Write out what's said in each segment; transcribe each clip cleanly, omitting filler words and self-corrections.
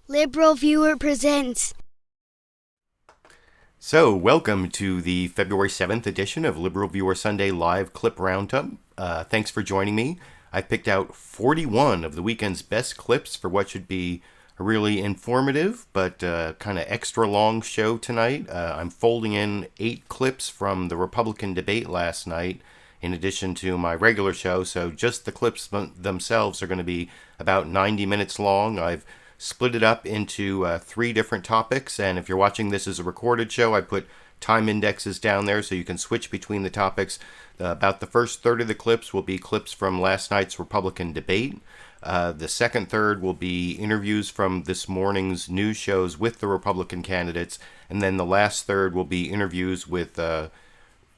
LiberalViewer presents. So, welcome to the February 7th edition of LiberalViewer Sunday Live Clip Roundup. Thanks for joining me. I picked out 41 of the weekend's best clips for what should be a really informative but kind of extra long show tonight. I'm folding in 8 clips from the Republican debate last night in addition to my regular show, so just the clips themselves are going to be about 90 minutes long. I've split it up into 3 different topics, and if you're watching this as a recorded show, I put time indexes down there so you can switch between the topics. About the first third of the clips will be clips from last night's Republican debate. The second third will be interviews from this morning's news shows with the Republican candidates, and then the last third will be interviews with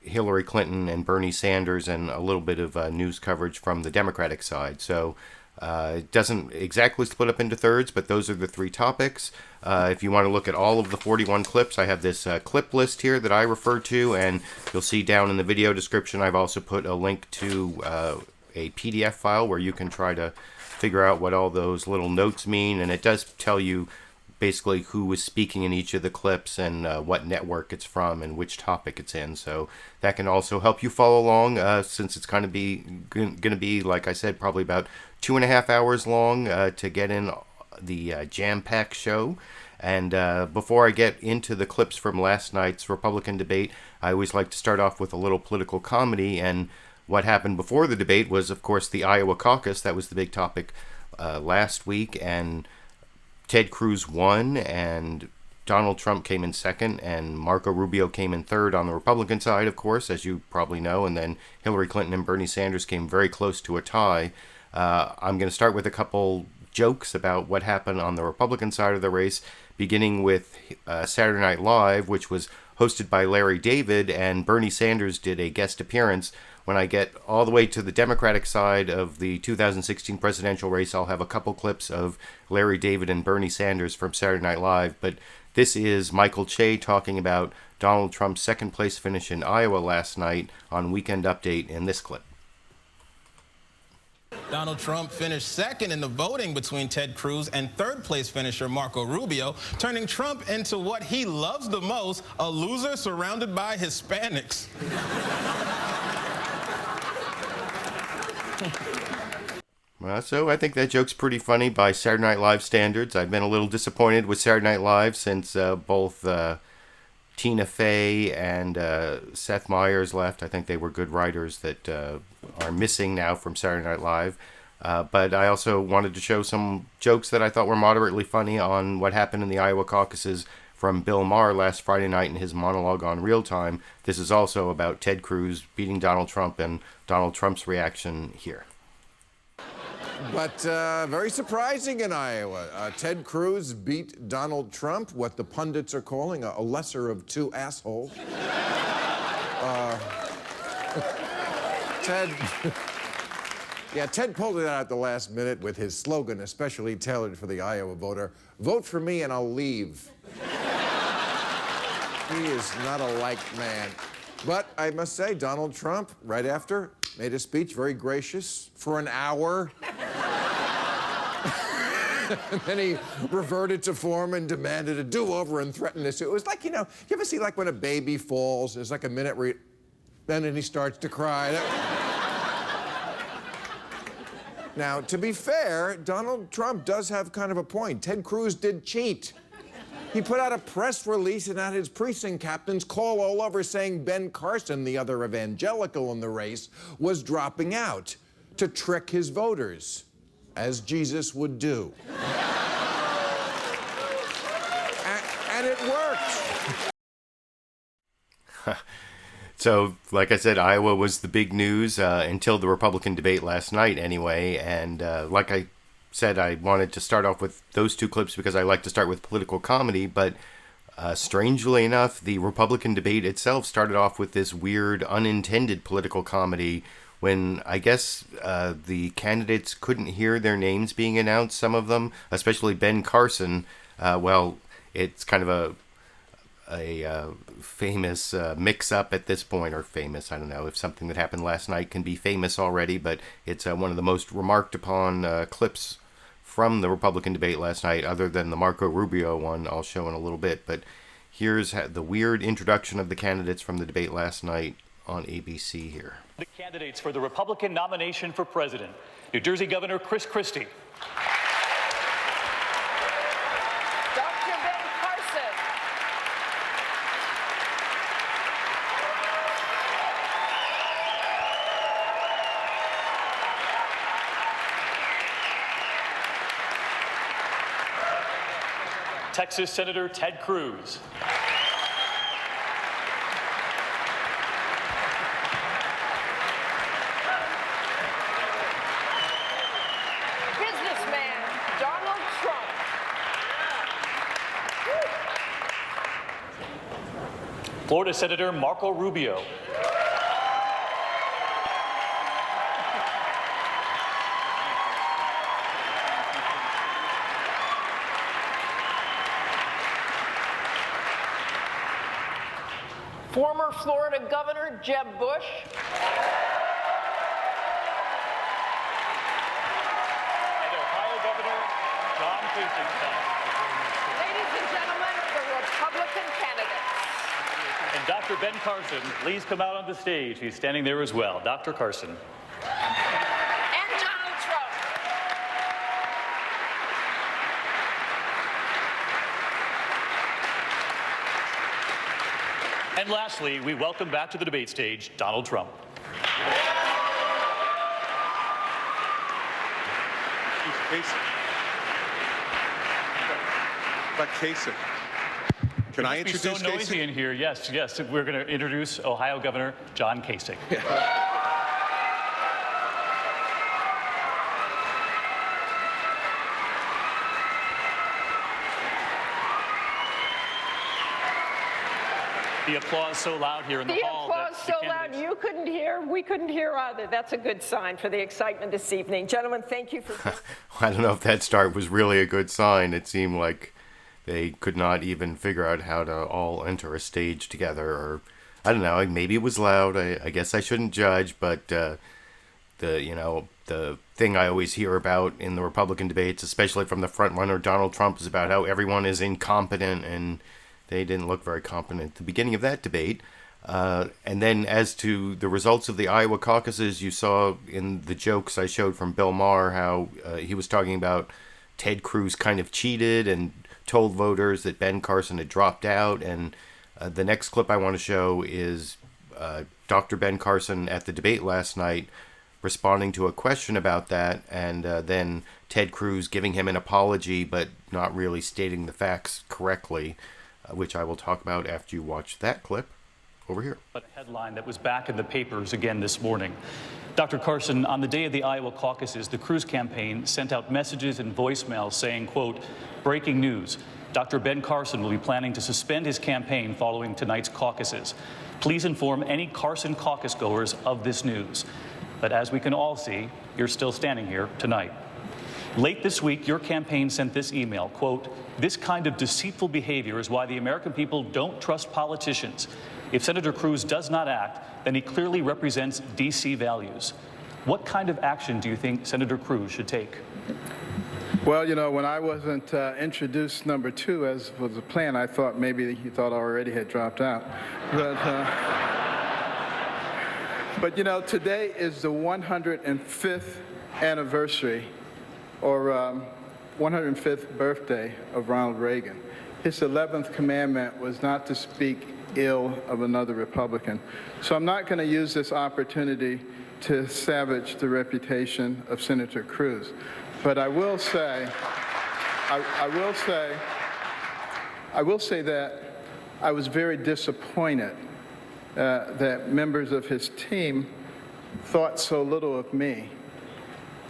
Hillary Clinton and Bernie Sanders and a little bit of news coverage from the Democratic side. So it doesn't exactly split up into thirds, but those are the 3 topics. If you want to look at all of the 41 clips, I have this clip list here that I refer to, and you'll see down in the video description I've also put a link to a PDF file where you can try to figure out what all those little notes mean, and it does tell you basically who was speaking in each of the clips and what network it's from and which topic it's in. So that can also help you follow along since it's going to be, like I said, probably about 2.5 hours long to get in the jam-packed show. And before I get into the clips from last night's Republican debate, I always like to start off with a little political comedy. And what happened before the debate was, of course, the Iowa caucus. That was the big topic last week, and Ted Cruz won, and Donald Trump came in second, and Marco Rubio came in third on the Republican side, of course, as you probably know, and then Hillary Clinton and Bernie Sanders came very close to a tie. I'm going to start with a couple jokes about what happened on the Republican side of the race, beginning with Saturday Night Live, which was hosted by Larry David, and Bernie Sanders did a guest appearance. When I get all the way to the Democratic side of the 2016 presidential race, I'll have a couple clips of Larry David and Bernie Sanders from Saturday Night Live. But this is Michael Che talking about Donald Trump's second place finish in Iowa last night on Weekend Update in this clip. Donald Trump finished second in the voting between Ted Cruz and third place finisher Marco Rubio, turning Trump into what he loves the most, a loser surrounded by Hispanics. Well, so I think that joke's pretty funny by Saturday Night Live standards. I've been a little disappointed with Saturday Night Live since both Tina Fey and Seth Meyers left. I think they were good writers that are missing now from Saturday Night Live. But I also wanted to show some jokes that I thought were moderately funny on what happened in the Iowa caucuses from Bill Maher last Friday night in his monologue on Real Time. This is also about Ted Cruz beating Donald Trump and Donald Trump's reaction here. But very surprising in Iowa. Ted Cruz beat Donald Trump, what the pundits are calling a lesser of 2 assholes. Ted pulled it out at the last minute with his slogan, especially tailored for the Iowa voter, "Vote for me and I'll leave." He is not a liked man. But I must say, Donald Trump, right after, made a speech, very gracious, for an hour. And then he reverted to form and demanded a do-over and threatened to sue. It was like, you ever see like when a baby falls, there's like a minute where then he starts to cry. Now, to be fair, Donald Trump does have kind of a point. Ted Cruz did cheat. He put out a press release and had his precinct captains call all over saying Ben Carson, the other evangelical in the race, was dropping out to trick his voters, as Jesus would do. And it worked. So, like I said, Iowa was the big news until the Republican debate last night anyway, and like I said, I wanted to start off with those 2 clips because I like to start with political comedy, but strangely enough, the Republican debate itself started off with this weird unintended political comedy when I guess the candidates couldn't hear their names being announced, some of them, especially Ben Carson. Well, it's kind of a famous mix-up at this point, or famous, I don't know if something that happened last night can be famous already, but it's one of the most remarked upon clips from the Republican debate last night, other than the Marco Rubio one I'll show in a little bit. But here's the weird introduction of the candidates from the debate last night on ABC here. The candidates for the Republican nomination for president: New Jersey Governor Chris Christie. Dr. Ben Carson. Texas Senator Ted Cruz. Businessman Donald Trump. Florida Senator Marco Rubio. Former Florida Governor Jeb Bush. And Ohio Governor John Kasich. Ladies and gentlemen, the Republican candidates. And Dr. Ben Carson, please come out on the stage. He's standing there as well. Dr. Carson. And Donald Trump. And lastly, we welcome back to the debate stage Donald Trump. But Kasich, can I introduce It's so noisy Kasich? in here. Yes, yes. We're going to introduce Ohio Governor John Kasich. The applause so loud here in the The hall. applause that so the loud candidates- you couldn't hear, we couldn't hear either. That's a good sign for the excitement this evening. Gentlemen, thank you for... I don't know if that start was really a good sign. It seemed like they could not even figure out how to all enter a stage together, or I don't know. Maybe it was loud. I guess I shouldn't judge, but the thing I always hear about in the Republican debates, especially from the front runner Donald Trump, is about how everyone is incompetent, and they didn't look very competent at the beginning of that debate. And then as to the results of the Iowa caucuses, you saw in the jokes I showed from Bill Maher how he was talking about Ted Cruz kind of cheated and told voters that Ben Carson had dropped out. And the next clip I want to show is Dr. Ben Carson at the debate last night responding to a question about that, and then Ted Cruz giving him an apology but not really stating the facts correctly, which I will talk about after you watch that clip over here. But a headline that was back in the papers again this morning. Dr. Carson, on the day of the Iowa caucuses, the Cruz campaign sent out messages and voicemails saying, quote, breaking news, Dr. Ben Carson will be planning to suspend his campaign following tonight's caucuses. Please inform any Carson caucus goers of this news. But as we can all see, you're still standing here tonight. Late this week, your campaign sent this email, quote, this kind of deceitful behavior is why the American people don't trust politicians. If Senator Cruz does not act, then he clearly represents D.C. values. What kind of action do you think Senator Cruz should take? Well, you know, when I wasn't introduced number 2, as was the plan, I thought maybe he thought I already had dropped out. But you know, today is the 105th anniversary, or 105th birthday of Ronald Reagan. His 11th commandment was not to speak ill of another Republican. So I'm not going to use this opportunity to savage the reputation of Senator Cruz. But I will say, I will say that I was very disappointed that members of his team thought so little of me,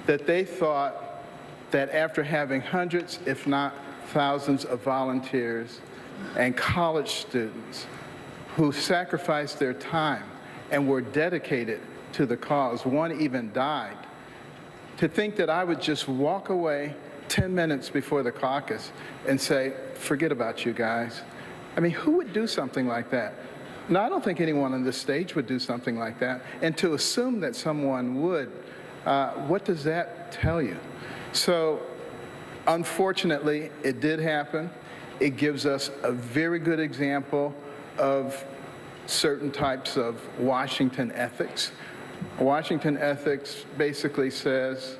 that they thought that after having hundreds, if not thousands, of volunteers and college students who sacrificed their time and were dedicated to the cause, one even died, to think that I would just walk away 10 minutes before the caucus and say, forget about you guys. I mean, who would do something like that? No, I don't think anyone on this stage would do something like that. And to assume that someone would, what does that tell you? So Unfortunately, it did happen. It gives us a very good example of certain types of Washington ethics. Washington ethics basically says,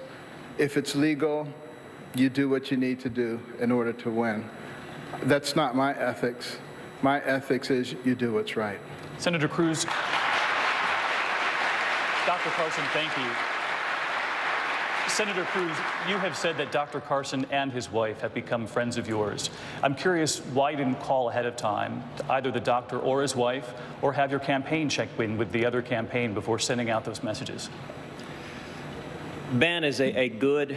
if it's legal, you do what you need to do in order to win. That's not my ethics. My ethics is you do what's right. Senator Cruz. Dr. Carson, thank you. Senator Cruz, you have said that Dr. Carson and his wife have become friends of yours. I'm curious why you didn't call ahead of time to either the doctor or his wife, or have your campaign check in with the other campaign before sending out those messages. Ben is a good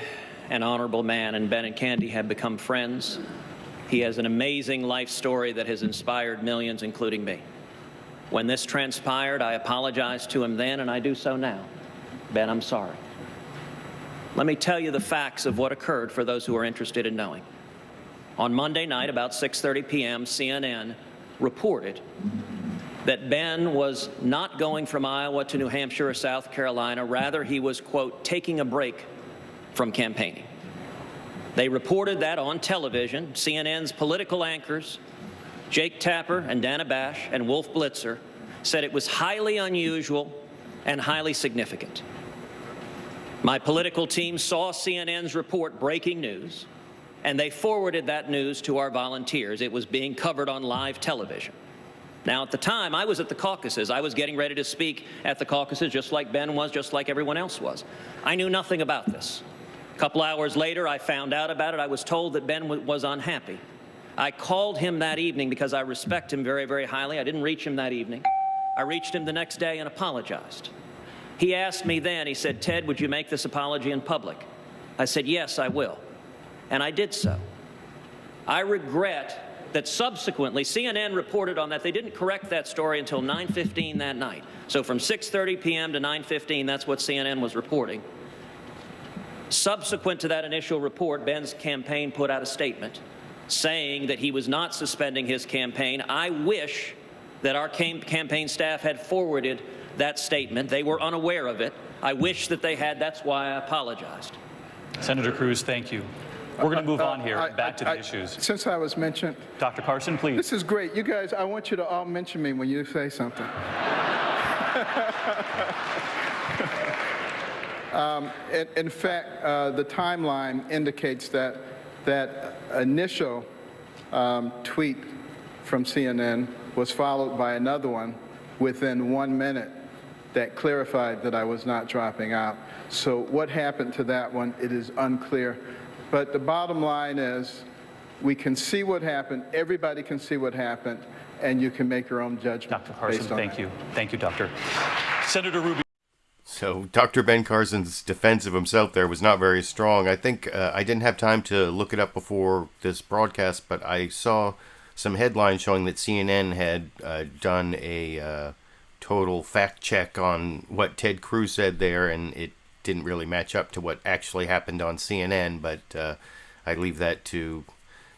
and honorable man, and Ben and Candy have become friends. He has an amazing life story that has inspired millions, including me. When this transpired, I apologized to him then, and I do so now. Ben, I'm sorry. Let me tell you the facts of what occurred for those who are interested in knowing. On Monday night, about 6:30 p.m., CNN reported that Ben was not going from Iowa to New Hampshire or South Carolina. Rather, he was, quote, taking a break from campaigning. They reported that on television. CNN's political anchors, Jake Tapper and Dana Bash and Wolf Blitzer, said it was highly unusual and highly significant. My political team saw CNN's report breaking news, and they forwarded that news to our volunteers. It was being covered on live television. Now, at the time, I was at the caucuses. I was getting ready to speak at the caucuses, just like Ben was, just like everyone else was. I knew nothing about this. A couple hours later, I found out about it. I was told that Ben was unhappy. I called him that evening because I respect him very, very highly. I didn't reach him that evening. I reached him the next day and apologized. He asked me then, he said, Ted, would you make this apology in public? I said, yes, I will. And I did so. I regret that subsequently CNN reported on that. They didn't correct that story until 9:15 that night. So from 6:30 p.m. to 9:15, that's what CNN was reporting. Subsequent to that initial report, Ben's campaign put out a statement saying that he was not suspending his campaign. I wish that our campaign staff had forwarded that statement. They were unaware of it. I wish that they had. That's why I apologized. Senator Cruz, thank you. We're going to move on here, back to the issues. Since I was mentioned. Dr. Carson, please. This is great. You guys, I want you to all mention me when you say something. In fact, the timeline indicates that that initial tweet from CNN was followed by another one within 1 minute that clarified that I was not dropping out. So what happened to that one, it is unclear. But the bottom line is we can see what happened, everybody can see what happened, and you can make your own judgment. Dr. Carson, thank you. Thank you, Doctor. Senator Rubio. So Dr. Ben Carson's defense of himself there was not very strong. I think I didn't have time to look it up before this broadcast, but I saw some headlines showing that CNN had done a total fact check on what Ted Cruz said there, and it didn't really match up to what actually happened on CNN, but I leave that to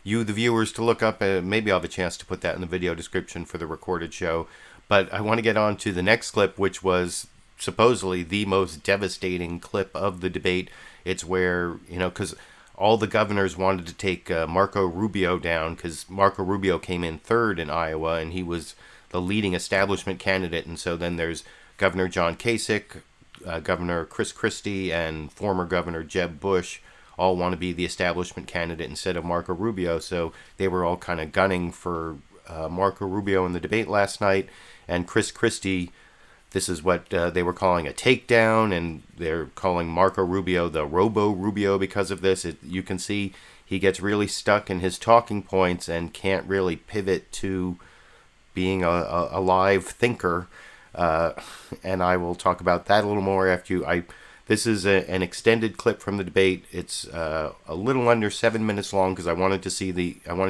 you, the viewers, to look up. Maybe I'll have a chance to put that in the video description for the recorded show. But I want to get on to the next clip, which was supposedly the most devastating clip of the debate. It's where, because all the governors wanted to take Marco Rubio down, because Marco Rubio came in third in Iowa, and he was the leading establishment candidate. And so then there's Governor John Kasich, Governor Chris Christie, and former Governor Jeb Bush all want to be the establishment candidate instead of Marco Rubio. So they were all kind of gunning for Marco Rubio in the debate last night. And Chris Christie, this is what they were calling a takedown, and they're calling Marco Rubio the Robo-Rubio because of this. You can see he gets really stuck in his talking points and can't really pivot to being a live thinker. And I will talk about that a little more after you. This is an extended clip from the debate. It's a little under 7 minutes long because I wanted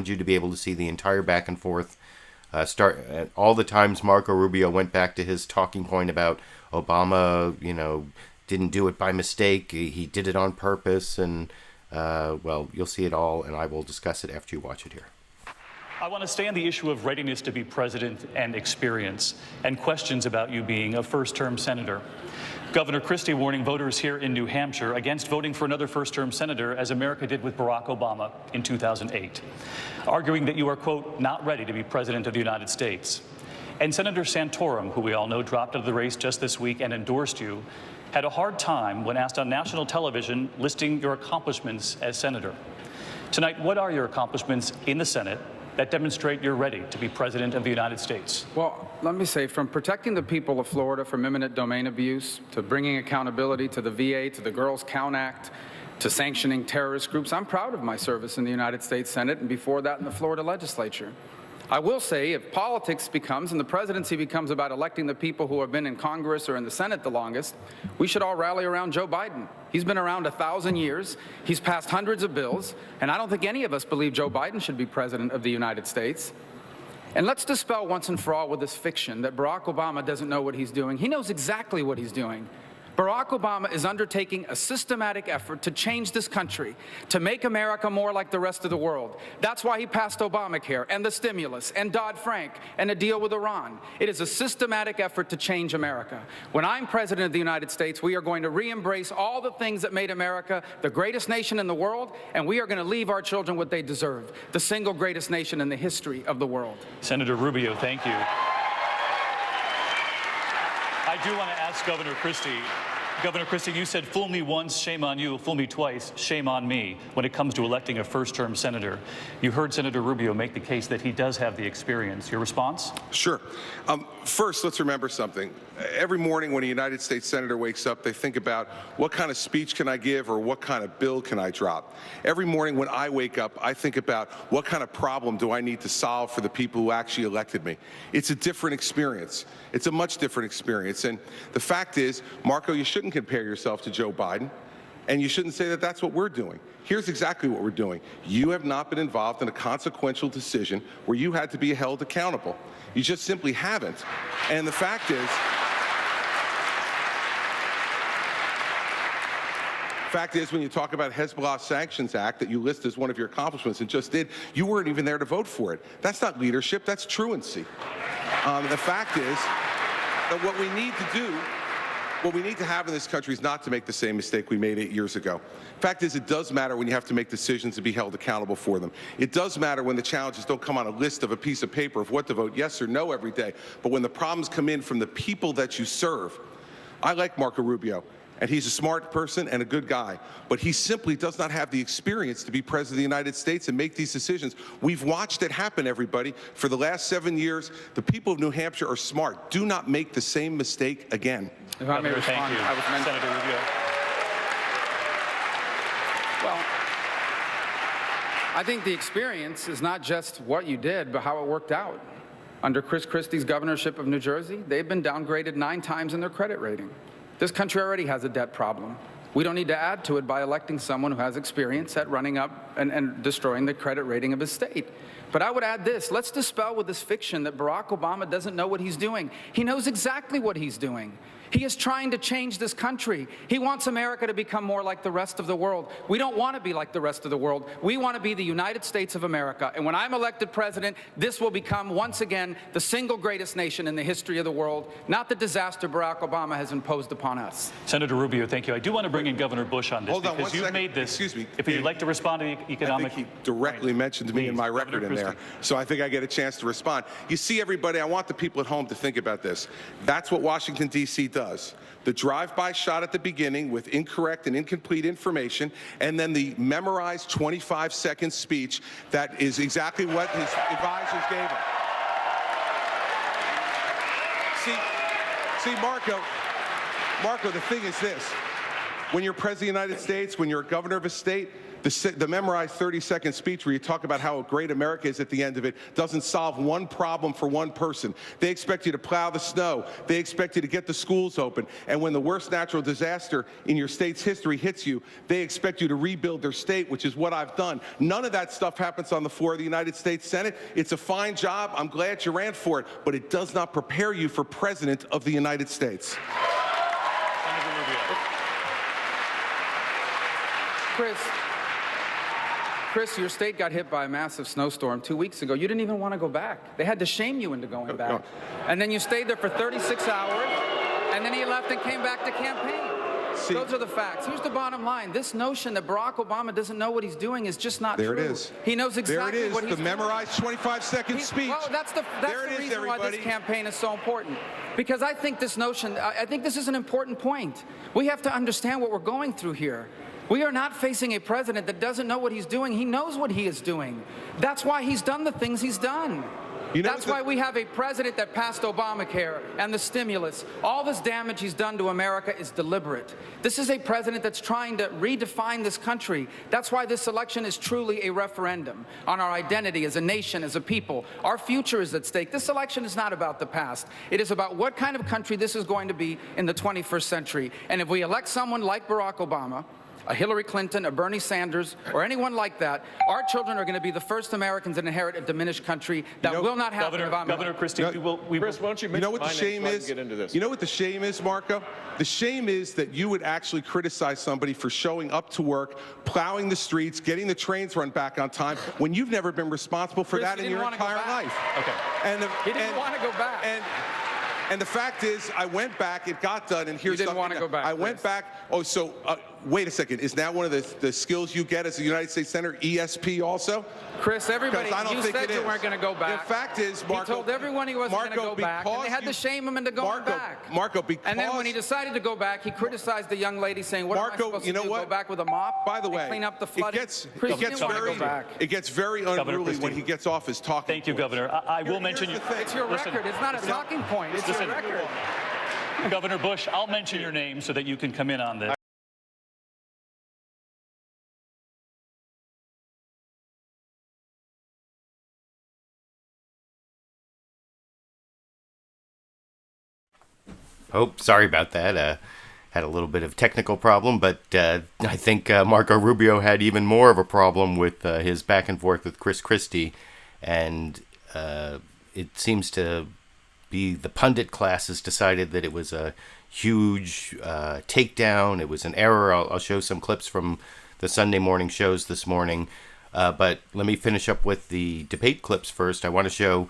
you to be able to see the entire back and forth. All the times Marco Rubio went back to his talking point about Obama, didn't do it by mistake. He did it on purpose, and well, you'll see it all, and I will discuss it after you watch it here. I want to stay on the issue of readiness to be president and experience, and questions about you being a first-term senator. Governor Christie warning voters here in New Hampshire against voting for another first-term senator, as America did with Barack Obama in 2008, arguing that you are, quote, not ready to be president of the United States. And Senator Santorum, who we all know dropped out of the race just this week and endorsed you, had a hard time when asked on national television listing your accomplishments as senator. Tonight, what are your accomplishments in the Senate that demonstrate you're ready to be president of the United States? Well, let me say, from protecting the people of Florida from eminent domain abuse, to bringing accountability to the VA, to the Girls Count Act, to sanctioning terrorist groups, I'm proud of my service in the United States Senate and before that in the Florida legislature. I will say, if politics becomes, and the presidency becomes about electing the people who have been in Congress or in the Senate the longest, we should all rally around Joe Biden. He's been around 1,000 years. He's passed hundreds of bills, and I don't think any of us believe Joe Biden should be president of the United States. And let's dispel once and for all with this fiction that Barack Obama doesn't know what he's doing. He knows exactly what he's doing. Barack Obama is undertaking a systematic effort to change this country, to make America more like the rest of the world. That's why he passed Obamacare and the stimulus and Dodd-Frank and a deal with Iran. It is a systematic effort to change America. When I'm president of the United States, we are going to re-embrace all the things that made America the greatest nation in the world, and we are going to leave our children what they deserve, the single greatest nation in the history of the world. Senator Rubio, thank you. I do want to ask Governor Christie. Governor Christie, you said, fool me once, shame on you, fool me twice, shame on me, when it comes to electing a first-term senator. You heard Senator Rubio make the case that he does have the experience. Your response? Sure. First, let's remember something. Every morning when a United States Senator wakes up, they think about what kind of speech can I give or what kind of bill can I drop. Every morning when I wake up, I think about what kind of problem do I need to solve for the people who actually elected me. It's a different experience. It's a much different experience. And the fact is, Marco, you shouldn't compare yourself to Joe Biden, and you shouldn't say that that's what we're doing. Here's exactly what we're doing. You have not been involved in a consequential decision where you had to be held accountable. You just simply haven't. And the fact is, when you talk about Hezbollah Sanctions Act that you list as one of your accomplishments and just did, you weren't even there to vote for it. That's not leadership, that's truancy. The fact is that what we need to do, what we need to have in this country is not to make the same mistake we made 8 years ago. Fact is, it does matter when you have to make decisions and be held accountable for them. It does matter when the challenges don't come on a list of a piece of paper of what to vote yes or no every day, but when the problems come in from the people that you serve. I like Marco Rubio, and he's a smart person and a good guy, but he simply does not have the experience to be president of the United States and make these decisions. We've watched it happen, everybody. For the last 7 years, the people of New Hampshire are smart. Do not make the same mistake again. If I may respond, thank you. Senator Rubio. Well, I think the experience is not just what you did, but how it worked out. Under Chris Christie's governorship of New Jersey, they've been downgraded 9 times in their credit rating. This country already has a debt problem. We don't need to add to it by electing someone who has experience at running up and destroying the credit rating of his state. But I would add this. Let's dispel with this fiction that Barack Obama doesn't know what he's doing. He knows exactly what he's doing. He is trying to change this country. He wants America to become more like the rest of the world. We don't want to be like the rest of the world. We want to be the United States of America. And when I'm elected president, this will become, once again, the single greatest nation in the history of the world, not the disaster Barack Obama has imposed upon us. Senator Rubio, thank you. I do want to bring in Governor Bush on this because you've made this. Excuse me. If you'd like to respond to the economic. I think he directly mentioned me in my record in there, so I think I get a chance to respond. You see, everybody, I want the people at home to think about this. That's what Washington, D.C. does. The drive-by shot at the beginning with incorrect and incomplete information, and then the memorized 25-second speech that is exactly what his advisors gave him. See, Marco, the thing is this. When you're president of the United States, when you're a governor of a state, the memorized 30-second speech where you talk about how great America is at the end of it doesn't solve one problem for one person. They expect you to plow the snow. They expect you to get the schools open. And when the worst natural disaster in your state's history hits you, they expect you to rebuild their state, which is what I've done. None of that stuff happens on the floor of the United States Senate. It's a fine job. I'm glad you ran for it. But it does not prepare you for president of the United States. Chris, Chris, your state got hit by a massive snowstorm 2 weeks ago. You didn't even want to go back. They had to shame you into going back. And then you stayed there for 36 hours, and then you left and came back to campaign. See, those are the facts. Here's the bottom line. This notion that Barack Obama doesn't know what he's doing is just not true. There it is. He knows exactly what he's doing. The memorized 25-second speech. Well, that's the reason why this campaign is so important. Because I think this notion, I think this is an important point. We have to understand what we're going through here. We are not facing a president that doesn't know what he's doing. He knows what he is doing. That's why he's done the things he's done. That's why we have a president that passed Obamacare and the stimulus. All this damage he's done to America is deliberate. This is a president that's trying to redefine this country. That's why this election is truly a referendum on our identity as a nation, as a people. Our future is at stake. This election is not about the past. It is about what kind of country this is going to be in the 21st century. And if we elect someone like Barack Obama, a Hillary Clinton, a Bernie Sanders, or anyone like that, our children are going to be the first Americans to inherit a diminished country. That will not happen. Governor Christie, Chris, why don't you mention what the shame is? Get into this. You know what the shame is, Marco? The shame is that you would actually criticize somebody for showing up to work, plowing the streets, getting the trains run back on time, when you've never been responsible for that in your entire life. Okay. And he didn't want to go back. And the fact is, I went back, it got done, and here's something. You didn't want to go back. I went back. Oh, so wait a second. Is that one of the skills you get as a United States Senator, ESP also? Chris, everybody, you said you weren't going to go back. The fact is, Marco, he told everyone he wasn't going to go back, and they had to shame him into going back. Marco, because... And then when he decided to go back, he criticized the young lady, saying, what am I supposed to do, go back with a mop? By the way, clean up the flooding? It gets very unruly when he gets off his talking Thank you, Governor. I will mention you. It's your record. It's not a talking point. It's your record. Governor Bush, I'll mention your name so that you can come in on this. Oh, sorry about that. Had a little bit of technical problem, but I think Marco Rubio had even more of a problem with his back and forth with Chris Christie, and it seems to be the pundit class has decided that it was a huge takedown. It was an error. I'll show some clips from the Sunday morning shows this morning, but let me finish up with the debate clips first. I want to show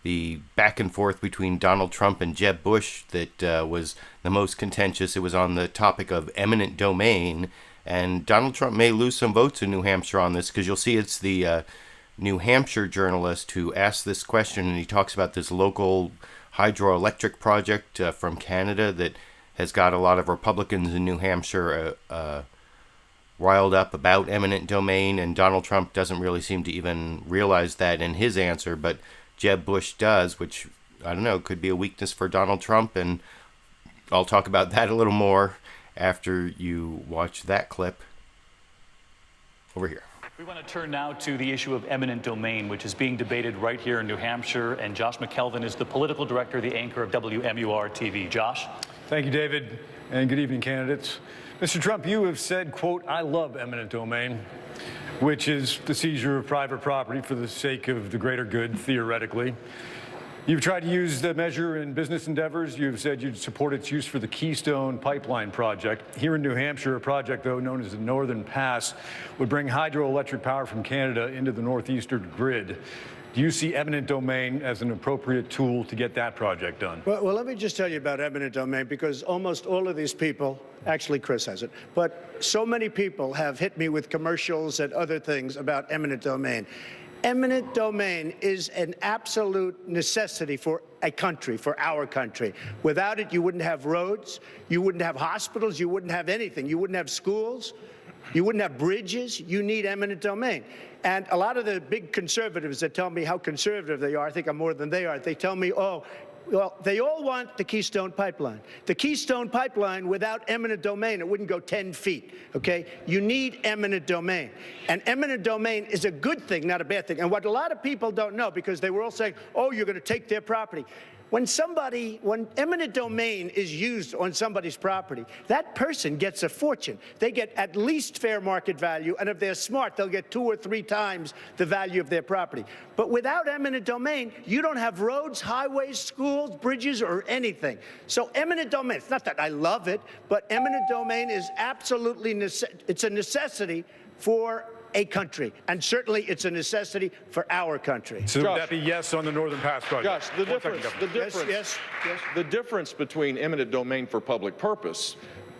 the back and forth between Donald Trump and Jeb Bush that was the most contentious. It was on the topic of eminent domain, and Donald Trump may lose some votes in New Hampshire on this, because you'll see it's the New Hampshire journalist who asked this question, and he talks about this local hydroelectric project from Canada that has got a lot of Republicans in New Hampshire riled up about eminent domain, and Donald Trump doesn't really seem to even realize that in his answer, but Jeb Bush does, which, I don't know, could be a weakness for Donald Trump, and I'll talk about that a little more after you watch that clip over here. We want to turn now to the issue of eminent domain, which is being debated right here in New Hampshire, and Josh McElveen is the political director, the anchor of WMUR TV. Josh? Thank you, David, and good evening, candidates. Mr. Trump, you have said, quote, "I love eminent domain," which is the seizure of private property for the sake of the greater good, theoretically. You've tried to use the measure in business endeavors. You've said you'd support its use for the Keystone Pipeline project. Here in New Hampshire, a project, though, known as the Northern Pass, would bring hydroelectric power from Canada into the northeastern grid. Do you see eminent domain as an appropriate tool to get that project done? Well, let me just tell you about eminent domain, because almost all of these people, actually Chris has it, but so many people have hit me with commercials and other things about eminent domain. Eminent domain is an absolute necessity for a country, for our country. Without it, you wouldn't have roads, you wouldn't have hospitals, you wouldn't have anything. You wouldn't have schools, you wouldn't have bridges. You need eminent domain. And a lot of the big conservatives that tell me how conservative they are, I think I'm more than they are, they tell me, oh, well, they all want the Keystone Pipeline. The Keystone Pipeline, without eminent domain, it wouldn't go 10 feet, okay? You need eminent domain. And eminent domain is a good thing, not a bad thing. And what a lot of people don't know, because they were all saying, oh, you're going to take their property. When eminent domain is used on somebody's property, that person gets a fortune. They get at least fair market value, and if they're smart, they'll get 2 or 3 times the value of their property. But without eminent domain, you don't have roads, highways, schools, bridges, or anything. So eminent domain, it's not that I love it, but eminent domain is absolutely, it's a necessity for a country. And certainly it's a necessity for our country. So would that be yes on the Northern Pass project? Josh, the difference between eminent domain for public purpose,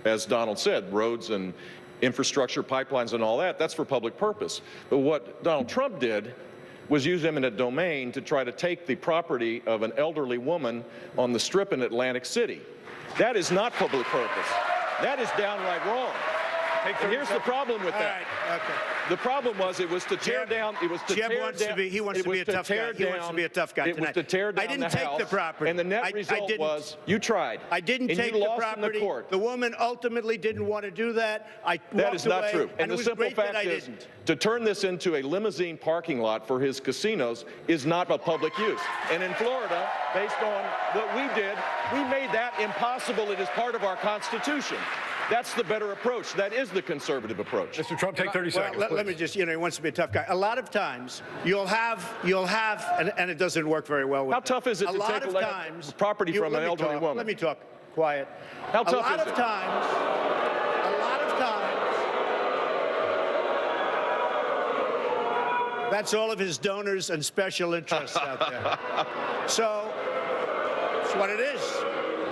as Donald said, roads and infrastructure, pipelines and all that, that's for public purpose. But what Donald Trump did was use eminent domain to try to take the property of an elderly woman on the Strip in Atlantic City. That is not public purpose. That is downright wrong. And here's the problem with that. All right, okay. The problem was it was to tear down. It was to Jeb tear wants down. to be. He wants to be a tough guy. He wants to be a tough guy tonight. It was to tear down I didn't the take house, the property. and the net result was you tried. I didn't and take you the lost property. in the court. The woman ultimately didn't want to do that. That is not true. And the it was simple great that fact I is, didn't. to turn this into a limousine parking lot for his casinos is not a public use. And in Florida, based on what we did, we made that impossible. It is part of our Constitution. That's the better approach. That is the conservative approach. Mr. Trump, take 30 seconds. Let me just, he wants to be a tough guy. A lot of times, you'll have, and it doesn't work very well with How tough is it to take property from an elderly woman? Let me talk. Quiet. How tough is it? A lot of times, that's all of his donors and special interests out there. So, that's what it is.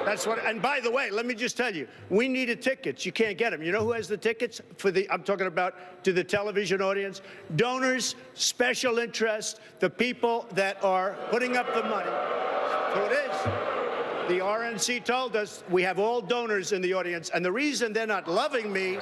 That's what, and by the way, let me just tell you, we needed tickets. You can't get them. You know who has the tickets for I'm talking about to the television audience? Donors, special interest, the people that are putting up the money. So it is. The RNC told us we have all donors in the audience, and the reason they're not loving me,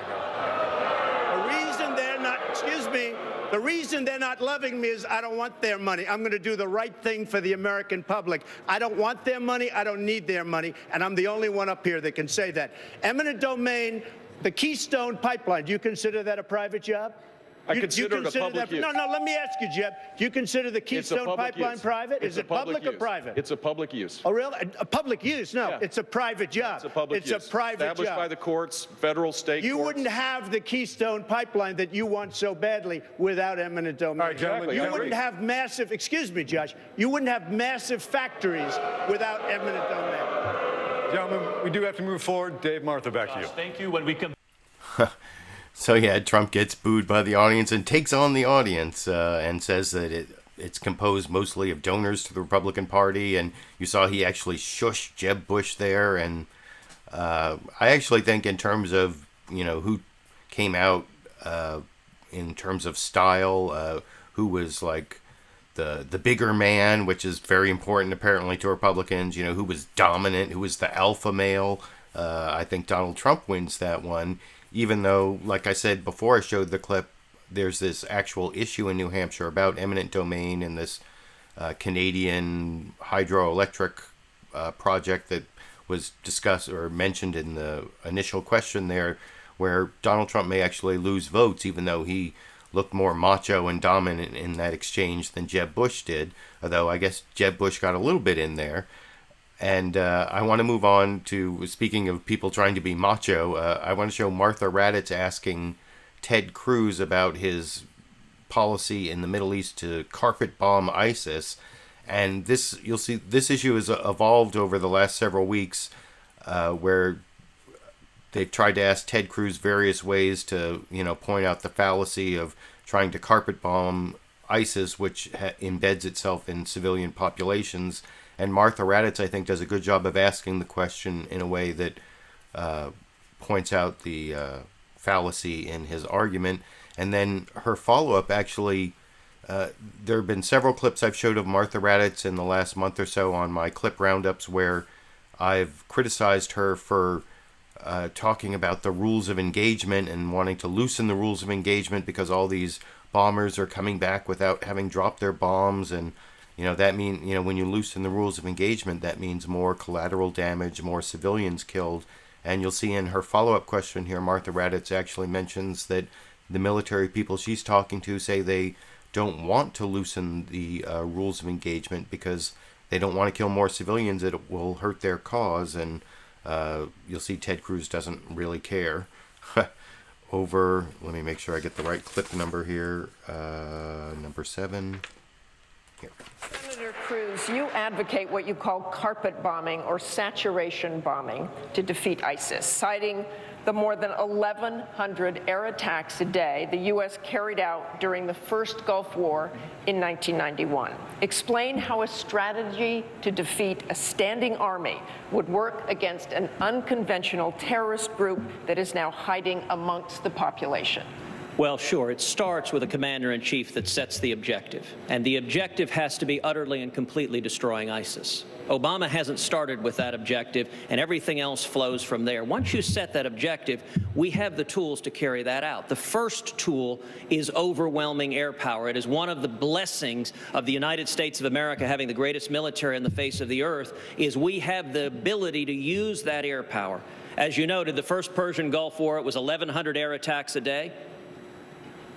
the reason they're not loving me is I don't want their money. I'm going to do the right thing for the American public. I don't want their money. I don't need their money. And I'm the only one up here that can say that. Eminent domain, the Keystone Pipeline, do you consider that a private job? I consider it a public use. No, let me ask you, Jeb. Do you consider the Keystone Pipeline private? Is it public or private? It's a public use. Oh, really? A public use? No, it's a private job. It's a public use. It's a private job. Established by the courts, federal, state You courts. wouldn't have the Keystone Pipeline that you want so badly without eminent domain. All right, gentlemen, You wouldn't have massive, excuse me, Josh, you wouldn't have massive factories without eminent domain. Gentlemen, we do have to move forward. Dave, Martha, back to you. Thank you. When we come. So yeah, Trump gets booed by the audience and takes on the audience and says that it's composed mostly of donors to the Republican Party, and you saw he actually shushed Jeb Bush there. And I actually think in terms of who came out in terms of style, who was like the bigger man, which is very important apparently to Republicans. Who was dominant, who was the alpha male. I think Donald Trump wins that one. Even though, like I said before I showed the clip, there's this actual issue in New Hampshire about eminent domain and this Canadian hydroelectric project that was discussed or mentioned in the initial question there, where Donald Trump may actually lose votes, even though he looked more macho and dominant in that exchange than Jeb Bush did. Although I guess Jeb Bush got a little bit in there. And I want to move on to, speaking of people trying to be macho, I want to show Martha Raddatz asking Ted Cruz about his policy in the Middle East to carpet bomb ISIS. And this, you'll see, this issue has evolved over the last several weeks, where they've tried to ask Ted Cruz various ways to, point out the fallacy of trying to carpet bomb ISIS, which embeds itself in civilian populations. And Martha Raddatz, I think, does a good job of asking the question in a way that points out the fallacy in his argument. And then her follow-up, actually, there have been several clips I've showed of Martha Raddatz in the last month or so on my clip roundups where I've criticized her for talking about the rules of engagement and wanting to loosen the rules of engagement because all these bombers are coming back without having dropped their bombs. And that means, when you loosen the rules of engagement, that means more collateral damage, more civilians killed. And you'll see in her follow-up question here, Martha Raddatz actually mentions that the military people she's talking to say they don't want to loosen the rules of engagement because they don't want to kill more civilians. It will hurt their cause. And you'll see Ted Cruz doesn't really care. Let me make sure I get the right clip number here. Number 7. Senator Cruz, you advocate what you call carpet bombing or saturation bombing to defeat ISIS, citing the more than 1,100 air attacks a day the U.S. carried out during the first Gulf War in 1991. Explain how a strategy to defeat a standing army would work against an unconventional terrorist group that is now hiding amongst the population. Well, sure. It starts with a commander-in-chief that sets the objective. And the objective has to be utterly and completely destroying ISIS. Obama hasn't started with that objective, and everything else flows from there. Once you set that objective, we have the tools to carry that out. The first tool is overwhelming air power. It is one of the blessings of the United States of America having the greatest military on the face of the earth, is we have the ability to use that air power. As you noted, the first Persian Gulf War, it was 1,100 air attacks a day.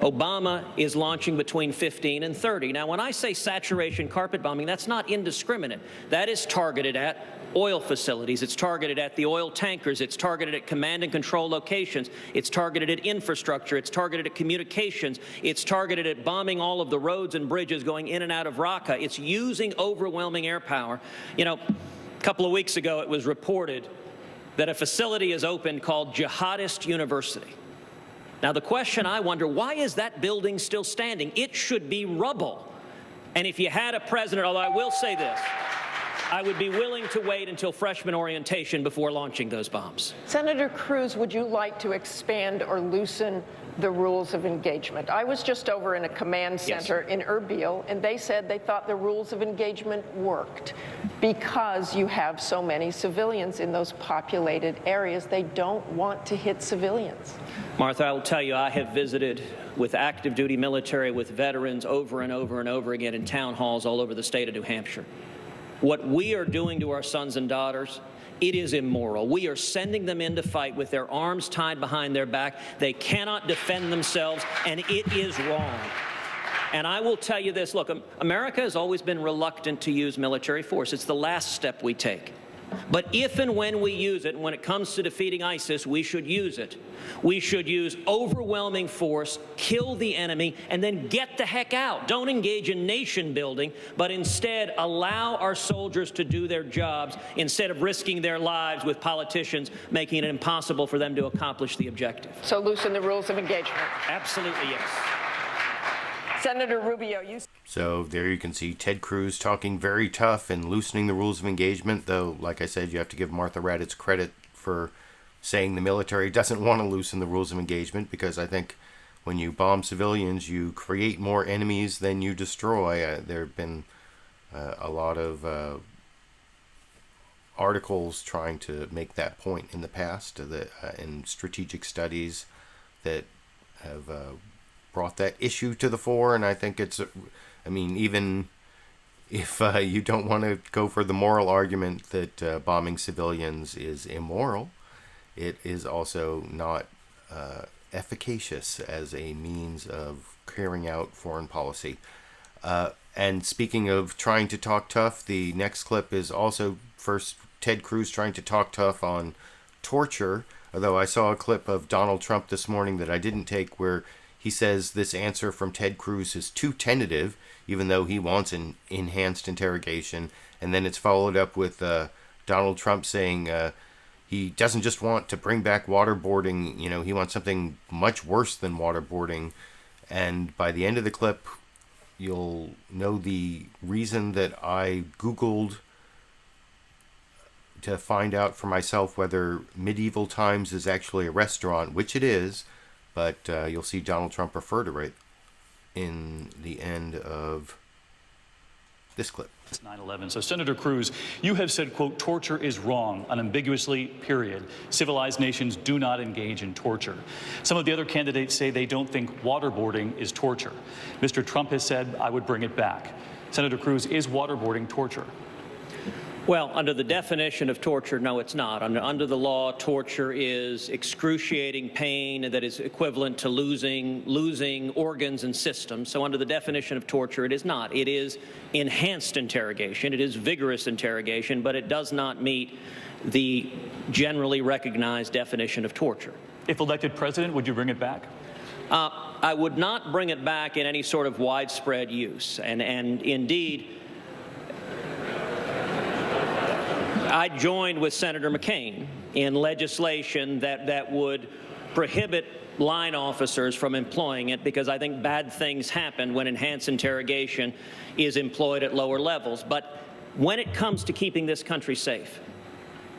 Obama is launching between 15 and 30. Now, when I say saturation carpet bombing, that's not indiscriminate. That is targeted at oil facilities. It's targeted at the oil tankers. It's targeted at command and control locations. It's targeted at infrastructure. It's targeted at communications. It's targeted at bombing all of the roads and bridges going in and out of Raqqa. It's using overwhelming air power. You know, a couple of weeks ago, it was reported that a facility is open called Jihadist University. Now, the question I wonder, why is that building still standing? It should be rubble. And if you had a president, although I will say this, I would be willing to wait until freshman orientation before launching those bombs. Senator Cruz, would you like to expand or loosen the rules of engagement? I was just over in a command center in Erbil, and they said they thought the rules of engagement worked because you have so many civilians in those populated areas. They don't want to hit civilians. Martha, I will tell you, I have visited with active duty military, with veterans over and over and over again in town halls all over the state of New Hampshire. What we are doing to our sons and daughters, it is immoral. We are sending them in to fight with their arms tied behind their back. They cannot defend themselves, and it is wrong. And I will tell you this, look, America has always been reluctant to use military force. It's the last step we take. But if and when we use it, and when it comes to defeating ISIS, we should use it. We should use overwhelming force, kill the enemy, and then get the heck out. Don't engage in nation building, but instead allow our soldiers to do their jobs instead of risking their lives with politicians making it impossible for them to accomplish the objective. So loosen the rules of engagement. Absolutely, yes. Senator Rubio, you... So there you can see Ted Cruz talking very tough and loosening the rules of engagement, though, like I said, you have to give Martha Raddatz credit for saying the military doesn't want to loosen the rules of engagement, because I think when you bomb civilians, you create more enemies than you destroy. There have been a lot of articles trying to make that point in the past, in strategic studies that have brought that issue to the fore, and I think it's, I mean, even if you don't want to go for the moral argument that bombing civilians is immoral, it is also not efficacious as a means of carrying out foreign policy. And speaking of trying to talk tough, the next clip is also first Ted Cruz trying to talk tough on torture, although I saw a clip of Donald Trump this morning that I didn't take where he says this answer from Ted Cruz is too tentative, even though he wants an enhanced interrogation. And then it's followed up with Donald Trump saying he doesn't just want to bring back waterboarding, you know, he wants something much worse than waterboarding. And by the end of the clip, you'll know the reason that I Googled to find out for myself whether Medieval Times is actually a restaurant, which it is. But you'll see Donald Trump refer to it in the end of this clip. 9/11. So, Senator Cruz, you have said, quote, torture is wrong, unambiguously, period. Civilized nations do not engage in torture. Some of the other candidates say they don't think waterboarding is torture. Mr. Trump has said, I would bring it back. Senator Cruz, is waterboarding torture? Well, under the definition of torture, no, it's not. Under the law, torture is excruciating pain that is equivalent to losing organs and systems. So under the definition of torture, it is not. It is enhanced interrogation. It is vigorous interrogation, but it does not meet the generally recognized definition of torture. If elected president, would you bring it back? I would not bring it back in any sort of widespread use. And indeed, I joined with Senator McCain in legislation that would prohibit line officers from employing it, because I think bad things happen when enhanced interrogation is employed at lower levels. But when it comes to keeping this country safe,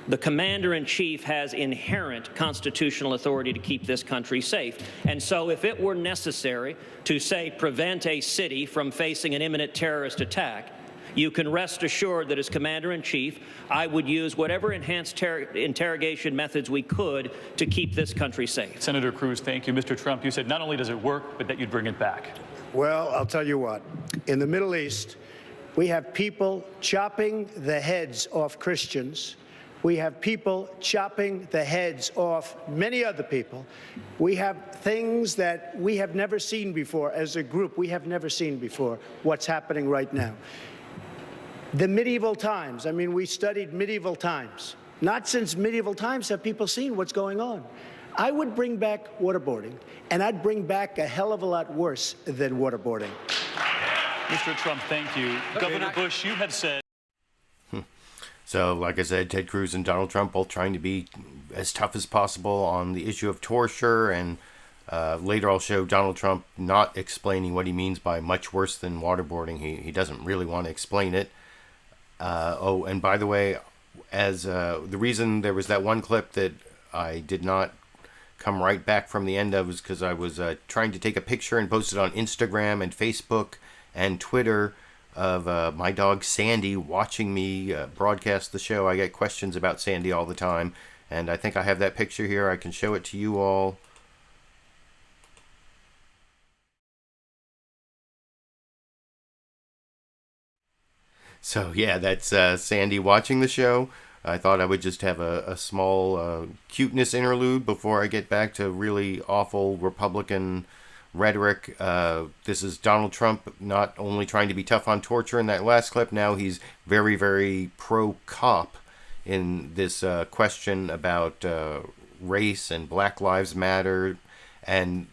the commander-in-chief has inherent constitutional authority to keep this country safe. And so if it were necessary to, say, prevent a city from facing an imminent terrorist attack, you can rest assured that as commander-in-chief, I would use whatever enhanced interrogation methods we could to keep this country safe. Senator Cruz, thank you. Mr. Trump, you said not only does it work, but that you'd bring it back. Well, I'll tell you what. In the Middle East, we have people chopping the heads off Christians. We have people chopping the heads off many other people. We have things that we have never seen before as a group. We have never seen before what's happening right now. The medieval times, I mean, we studied medieval times. Not since medieval times have people seen what's going on. I would bring back waterboarding, and I'd bring back a hell of a lot worse than waterboarding. Mr. Trump, thank you. Governor Bush, you have said... So, like I said, Ted Cruz and Donald Trump both trying to be as tough as possible on the issue of torture, and later I'll show Donald Trump not explaining what he means by much worse than waterboarding. He doesn't really want to explain it. Oh, and by the way, as the reason there was that one clip that I did not come right back from the end of was because I was trying to take a picture and post it on Instagram and Facebook and Twitter of my dog Sandy watching me broadcast the show. I get questions about Sandy all the time, and I think I have that picture here. I can show it to you all. So yeah, that's Sandy watching the show. I thought I would just have a small cuteness interlude before I get back to really awful Republican rhetoric. This is Donald Trump not only trying to be tough on torture in that last clip, now he's very, very pro-cop in this question about race and Black Lives Matter. And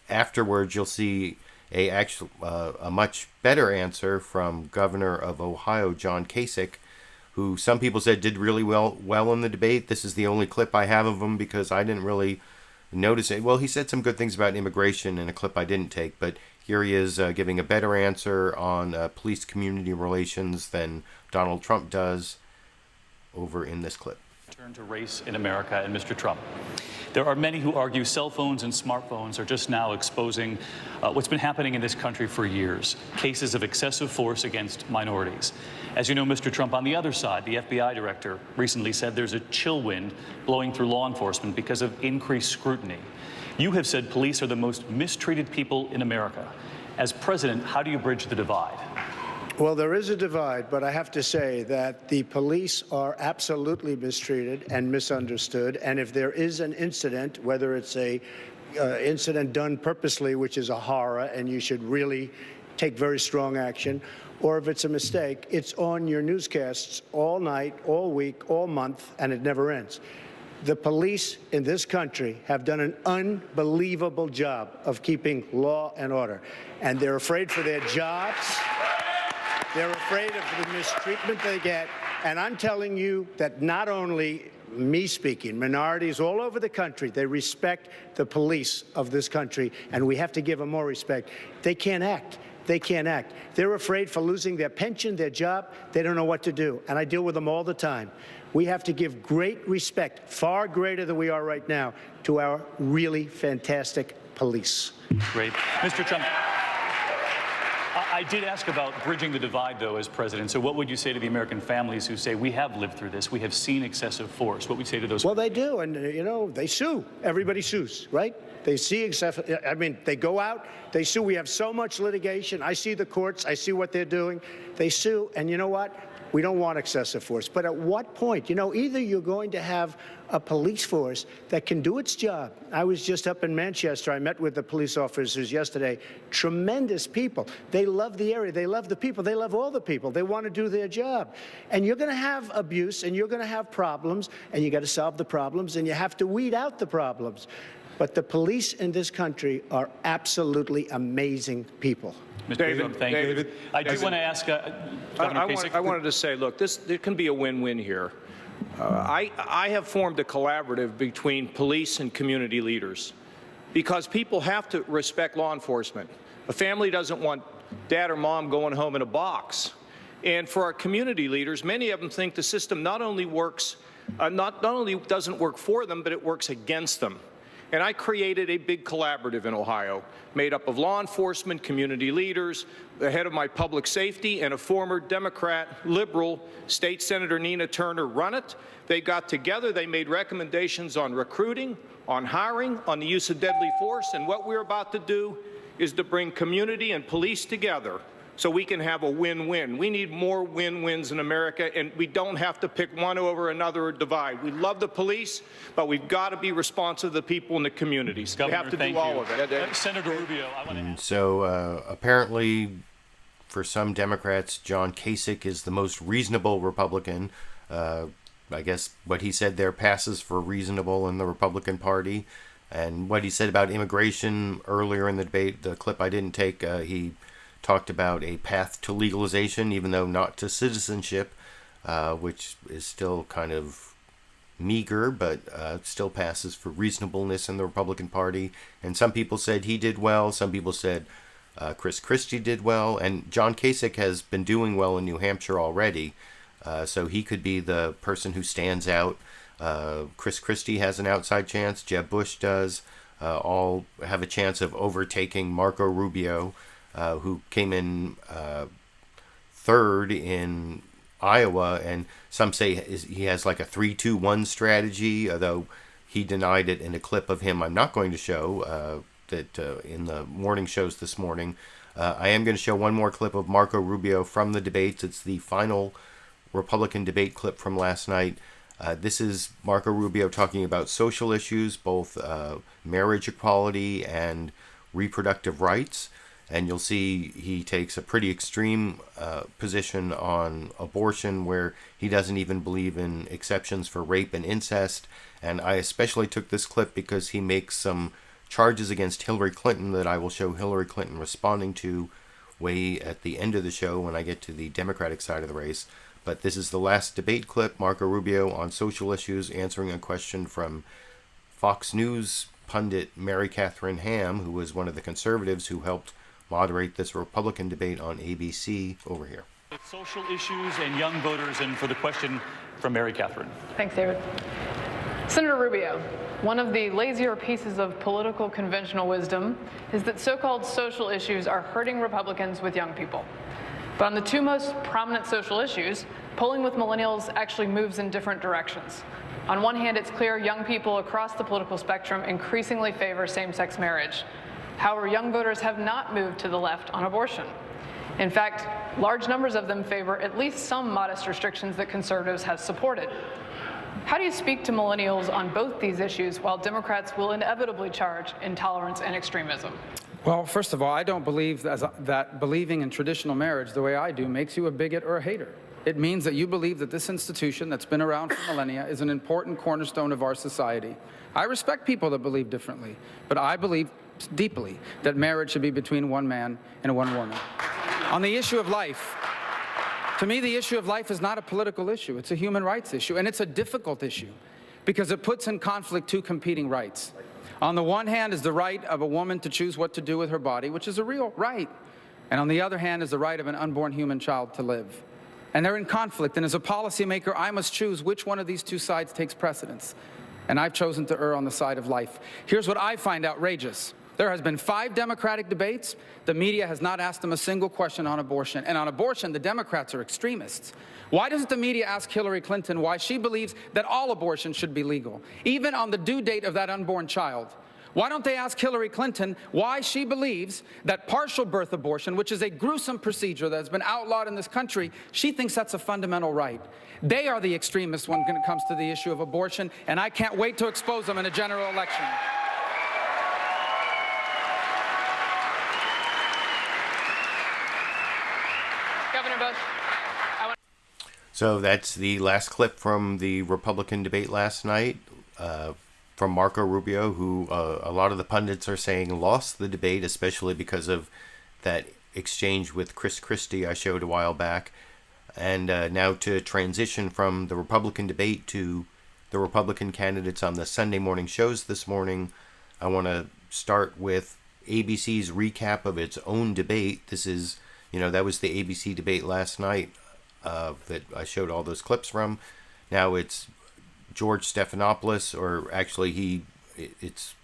afterwards, you'll see a much better answer from Governor of Ohio, John Kasich, who some people said did really well in the debate. This is the only clip I have of him because I didn't really notice it. Well, he said some good things about immigration in a clip I didn't take, but here he is giving a better answer on police-community relations than Donald Trump does over in this clip. Turn to race in America and Mr. Trump. There are many who argue cell phones and smartphones are just now exposing what's been happening in this country for years, cases of excessive force against minorities. As you know, Mr. Trump, on the other side, the FBI director recently said there's a chill wind blowing through law enforcement because of increased scrutiny. You have said police are the most mistreated people in America. As president, how do you bridge the divide? Well, there is a divide, but I have to say that the police are absolutely mistreated and misunderstood. And if there is an incident, whether it's a incident done purposely, which is a horror, and you should really take very strong action, or if it's a mistake, it's on your newscasts all night, all week, all month, and it never ends. The police in this country have done an unbelievable job of keeping law and order, and they're afraid for their jobs. They're afraid of the mistreatment they get. And I'm telling you that not only me speaking, minorities all over the country, they respect the police of this country, and we have to give them more respect. They can't act. They can't act. They're afraid for losing their pension, their job. They don't know what to do. And I deal with them all the time. We have to give great respect, far greater than we are right now, to our really fantastic police. Great. Mr. Trump, I did ask about bridging the divide, though, as president. So what would you say to the American families who say, we have lived through this, we have seen excessive force? What would you say to those? Well, they do, and, you know, they sue. Everybody sues, right? They see excessive, I mean, they go out, they sue. We have so much litigation. I see the courts. I see what they're doing. They sue, and you know what? We don't want excessive force. But at what point? You know, either you're going to have a police force that can do its job. I was just up in Manchester. I met with the police officers yesterday. Tremendous people. They love the area. They love the people. They love all the people. They want to do their job. And you're going to have abuse, and you're going to have problems, and you got to solve the problems, and you have to weed out the problems. But the police in this country are absolutely amazing people. Mr. David, thank you. I do want to ask Governor Kasich. I wanted to say, look, there can be a win-win here. I have formed a collaborative between police and community leaders because people have to respect law enforcement. A family doesn't want dad or mom going home in a box. And for our community leaders, many of them think the system not only works, not only doesn't work for them, but it works against them. And I created a big collaborative in Ohio made up of law enforcement, community leaders, the head of my public safety, and a former Democrat, liberal State Senator Nina Turner run it. They got together, they made recommendations on recruiting, on hiring, on the use of deadly force, and what we're about to do is to bring community and police together so we can have a win-win. We need more win-wins in America, and we don't have to pick one over another or divide. We love the police, but we've got to be responsive to the people in the communities. Governor, we have to thank do all you. of it. Senator Rubio, I want to And so apparently, for some Democrats, John Kasich is the most reasonable Republican. I guess what he said there passes for reasonable in the Republican Party. And what he said about immigration earlier in the debate, the clip I didn't take, he talked about a path to legalization, even though not to citizenship, which is still kind of meager, but still passes for reasonableness in the Republican Party. And some people said he did well. Some people said Chris Christie did well. And John Kasich has been doing well in New Hampshire already, so he could be the person who stands out. Chris Christie has an outside chance. Jeb Bush does. All have a chance of overtaking Marco Rubio, who came in third in Iowa, and some say he has like a 3-2-1 strategy, although he denied it in a clip of him I'm not going to show that in the morning shows this morning. I am going to show one more clip of Marco Rubio from the debates. It's the final Republican debate clip from last night. This is Marco Rubio talking about social issues, both marriage equality and reproductive rights. And you'll see he takes a pretty extreme position on abortion, where he doesn't even believe in exceptions for rape and incest. And I especially took this clip because he makes some charges against Hillary Clinton that I will show Hillary Clinton responding to way at the end of the show when I get to the Democratic side of the race. But this is the last debate clip, Marco Rubio on social issues, answering a question from Fox News pundit Mary Katherine Hamm, who was one of the conservatives who helped moderate this Republican debate on ABC over here. social issues and young voters, and for the question from Mary Katherine. Thanks, David. Senator Rubio, one of the lazier pieces of political conventional wisdom is that so-called social issues are hurting Republicans with young people. But on the two most prominent social issues, polling with millennials actually moves in different directions. On one hand, it's clear young people across the political spectrum increasingly favor same-sex marriage. However, young voters have not moved to the left on abortion. In fact, large numbers of them favor at least some modest restrictions that conservatives have supported. How do you speak to millennials on both these issues while Democrats will inevitably charge intolerance and extremism? Well, first of all, I don't believe that believing in traditional marriage the way I do makes you a bigot or a hater. It means that you believe that this institution that's been around for millennia is an important cornerstone of our society. I respect people that believe differently, but I believe deeply that marriage should be between one man and one woman. On the issue of life, to me, the issue of life is not a political issue. It's a human rights issue, and it's a difficult issue because it puts in conflict two competing rights. On the one hand is the right of a woman to choose what to do with her body, which is a real right. And on the other hand is the right of an unborn human child to live. And they're in conflict, and as a policymaker, I must choose which one of these two sides takes precedence. And I've chosen to err on the side of life. Here's what I find outrageous. There has been 5 Democratic debates. The media has not asked them a single question on abortion. And on abortion, the Democrats are extremists. Why doesn't the media ask Hillary Clinton why she believes that all abortion should be legal, even on the due date of that unborn child? Why don't they ask Hillary Clinton why she believes that partial birth abortion, which is a gruesome procedure that has been outlawed in this country, she thinks that's a fundamental right? They are the extremists when it comes to the issue of abortion, and I can't wait to expose them in a general election. Governor Bush. So that's the last clip from the Republican debate last night from Marco Rubio, who a lot of the pundits are saying lost the debate, especially because of that exchange with Chris Christie I showed a while back. And now to transition from the Republican debate to the Republican candidates on the Sunday morning shows this morning, I want to start with ABC's recap of its own debate. This is, that was the ABC debate last night that I showed all those clips from. Now it's George Stephanopoulos, or actually it's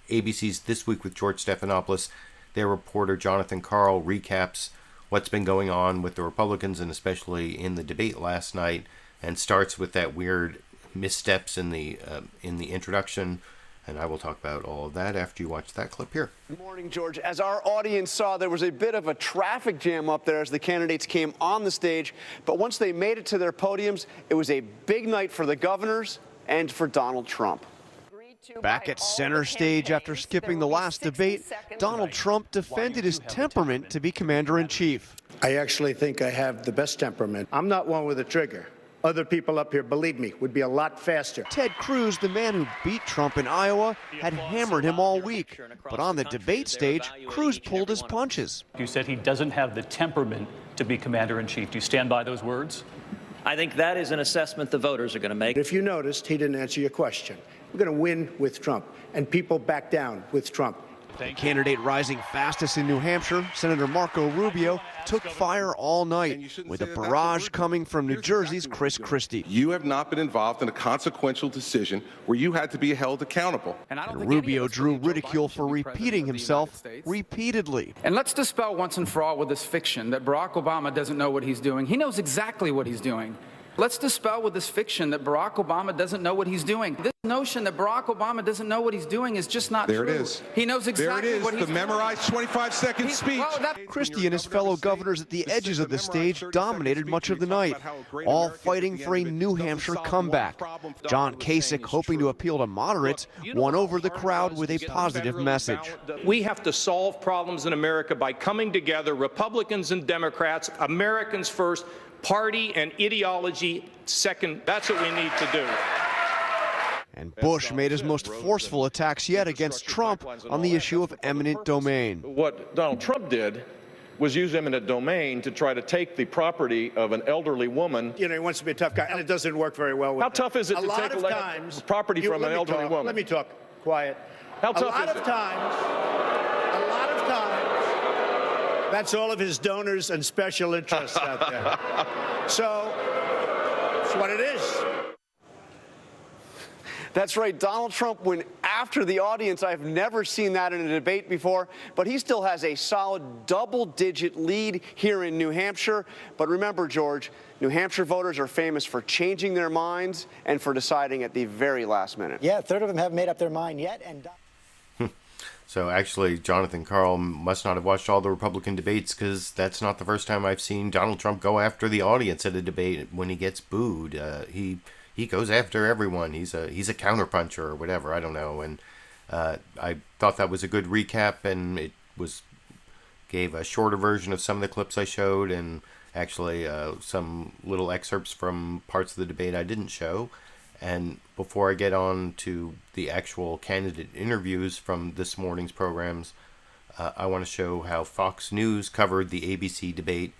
ABC's This Week with George Stephanopoulos. Their reporter Jonathan Karl recaps what's been going on with the Republicans, and especially in the debate last night, and starts with that weird missteps in the introduction. And I will talk about all of that after you watch that clip here. Good morning, George. As our audience saw, there was a bit of a traffic jam up there as the candidates came on the stage. But once they made it to their podiums, it was a big night for the governors and for Donald Trump. Back at center stage after skipping the last debate, Donald Trump defended his temperament to be commander-in-chief. I actually think I have the best temperament. I'm not one with a trigger. Other people up here, believe me, would be a lot faster. Ted Cruz, the man who beat Trump in Iowa, had hammered him all week. But on the debate stage, Cruz pulled his punches. You said he doesn't have the temperament to be commander-in-chief. Do you stand by those words? I think that is an assessment the voters are going to make. If you noticed, he didn't answer your question. We're going to win with Trump, and people back down with Trump. The candidate rising fastest in New Hampshire, Senator Marco Rubio, took fire all night, with a barrage coming from New Jersey's Chris Christie. You have not been involved in a consequential decision where you had to be held accountable. And Rubio drew ridicule for repeating himself repeatedly. And let's dispel once and for all with this fiction that Barack Obama doesn't know what he's doing. He knows exactly what he's doing. Let's dispel with this fiction that Barack Obama doesn't know what he's doing. This notion that Barack Obama doesn't know what he's doing is just not true. There it is. He knows exactly what he's doing. The memorized 25-second speech. Christie and his fellow governors at the edges of the stage dominated much of the night, all fighting for a New Hampshire comeback. John Kasich, hoping to appeal to moderates, won over the crowd with a positive message. We have to solve problems in America by coming together, Republicans and Democrats, Americans first, party and ideology second. That's what we need to do. And Bush made his most forceful attacks yet against Trump on the issue of eminent domain. What Donald Trump did was use eminent domain to try to take the property of an elderly woman. He wants to be a tough guy, and it doesn't work very well with How tough is it to take property from an elderly woman? Let me talk. Quiet. How tough is it? A lot of times, that's all of his donors and special interests out there. So, that's what it is. That's right. Donald Trump went after the audience. I've never seen that in a debate before, but he still has a solid double-digit lead here in New Hampshire. But remember, George, New Hampshire voters are famous for changing their minds and for deciding at the very last minute. Yeah, a third of them haven't made up their mind yet. And So actually, Jonathan Karl must not have watched all the Republican debates, because that's not the first time I've seen Donald Trump go after the audience at a debate when he gets booed. He goes after everyone. He's a counterpuncher or whatever. I don't know. And I thought that was a good recap, and it gave a shorter version of some of the clips I showed, and actually some little excerpts from parts of the debate I didn't show. And before I get on to the actual candidate interviews from this morning's programs, I want to show how Fox News covered the ABC debate,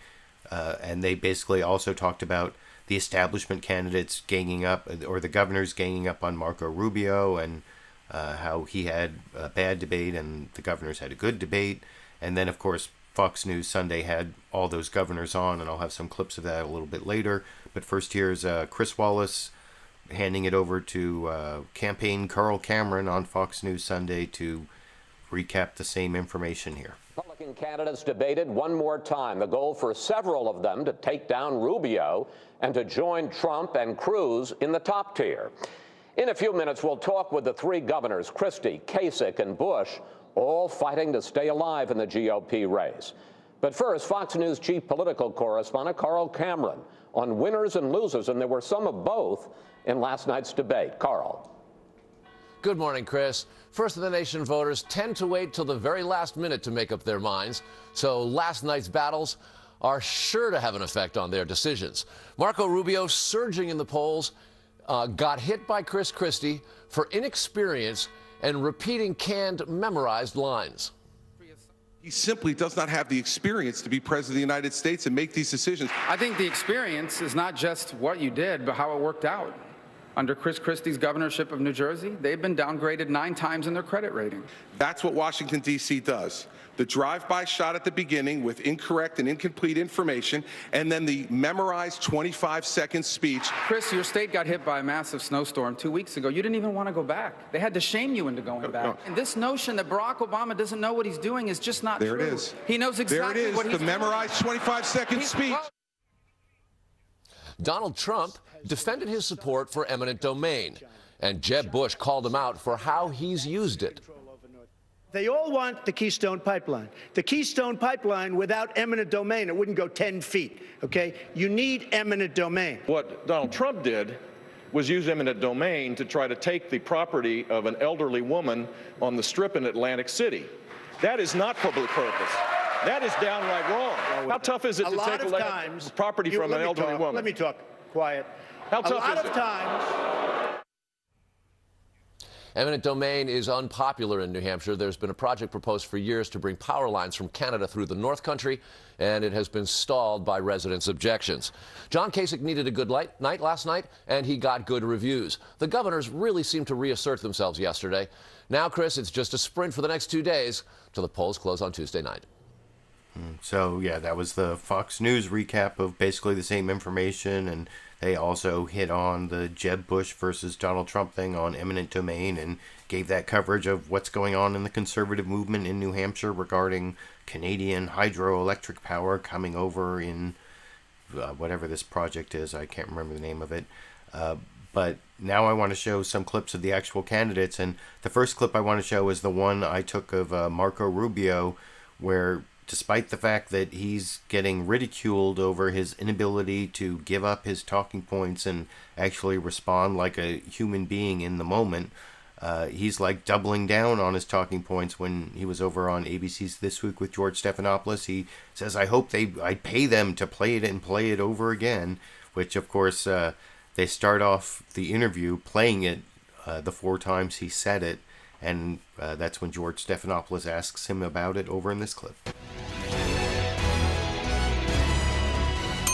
and they basically also talked about the establishment candidates ganging up, or the governors ganging up on Marco Rubio, and how he had a bad debate and the governors had a good debate. And then, of course, Fox News Sunday had all those governors on, and I'll have some clips of that a little bit later. But first, here's Chris Wallace handing it over to campaign Karl Cameron on Fox News Sunday to recap the same information here. Republican candidates debated one more time. The goal for several of them to take down Rubio and to join Trump and Cruz in the top tier. In a few minutes, we'll talk with the three governors, Christie, Kasich, and Bush, all fighting to stay alive in the GOP race. But first, Fox News chief political correspondent Karl Cameron on winners and losers, and there were some of both in last night's debate. Karl. Good morning, Chris. First of the nation voters tend to wait till the very last minute to make up their minds, so last night's battles are sure to have an effect on their decisions. Marco Rubio, surging in the polls, got hit by Chris Christie for inexperience and repeating canned, memorized lines. He simply does not have the experience to be president of the United States and make these decisions. I think the experience is not just what you did, but how it worked out. Under Chris Christie's governorship of New Jersey, they've been downgraded 9 times in their credit rating. That's what Washington, D.C. does. The drive-by shot at the beginning with incorrect and incomplete information, and then the memorized 25-second speech. Chris, your state got hit by a massive snowstorm 2 weeks ago. You didn't even want to go back. They had to shame you into going back. And this notion that Barack Obama doesn't know what he's doing is just not true. There it is. He knows exactly there it is, what he's the memorized 25-second speech. Donald Trump defended his support for eminent domain, and Jeb Bush called him out for how he's used it. They all want the Keystone Pipeline. The Keystone Pipeline without eminent domain, it wouldn't go 10 feet, okay? You need eminent domain. What Donald Trump did was use eminent domain to try to take the property of an elderly woman on the Strip in Atlantic City. That is not public purpose. That is downright wrong. How tough is it to take property from an elderly woman? Let me talk. Quiet. How tough is it? A lot of times. Eminent domain is unpopular in New Hampshire. There's been a project proposed for years to bring power lines from Canada through the North Country, and it has been stalled by residents' objections. John Kasich needed a good night last night, and he got good reviews. The governors really seemed to reassert themselves yesterday. Now, Chris, it's just a sprint for the next 2 days till the polls close on Tuesday night. So, yeah, that was the Fox News recap of basically the same information, and they also hit on the Jeb Bush versus Donald Trump thing on eminent domain and gave that coverage of what's going on in the conservative movement in New Hampshire regarding Canadian hydroelectric power coming over in whatever this project is. I can't remember the name of it. But now I want to show some clips of the actual candidates, and the first clip I want to show is the one I took of Marco Rubio, where despite the fact that he's getting ridiculed over his inability to give up his talking points and actually respond like a human being in the moment, he's like doubling down on his talking points. When he was over on ABC's This Week with George Stephanopoulos, he says, I hope I pay them to play it and play it over again, which of course they start off the interview playing it the 4 times he said it. And that's when George Stephanopoulos asks him about it over in this clip.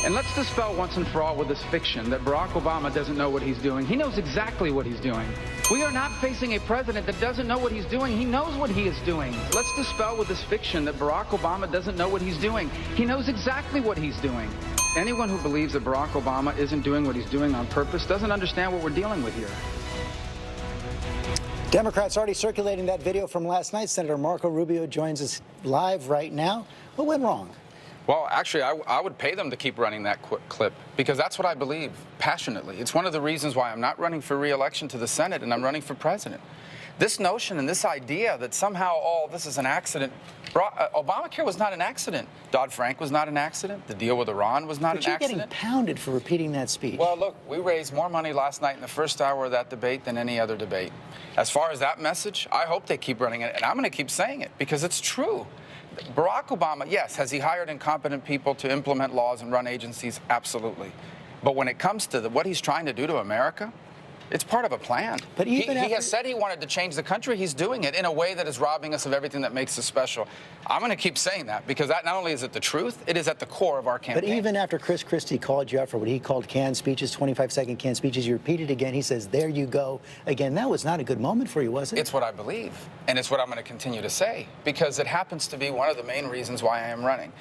And let's dispel once and for all with this fiction that Barack Obama doesn't know what he's doing. He knows exactly what he's doing. We are not facing a president that doesn't know what he's doing. He knows what he is doing. Let's dispel with this fiction that Barack Obama doesn't know what he's doing. He knows exactly what he's doing. Anyone who believes that Barack Obama isn't doing what he's doing on purpose doesn't understand what we're dealing with here. Democrats already circulating that video from last night. Senator Marco Rubio joins us live right now. What went wrong? Well, actually, I would pay them to keep running that clip because that's what I believe passionately. It's one of the reasons why I'm not running for re-election to the Senate and I'm running for president. This notion and this idea that somehow, this is an accident. Obamacare was not an accident. Dodd-Frank was not an accident. The deal with Iran was not an accident. But you're getting pounded for repeating that speech. Well, look, we raised more money last night in the first hour of that debate than any other debate. As far as that message, I hope they keep running it, and I'm going to keep saying it because it's true. Barack Obama, yes, has he hired incompetent people to implement laws and run agencies? Absolutely. But when it comes to what he's trying to do to America, it's part of a plan. But he has said he wanted to change the country. He's doing it in a way that is robbing us of everything that makes us special. I'm going to keep saying that because that not only is it the truth, it is at the core of our campaign. But even after Chris Christie called you out for what he called canned speeches, 25-second canned speeches, you repeated again. He says, there you go. Again, that was not a good moment for you, was it? It's what I believe, and it's what I'm going to continue to say because it happens to be one of the main reasons why I am running.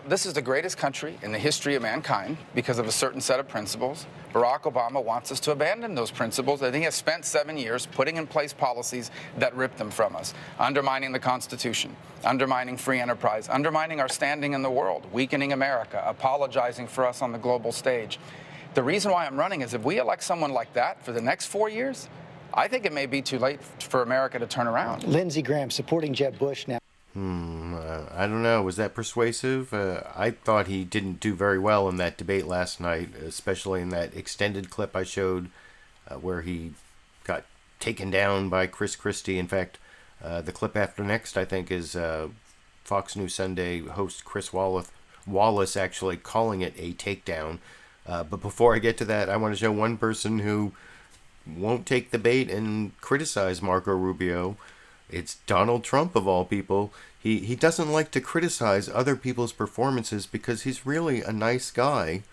This is the greatest country in the history of mankind because of a certain set of principles. Barack Obama wants us to abandon those principles. I think he has spent 7 years putting in place policies that rip them from us, undermining the Constitution, undermining free enterprise, undermining our standing in the world, weakening America, apologizing for us on the global stage. The reason why I'm running is if we elect someone like that for the next 4 years, I think it may be too late for America to turn around. Lindsey Graham supporting Jeb Bush now. I don't know. Was that persuasive? I thought he didn't do very well in that debate last night, especially in that extended clip I showed where he got taken down by Chris Christie. In fact, the clip after next, I think, is Fox News Sunday host Chris Wallace actually calling it a takedown. But before I get to that, I want to show one person who won't take the bait and criticize Marco Rubio. it's Donald Trump, of all people. He doesn't like to criticize other people's performances because he's really a nice guy,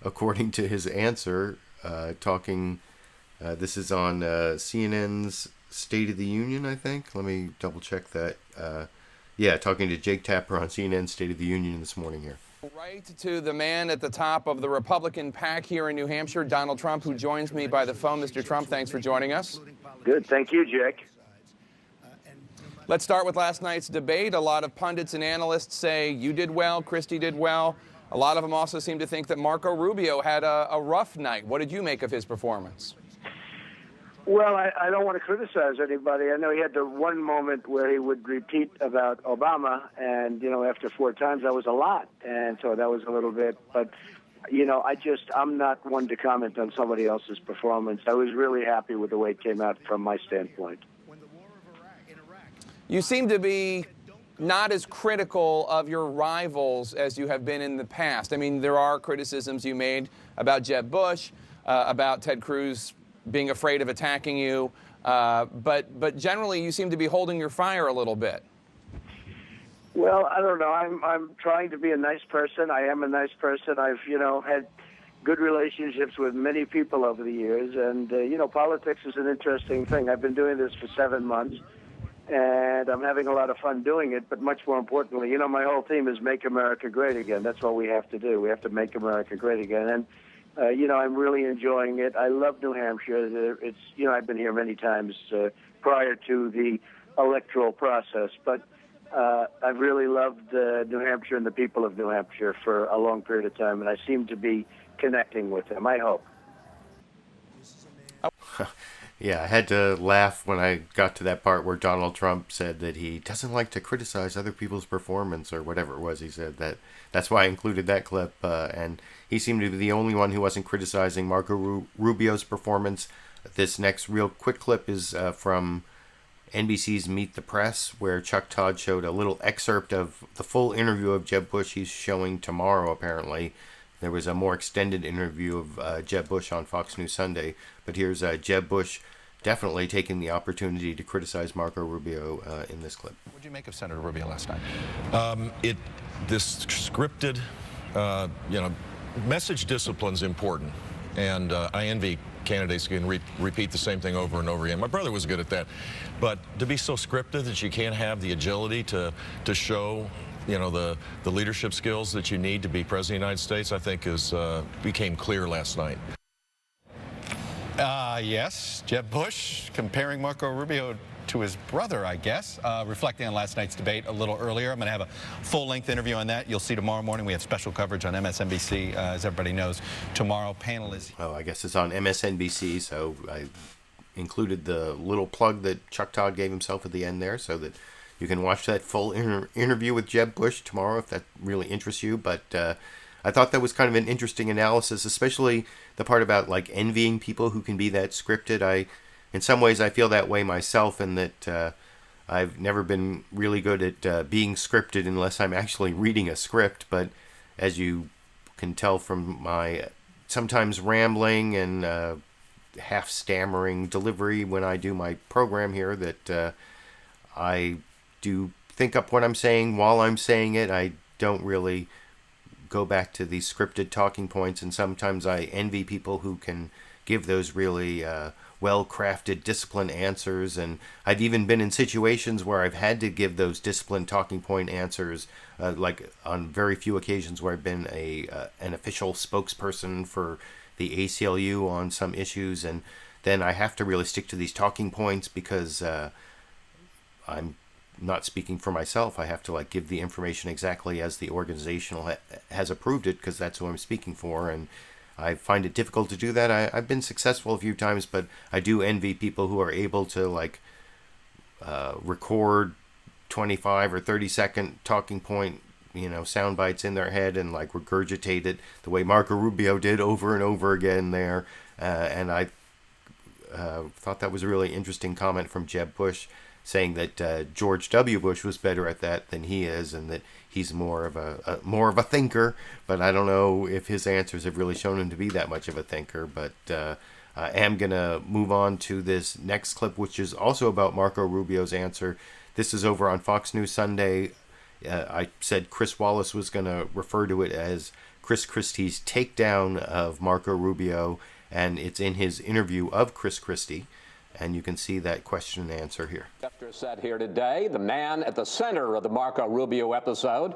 according to his answer, talking... this is on CNN's State of the Union, I think. Let me double check that. Talking to Jake Tapper on CNN's State of the Union this morning here. Right to the man at the top of the Republican pack here in New Hampshire, Donald Trump, who joins me by the phone. Mr. Trump, thanks for joining us. Good. Thank you, Jake. Let's start with last night's debate. A lot of pundits and analysts say you did well, Christie did well. A lot of them also seem to think that Marco Rubio had a rough night. What did you make of his performance? Well, I don't want to criticize anybody. I know he had the one moment where he would repeat about Obama, and, after 4 times, that was a lot. And so that was a little bit. But, I'm not one to comment on somebody else's performance. I was really happy with the way it came out from my standpoint. You seem to be not as critical of your rivals as you have been in the past. I mean, there are criticisms you made about Jeb Bush, about Ted Cruz being afraid of attacking you, but generally you seem to be holding your fire a little bit. Well, I don't know. I'm trying to be a nice person. I am a nice person. I've had good relationships with many people over the years, and politics is an interesting thing. I've been doing this for 7 months, and I'm having a lot of fun doing it. But much more importantly, my whole theme is Make America Great Again. That's what we have to do. We have to make America great again. And I'm really enjoying it. I love New Hampshire. It's, I've been here many times prior to the electoral process, but I've really loved New Hampshire and the people of New Hampshire for a long period of time, and I seem to be connecting with them, I hope. Yeah, I had to laugh when I got to that part where Donald Trump said that he doesn't like to criticize other people's performance or whatever it was he said. That's why I included that clip. And he seemed to be the only one who wasn't criticizing Marco Rubio's performance. This next real quick clip is from NBC's Meet the Press, where Chuck Todd showed a little excerpt of the full interview of Jeb Bush he's showing tomorrow, apparently. There was a more extended interview of Jeb Bush on Fox News Sunday, but here's Jeb Bush definitely taking the opportunity to criticize Marco Rubio in this clip. What did you make of Senator Rubio last night? This scripted, message discipline's important, and I envy candidates who can repeat the same thing over and over again. My brother was good at that, but to be so scripted that you can't have the agility to show the leadership skills that you need to be president of the United States, I think became clear last night. Yes, Jeb Bush comparing Marco Rubio to his brother, I guess, reflecting on last night's debate a little earlier. I'm going to have a full-length interview on that. You'll see tomorrow morning. We have special coverage on MSNBC, as everybody knows. Tomorrow, panel is... Oh, I guess it's on MSNBC, so I included the little plug that Chuck Todd gave himself at the end there so that you can watch that full interview with Jeb Bush tomorrow if that really interests you. But I thought that was kind of an interesting analysis, especially the part about like envying people who can be that scripted. In some ways, I feel that way myself, in that I've never been really good at being scripted unless I'm actually reading a script. But as you can tell from my sometimes rambling and half stammering delivery when I do my program here, that I do think up what I'm saying while I'm saying it. I don't really go back to these scripted talking points, and sometimes I envy people who can give those really well-crafted, disciplined answers. And I've even been in situations where I've had to give those disciplined talking point answers, like on very few occasions where I've been an official spokesperson for the ACLU on some issues, and then I have to really stick to these talking points because I'm not speaking for myself. I have to give the information exactly as the organizational has approved it, because that's who I'm speaking for, and I find it difficult to do that. I've been successful a few times, but I do envy people who are able to record 25 or 30 second talking point, sound bites in their head and regurgitate it the way Marco Rubio did over and over again there. And I thought that was a really interesting comment from Jeb Bush, saying that George W. Bush was better at that than he is, and that he's more of a thinker. But I don't know if his answers have really shown him to be that much of a thinker. But I am going to move on to this next clip, which is also about Marco Rubio's answer. This is over on Fox News Sunday. I said Chris Wallace was going to refer to it as Chris Christie's takedown of Marco Rubio, and it's in his interview of Chris Christie. And you can see that question and answer here. Chapter said here today, the man at the center of the Marco Rubio episode,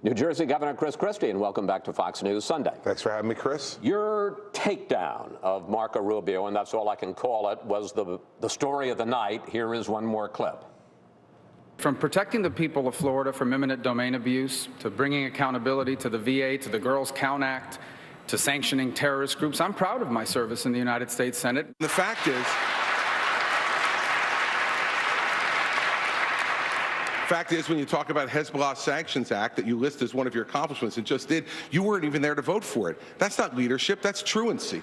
New Jersey Governor Chris Christie, and welcome back to Fox News Sunday. Thanks for having me, Chris. Your takedown of Marco Rubio, and that's all I can call it, was the story of the night. Here is one more clip. From protecting the people of Florida from eminent domain abuse, to bringing accountability to the VA, to the Girls Count Act, to sanctioning terrorist groups, I'm proud of my service in the United States Senate. The fact is, when you talk about Hezbollah Sanctions Act that you list as one of your accomplishments and just did, you weren't even there to vote for it. That's not leadership, that's truancy.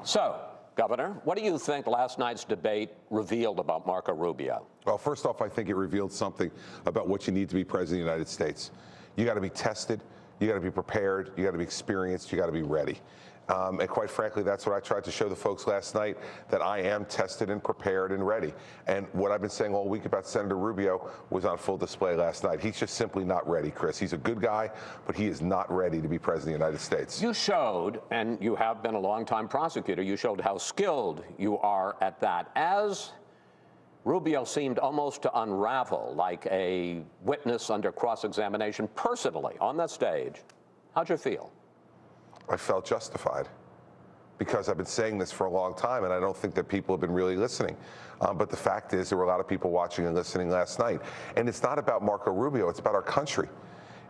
So, Governor, what do you think last night's debate revealed about Marco Rubio? Well, first off, I think it revealed something about what you need to be president of the United States. You got to be tested, you got to be prepared, you got to be experienced, you got to be ready. And quite frankly, that's what I tried to show the folks last night, that I am tested and prepared and ready. And what I've been saying all week about Senator Rubio was on full display last night. He's just simply not ready, Chris. He's a good guy, but he is not ready to be president of the United States. You showed, and you have been a longtime prosecutor, you showed how skilled you are at that. As Rubio seemed almost to unravel like a witness under cross-examination personally on that stage, how'd you feel? I felt justified, because I've been saying this for a long time, and I don't think that people have been really listening. But the fact is, there were a lot of people watching and listening last night. And it's not about Marco Rubio, it's about our country.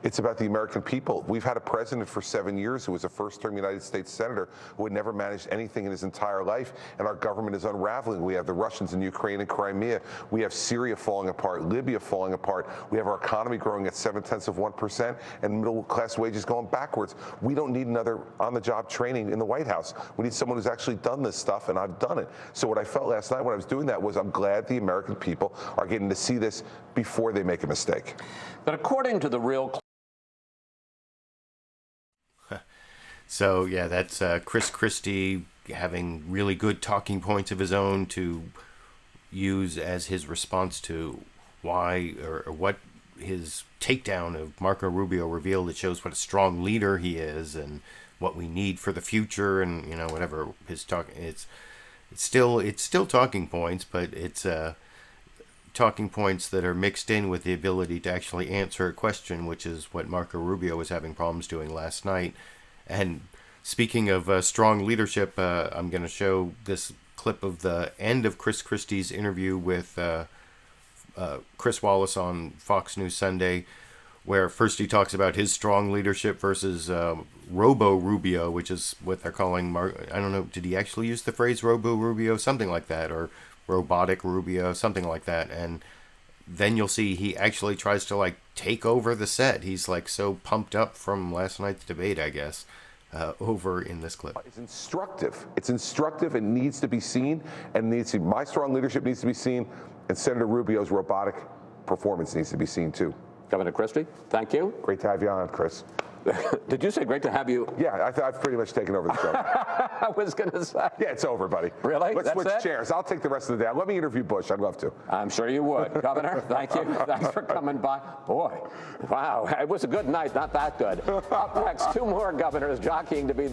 It's about the American people. We've had a president for 7 years who was a first-term United States senator who had never managed anything in his entire life, and our government is unraveling. We have the Russians in Ukraine and Crimea. We have Syria falling apart, Libya falling apart. We have our economy growing at 0.7%, and middle-class wages going backwards. We don't need another on-the-job training in the White House. We need someone who's actually done this stuff, and I've done it. So what I felt last night when I was doing that was, I'm glad the American people are getting to see this before they make a mistake. But according to the real... So, yeah, that's Chris Christie having really good talking points of his own to use as his response to why or what his takedown of Marco Rubio revealed. It shows what a strong leader he is and what we need for the future, and, you know, whatever his talk. It's still talking points, but it's talking points that are mixed in with the ability to actually answer a question, which is what Marco Rubio was having problems doing last night. And speaking of strong leadership, I'm going to show this clip of the end of Chris Christie's interview with Chris Wallace on Fox News Sunday, where first he talks about his strong leadership versus Robo Rubio, which is what they're calling, I don't know, did he actually use the phrase Robo Rubio? Something like that, or Robotic Rubio, something like that. And then you'll see he actually tries to, like, take over the set. He's, like, so pumped up from last night's debate, I guess, over in this clip. It's instructive. It's instructive and needs to be seen, and needs to, my strong leadership needs to be seen, and Senator Rubio's robotic performance needs to be seen, too. Governor Christie, thank you. Great to have you on, Chris. Did you say great to have you? Yeah, I've pretty much taken over the show. I was going to say. Yeah, it's over, buddy. Really? Let's switch chairs. I'll take the rest of the day. Let me interview Bush. I'd love to. I'm sure you would. Governor, thank you. Thanks for coming by. Boy, wow, it was a good night, not that good. Up next, two more governors jockeying to be...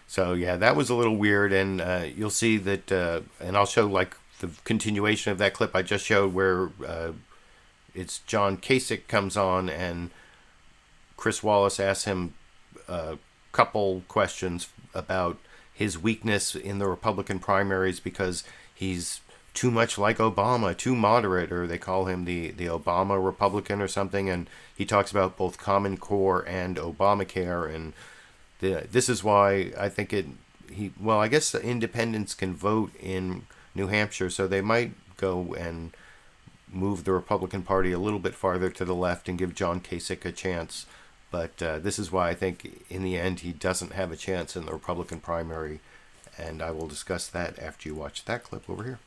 So, yeah, that was a little weird, and you'll see that, and I'll show, like, the continuation of that clip I just showed where it's John Kasich comes on and Chris Wallace asks him a couple questions about his weakness in the Republican primaries because he's too much like Obama, too moderate, or they call him the Obama Republican or something, and he talks about both Common Core and Obamacare, and this is why I think I guess the independents can vote in New Hampshire, so they might go and move the Republican Party a little bit farther to the left and give John Kasich a chance. But this is why I think, in the end, he doesn't have a chance in the Republican primary. And I will discuss that after you watch that clip over here.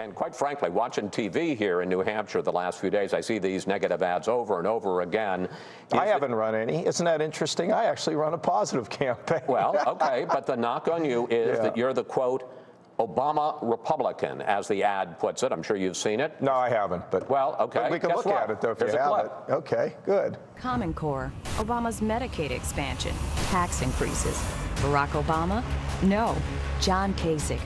And quite frankly, watching TV here in New Hampshire the last few days, I see these negative ads over and over again. I haven't run any. Isn't that interesting? I actually run a positive campaign. Well, okay, but the knock on you is that you're the, quote, Obama Republican, as the ad puts it. I'm sure you've seen it. No, I haven't. But well, okay. But we can look at it, though, if you have it. Okay, good. Common Core, Obama's Medicaid expansion, tax increases. Barack Obama? No, John Kasich.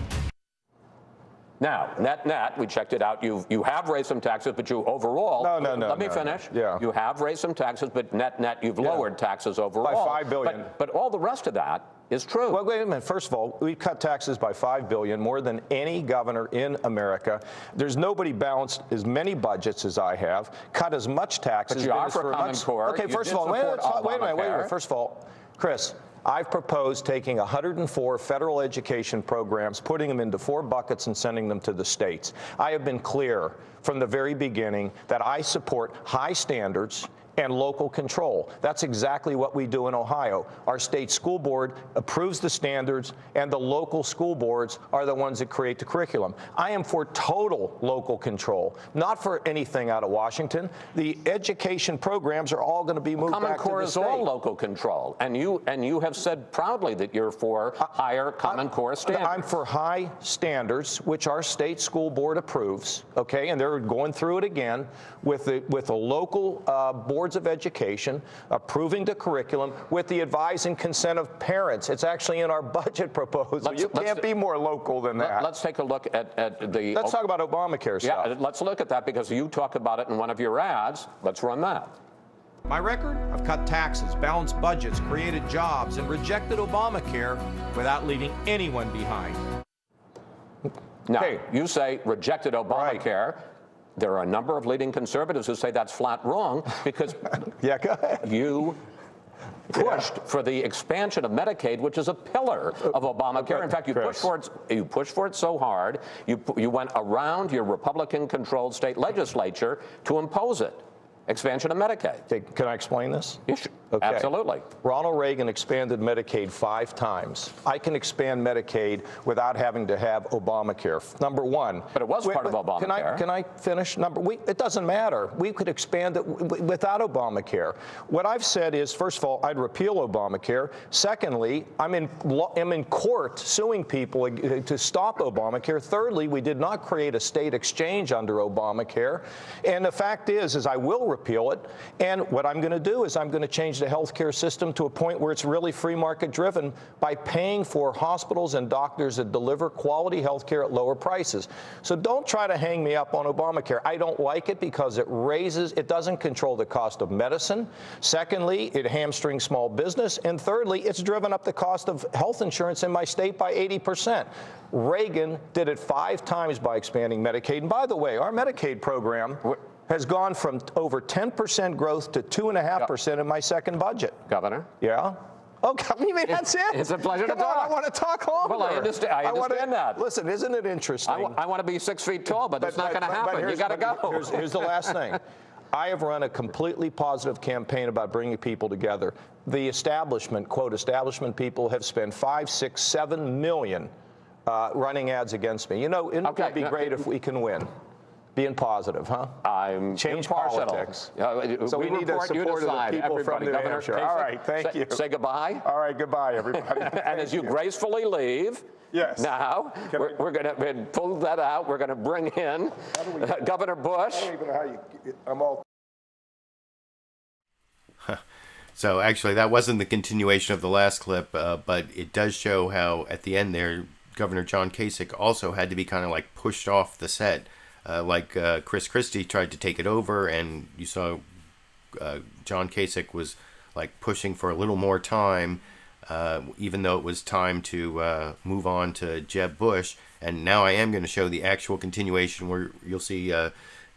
Now, net, we checked it out. You have raised some taxes, but you overall. No. Let me finish. Yeah. You have raised some taxes, but net, you've lowered taxes overall. By $5 billion. But all the rest of that is true. Well, wait a minute. First of all, we've cut taxes by $5 billion, more than any governor in America. There's nobody balanced as many budgets as I have, cut as much taxes. But you are for Common Core. Okay, first of all, wait a minute. First of all, Chris, I've proposed taking 104 federal education programs, putting them into 4 buckets and sending them to the states. I have been clear from the very beginning that I support high standards and local control. That's exactly what we do in Ohio. Our state school board approves the standards, and the local school boards are the ones that create the curriculum. I am for total local control, not for anything out of Washington. The education programs are all going to be moved back to the state. Common Core is all local control, and you have said proudly that you're for higher Common Core standards. I'm for high standards, which our state school board approves, okay, and they're going through it again with the local boards of education, approving the curriculum with the advice and consent of parents. It's actually in our budget proposal. You can't be more local than that. Let's take a look at the... Let's talk about Obamacare stuff. Yeah, let's look at that because you talk about it in one of your ads. Let's run that. My record? I've cut taxes, balanced budgets, created jobs, and rejected Obamacare without leaving anyone behind. Now, you say rejected Obamacare. Right. There are a number of leading conservatives who say that's flat wrong because yeah, go ahead. You pushed for the expansion of Medicaid, which is a pillar of Obamacare. In fact, you pushed for it so hard, you went around your Republican-controlled state legislature to impose it. Expansion of Medicaid. Okay, can I explain this? You should. Okay. Absolutely. Ronald Reagan expanded Medicaid 5 times. I can expand Medicaid without having to have Obamacare. Number one. But it was part of Obamacare. Can I finish? It doesn't matter. We could expand it without Obamacare. What I've said is, first of all, I'd repeal Obamacare. Secondly, I'm in court suing people to stop Obamacare. Thirdly, we did not create a state exchange under Obamacare. And the fact is I will repeal it. And what I'm going to do is I'm going to change the healthcare system to a point where it's really free market driven by paying for hospitals and doctors that deliver quality healthcare at lower prices. So don't try to hang me up on Obamacare. I don't like it because it doesn't control the cost of medicine. Secondly, it hamstrings small business. And thirdly, it's driven up the cost of health insurance in my state by 80%. Reagan did it 5 times by expanding Medicaid. And by the way, our Medicaid program has gone from over 10% growth to 2.5% in my second budget. Governor? Yeah? Oh, I mean, that's it. It's a pleasure to talk. I want to talk longer. Well, I understand that. Listen, isn't it interesting? I want to be 6 feet tall, but that's not going to happen. You got to go. Here's the last thing. I have run a completely positive campaign about bringing people together. The establishment, quote, establishment people have spent $5, $6, $7 million running ads against me. You know, it would be great if we can win. Being positive, huh? Change politics. So we need the support of the people from New Hampshire. All right, thank you. Say goodbye. All right, goodbye, everybody. And as you gracefully leave, yes. Now we're going to pull that out. We're going to bring in Governor Bush. I don't even know how I'm all. So actually, that wasn't the continuation of the last clip, but it does show how at the end there, Governor John Kasich also had to be kind of like pushed off the set. Chris Christie tried to take it over, and you saw John Kasich was like pushing for a little more time, even though it was time to move on to Jeb Bush. And now I am going to show the actual continuation where you'll see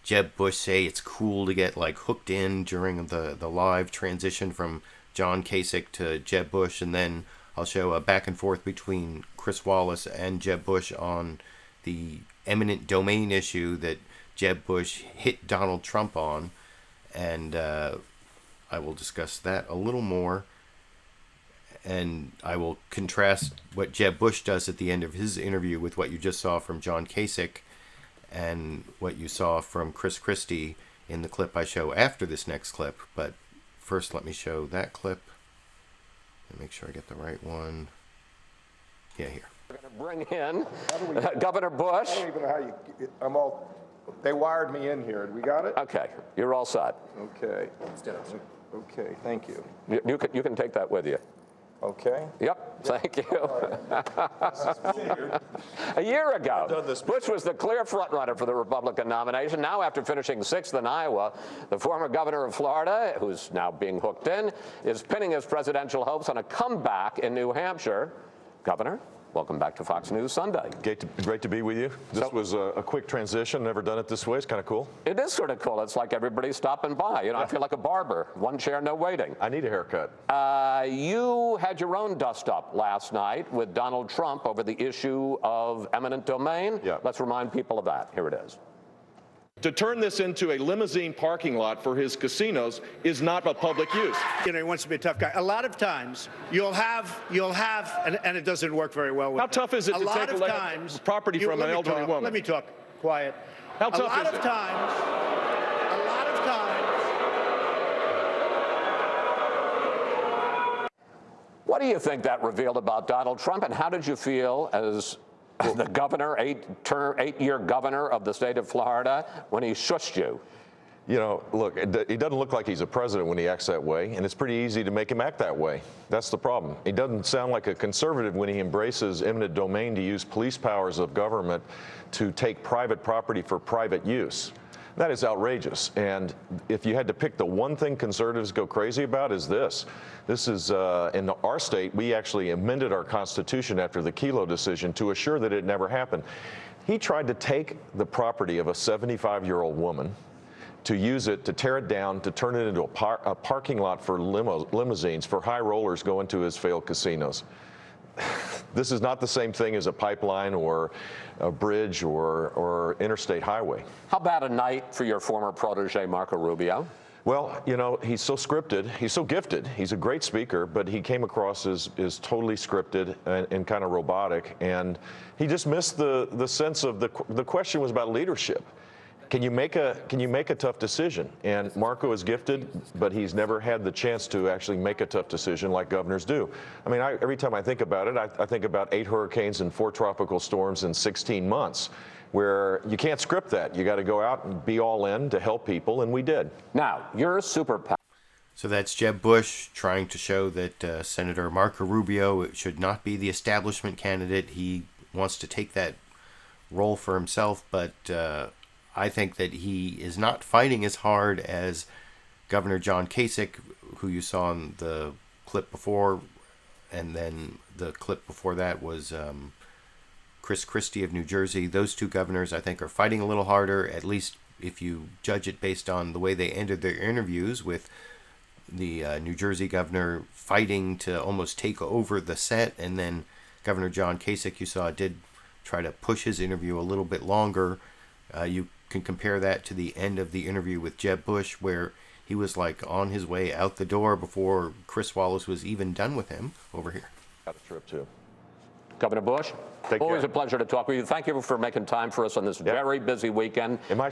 Jeb Bush say it's cool to get like hooked in during the live transition from John Kasich to Jeb Bush, and then I'll show a back and forth between Chris Wallace and Jeb Bush on the eminent domain issue that Jeb Bush hit Donald Trump on, and I will discuss that a little more, and I will contrast what Jeb Bush does at the end of his interview with what you just saw from John Kasich, and what you saw from Chris Christie in the clip I show after this next clip. But first, let me show that clip and make sure I get the right one. Yeah, here. We're going to bring in Governor Bush. I don't even know how you. They wired me in here. We got it? Okay, you're all set. Okay. Okay, thank you. You can take that with you. Okay. Yep, thank you. A year ago, Bush was the clear frontrunner for the Republican nomination. Now, after finishing 6th in Iowa, the former governor of Florida, who's now being hooked in, is pinning his presidential hopes on a comeback in New Hampshire. Governor, welcome back to Fox News Sunday. Great to be with you. This was a quick transition. Never done it this way. It's kind of cool. It is sort of cool. It's like everybody's stopping by. You know, I feel like a barber. One chair, no waiting. I need a haircut. You had your own dust-up last night with Donald Trump over the issue of eminent domain. Yeah. Let's remind people of that. Here it is. To turn this into a limousine parking lot for his casinos is not a public use. You know, he wants to be a tough guy. A lot of times, you'll have, and it doesn't work very well with How tough is it to take times, property from an elderly woman? Let me talk. Quiet. How tough is it? A lot of times. What do you think that revealed about Donald Trump, and how did you feel as the governor, eight-year governor of the state of Florida, when he shushed you? You know, look, he doesn't look like he's a president when he acts that way, and it's pretty easy to make him act that way. That's the problem. He doesn't sound like a conservative when he embraces eminent domain to use police powers of government to take private property for private use. That is outrageous. And if you had to pick the one thing conservatives go crazy about is this. This is, in our state, we actually amended our Constitution after the Kelo decision to assure that it never happened. He tried to take the property of a 75-year-old woman, to use it, to tear it down, to turn it into a parking lot for limousines, for high rollers going to his failed casinos. This is not the same thing as a pipeline or a bridge or interstate highway. How about a night for your former protege, Marco Rubio? Well, you know, he's so scripted. He's so gifted. He's a great speaker, but he came across as totally scripted and kind of robotic. And he just missed the sense of the question was about leadership. Can you make a tough decision? And Marco is gifted, but he's never had the chance to actually make a tough decision like governors do. I mean, every time I think about it, I think about 8 hurricanes and 4 tropical storms in 16 months, where you can't script that. You got to go out and be all in to help people, and we did. Now, you're a super PAC. So that's Jeb Bush trying to show that Senator Marco Rubio should not be the establishment candidate. He wants to take that role for himself, but I think that he is not fighting as hard as Governor John Kasich, who you saw in the clip before, and then the clip before that was Chris Christie of New Jersey. Those two governors, I think, are fighting a little harder, at least if you judge it based on the way they ended their interviews, with the New Jersey governor fighting to almost take over the set, and then Governor John Kasich, you saw, did try to push his interview a little bit longer. You can compare that to the end of the interview with Jeb Bush, where he was like on his way out the door before Chris Wallace was even done with him over here. Got a trip too. Governor Bush, always a pleasure to talk with you. Thank you for making time for us on this very busy weekend. Am I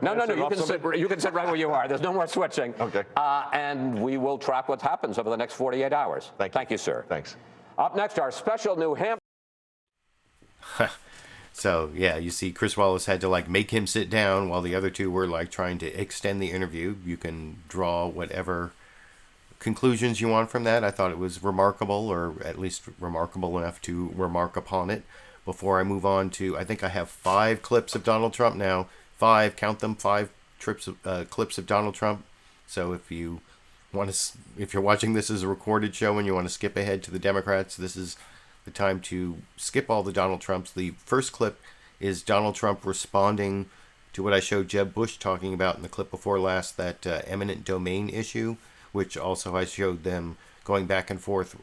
No, you can sit right where you are. There's no more switching. Okay. And we will track what happens over the next 48 hours. Thank you, sir. Thanks. Up next, our special New Hampshire. So, yeah, you see Chris Wallace had to, like, make him sit down while the other two were, like, trying to extend the interview. You can draw whatever conclusions you want from that. I thought it was remarkable, or at least remarkable enough to remark upon it. Before I move on to, I think I have 5 clips of Donald Trump now. 5, count them, 5 clips of Donald Trump. So if you want to, if you're watching this as a recorded show and you want to skip ahead to the Democrats, this is the time to skip all the Donald Trumps. The first clip is Donald Trump responding to what I showed Jeb Bush talking about in the clip before last, that eminent domain issue, which also I showed them going back and forth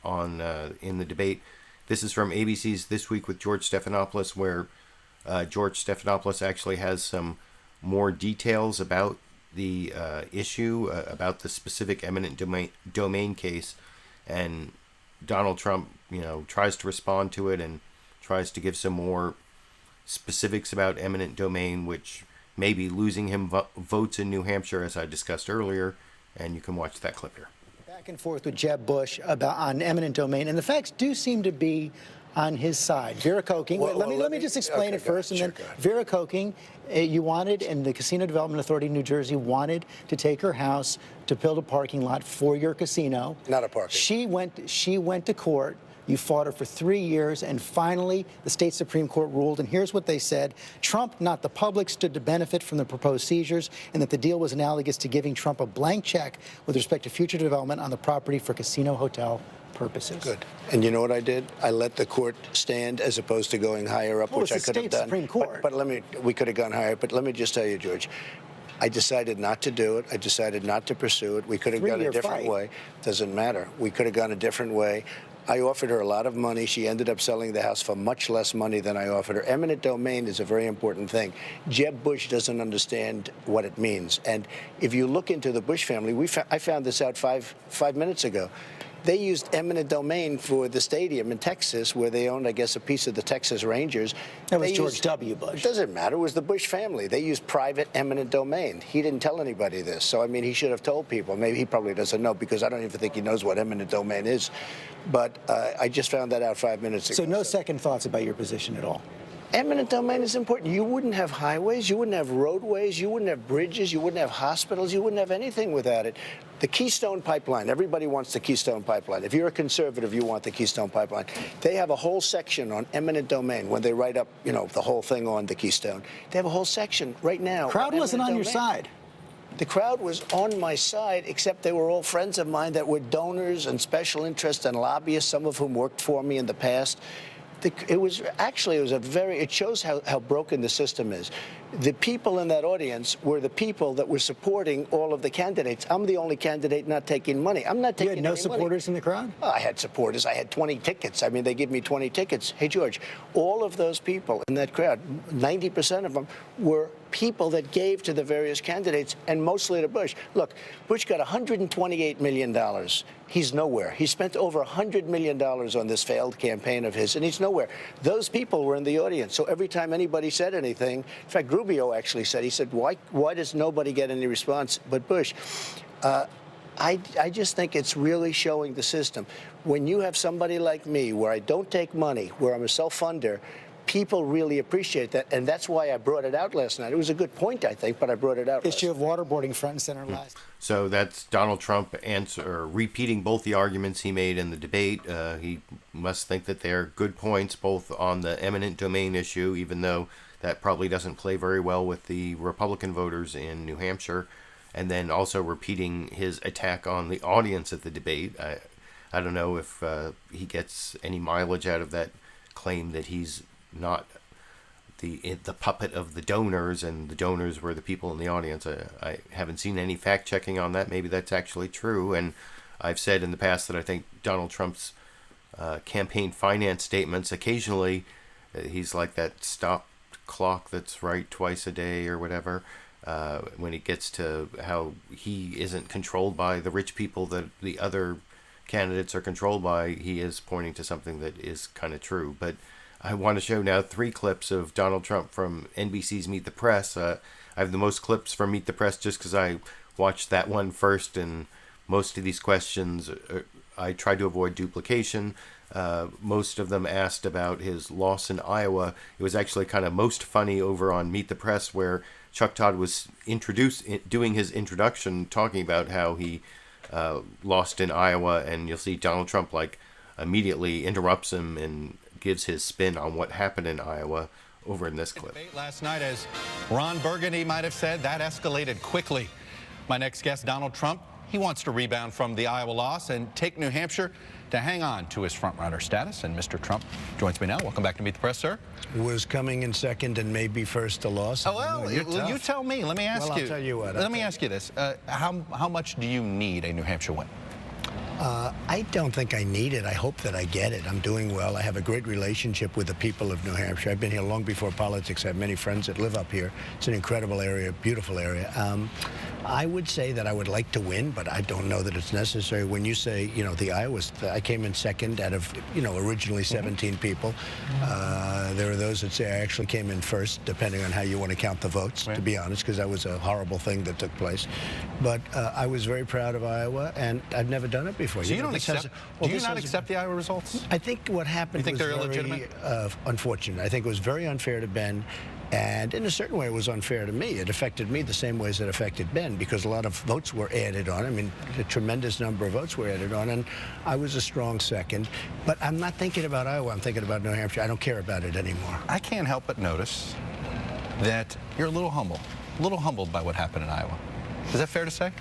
in the debate. This is from ABC's This Week with George Stephanopoulos, where George Stephanopoulos actually has some more details about the issue, about the specific eminent domain case, and Donald Trump, tries to respond to it and tries to give some more specifics about eminent domain, which may be losing him votes in New Hampshire, as I discussed earlier, and you can watch that clip here. Back and forth with Jeb Bush on eminent domain, and the facts do seem to be on his side. Vera Koking, let me just explain it first, and then Vera Koking, you wanted, and the Casino Development Authority of New Jersey wanted to take her house to build a parking lot for your casino. Not a parking. She went to court. You fought her for 3 years, and finally the state Supreme Court ruled, and here's what they said. Trump, not the public, stood to benefit from the proposed seizures, and that the deal was analogous to giving Trump a blank check with respect to future development on the property for casino hotel purposes. Good. And you know what I did? I let the court stand as opposed to going higher up, which I could have done. Supreme Court. But we could have gone higher. But let me just tell you, George, I decided not to do it. I decided not to pursue it. We could have gone a different way. Doesn't matter. We could have gone a different way. I offered her a lot of money. She ended up selling the house for much less money than I offered her. Eminent domain is a very important thing. Jeb Bush doesn't understand what it means. And if you look into the Bush family, I found this out five minutes ago. They used eminent domain for the stadium in Texas, where they owned, I guess, a piece of the Texas Rangers. That was George W. Bush. It doesn't matter. It was the Bush family. They used private eminent domain. He didn't tell anybody this. So, I mean, he should have told people. Maybe he probably doesn't know, because I don't even think he knows what eminent domain is. But I just found that out 5 minutes ago. So no second thoughts about your position at all? Eminent domain is important. You wouldn't have highways, you wouldn't have roadways, you wouldn't have bridges, you wouldn't have hospitals, you wouldn't have anything without it. The Keystone Pipeline, everybody wants the Keystone Pipeline. If you're a conservative, you want the Keystone Pipeline. They have a whole section on eminent domain when they write up, you know, the whole thing on the Keystone. They have a whole section right now. Crowd wasn't on your side. The crowd was on my side, except they were all friends of mine that were donors and special interests and lobbyists, some of whom worked for me in the past. It shows how broken the system is. The people in that audience were the people that were supporting all of the candidates. I'm the only candidate not taking money. I'm not taking any money. You had no supporters in the crowd? Oh, I had supporters. I had 20 tickets. I mean, they give me 20 tickets. Hey, George, all of those people in that crowd, 90% of them were people that gave to the various candidates, and mostly to Bush. Look, Bush got $128 million. He's nowhere. He spent over $100 million on this failed campaign of his, and he's nowhere. Those people were in the audience. So every time anybody said anything, in fact, Rubio actually said, he said, why does nobody get any response but Bush? I just think it's really showing the system. When you have somebody like me, where I don't take money, where I'm a self-funder, people really appreciate that, and that's why I brought it out last night. It was a good point, I think, but I brought it out. Issue of waterboarding front and center last. So that's Donald Trump repeating both the arguments he made in the debate. He must think that they're good points, both on the eminent domain issue, even though that probably doesn't play very well with the Republican voters in New Hampshire, and then also repeating his attack on the audience at the debate. I don't know if he gets any mileage out of that claim that he's not the puppet of the donors, and the donors were the people in the audience. I haven't seen any fact checking on that. Maybe that's actually true. And I've said in the past that I think Donald Trump's campaign finance statements, occasionally he's like that stopped clock that's right twice a day or whatever. When it gets to how he isn't controlled by the rich people that the other candidates are controlled by, he is pointing to something that is kind of true. But I want to show now 3 clips of Donald Trump from NBC's Meet the Press. I have the most clips from Meet the Press just because I watched that one first, and most of these questions, I tried to avoid duplication. Most of them asked about his loss in Iowa. It was actually kind of most funny over on Meet the Press, where Chuck Todd was doing his introduction, talking about how he lost in Iowa, and you'll see Donald Trump like immediately interrupts him and gives his spin on what happened in Iowa over in this clip. Last night, as Ron Burgundy might have said, that escalated quickly. My next guest, Donald Trump, he wants to rebound from the Iowa loss and take New Hampshire to hang on to his frontrunner status. And Mr. Trump joins me now. Welcome back to Meet the Press, sir. Was coming in second and maybe first to loss. Oh, well, you tell me. Let me ask you. I'll tell you what. Let me ask you this. How much do you need a New Hampshire win? I don't think I need it. I hope that I get it. I'm doing well. I have a great relationship with the people of New Hampshire. I've been here long before politics. I have many friends that live up here. It's an incredible area, beautiful area. I would say that I would like to win, but I don't know that it's necessary. When you say, the Iowas, I came in second out of, originally 17 people. There are those that say I actually came in first, depending on how you want to count the votes, to be honest, because that was a horrible thing that took place. But I was very proud of Iowa, and I've never done it before. So you don't accept, do you not accept the Iowa results? I think what happened was they're very illegitimate? Unfortunate. I think it was very unfair to Ben. And in a certain way, it was unfair to me. It affected me the same ways it affected Ben, because a lot of votes were added on. I mean, a tremendous number of votes were added on, and I was a strong second. But I'm not thinking about Iowa. I'm thinking about New Hampshire. I don't care about it anymore. I can't help but notice that you're a little humbled by what happened in Iowa. Is that fair to say?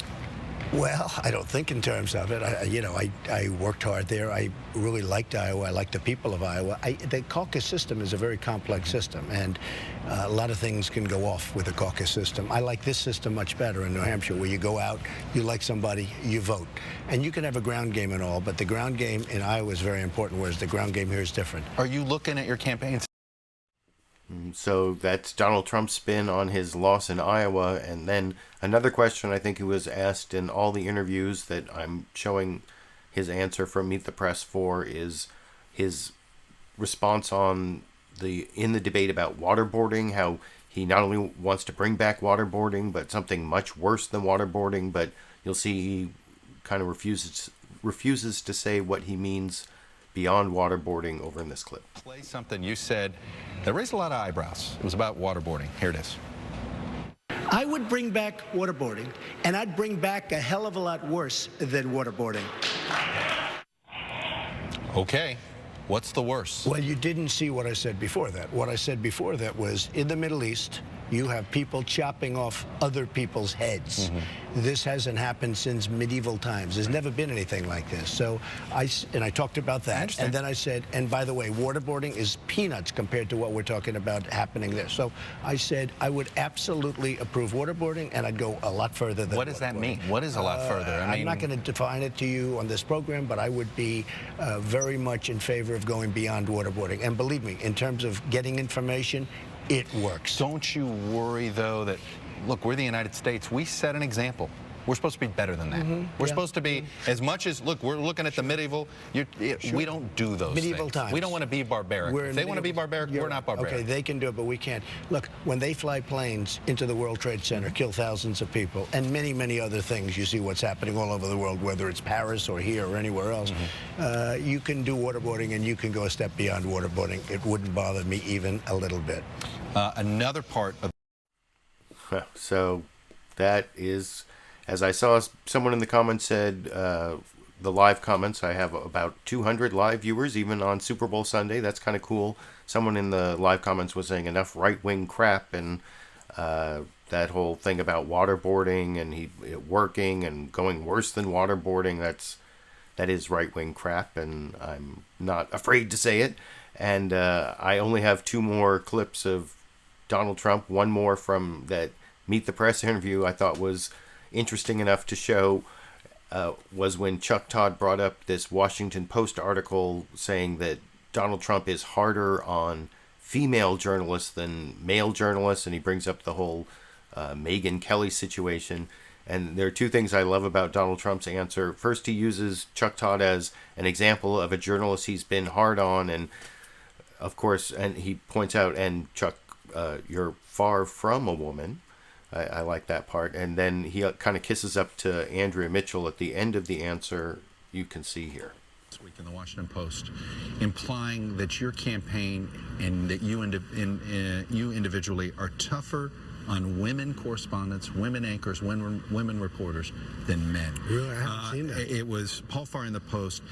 Well, I don't think in terms of it. I worked hard there. I really liked Iowa. I liked the people of Iowa. The caucus system is a very complex system, and a lot of things can go off with the caucus system. I like this system much better in New Hampshire, where you go out, you like somebody, you vote. And you can have a ground game and all, but the ground game in Iowa is very important, whereas the ground game here is different. Are you looking at your campaigns? So that's Donald Trump's spin on his loss in Iowa. And then another question I think he was asked in all the interviews that I'm showing his answer from Meet the Press for is his response in the debate about waterboarding, how he not only wants to bring back waterboarding, but something much worse than waterboarding. But you'll see he kind of refuses to say what he means beyond waterboarding over in this clip. Play something you said that raised a lot of eyebrows. It was about waterboarding. Here it is. I would bring back waterboarding, and I'd bring back a hell of a lot worse than waterboarding. Okay. What's the worst? Well, you didn't see what I said before that. What I said before that was, in the Middle East, you have people chopping off other people's heads. This hasn't happened since medieval times. There's never been anything like this. So I talked about that. And then I said, and by the way, waterboarding is peanuts compared to what we're talking about happening there. So I said I would absolutely approve waterboarding, and I'd go a lot further than What does that mean? What is a lot further? I'm not going to define it to you on this program, but I would be very much in favor of going beyond waterboarding. And believe me, in terms of getting information, it works. Don't you worry, though, that, look, we're the United States. We set an example. We're supposed to be better than that. We're supposed to be, as much as, look, we're looking at the medieval, we don't do those medieval things. times. We don't want to be barbaric. If they want to be barbaric, we're not barbaric. Okay, they can do it, but we can't. Look, when they fly planes into the World Trade Center, kill thousands of people, and many, many other things, you see what's happening all over the world, whether it's Paris or here or anywhere else, you can do waterboarding, and you can go a step beyond waterboarding. It wouldn't bother me even a little bit. Another part of... So that is... As I saw, someone in the comments said, the live comments, I have about 200 live viewers, even on Super Bowl Sunday. That's kind of cool. Someone in the live comments was saying enough right-wing crap, and that whole thing about waterboarding and it working and going worse than waterboarding, that is right-wing crap, and I'm not afraid to say it. And I only have 2 more clips of Donald Trump. One more from that Meet the Press interview I thought was interesting enough to show was when Chuck Todd brought up this Washington Post article saying that Donald Trump is harder on female journalists than male journalists, and he brings up the whole Megyn Kelly situation. And there are 2 things I love about Donald Trump's answer. First, he uses Chuck Todd as an example of a journalist he's been hard on, and of course, and he points out, and Chuck, you're far from a woman. I like that part. And then he kind of kisses up to Andrea Mitchell at the end of the answer. You can see here. This week in the Washington Post, implying that your campaign and that you individually are tougher on women correspondents, women anchors, women reporters than men. Really? I haven't seen that. It was Paul Farr in the Post.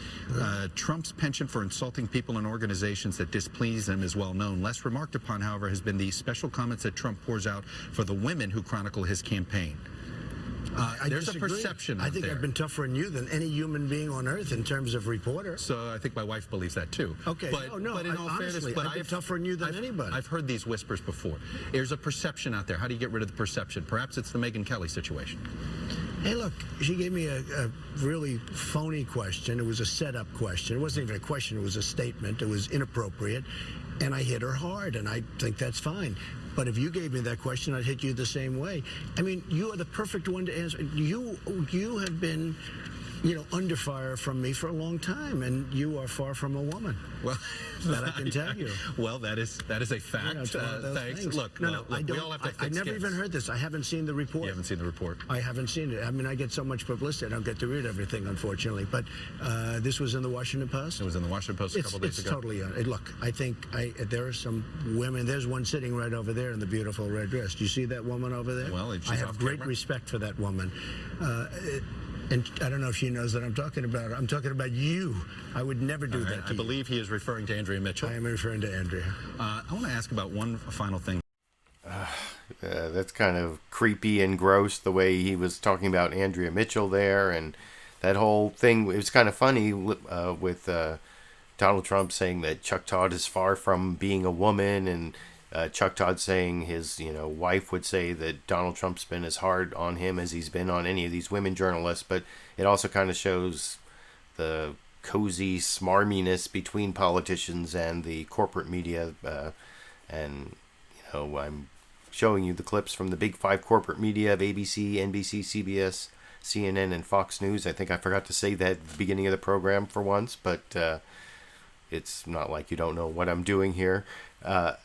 Trump's penchant for insulting people and organizations that displease him is well known. Less remarked upon, however, has been the special comments that Trump pours out for the women who chronicle his campaign. There's a perception out I think there. I've been tougher on you than any human being on earth in terms of reporter. So I think my wife believes that too. Okay. But in all fairness, I've been tougher on you than anybody. I've heard these whispers before. There's a perception out there. How do you get rid of the perception? Perhaps it's the Megyn Kelly situation. Hey, look, she gave me a really phony question. It was a setup question. It wasn't even a question. It was a statement. It was inappropriate. And I hit her hard, and I think that's fine. But if you gave me that question, I'd hit you the same way. I mean, you are the perfect one to answer. You have been, under fire from me for a long time, and you are far from a woman. Well, that I can tell you. Well, that is a fact. Thanks. Things. Look, no, I don't. we all have to I never even heard this. I haven't seen the report. You haven't seen the report? I haven't seen it. I mean, I get so much publicity, I don't get to read everything, unfortunately. But this was in the Washington Post? It was in the Washington Post a couple days ago. It's totally look, I think there are some women. There's one sitting right over there in the beautiful red dress. Do you see that woman over there? Well, I have great respect for that woman. And I don't know if she knows that I'm talking about her. I'm talking about you. I would never do that to I believe he is referring to Andrea Mitchell. I am referring to Andrea. I want to ask about one final thing. That's kind of creepy and gross, the way he was talking about Andrea Mitchell there, and that whole thing. It was kind of funny with Donald Trump saying that Chuck Todd is far from being a woman, and Chuck Todd saying his wife would say that Donald Trump's been as hard on him as he's been on any of these women journalists. But it also kind of shows the cozy smarminess between politicians and the corporate media. And I'm showing you the clips from the big five corporate media of ABC, NBC, CBS, CNN, and Fox News. I think I forgot to say that at the beginning of the program for once, but it's not like you don't know what I'm doing here.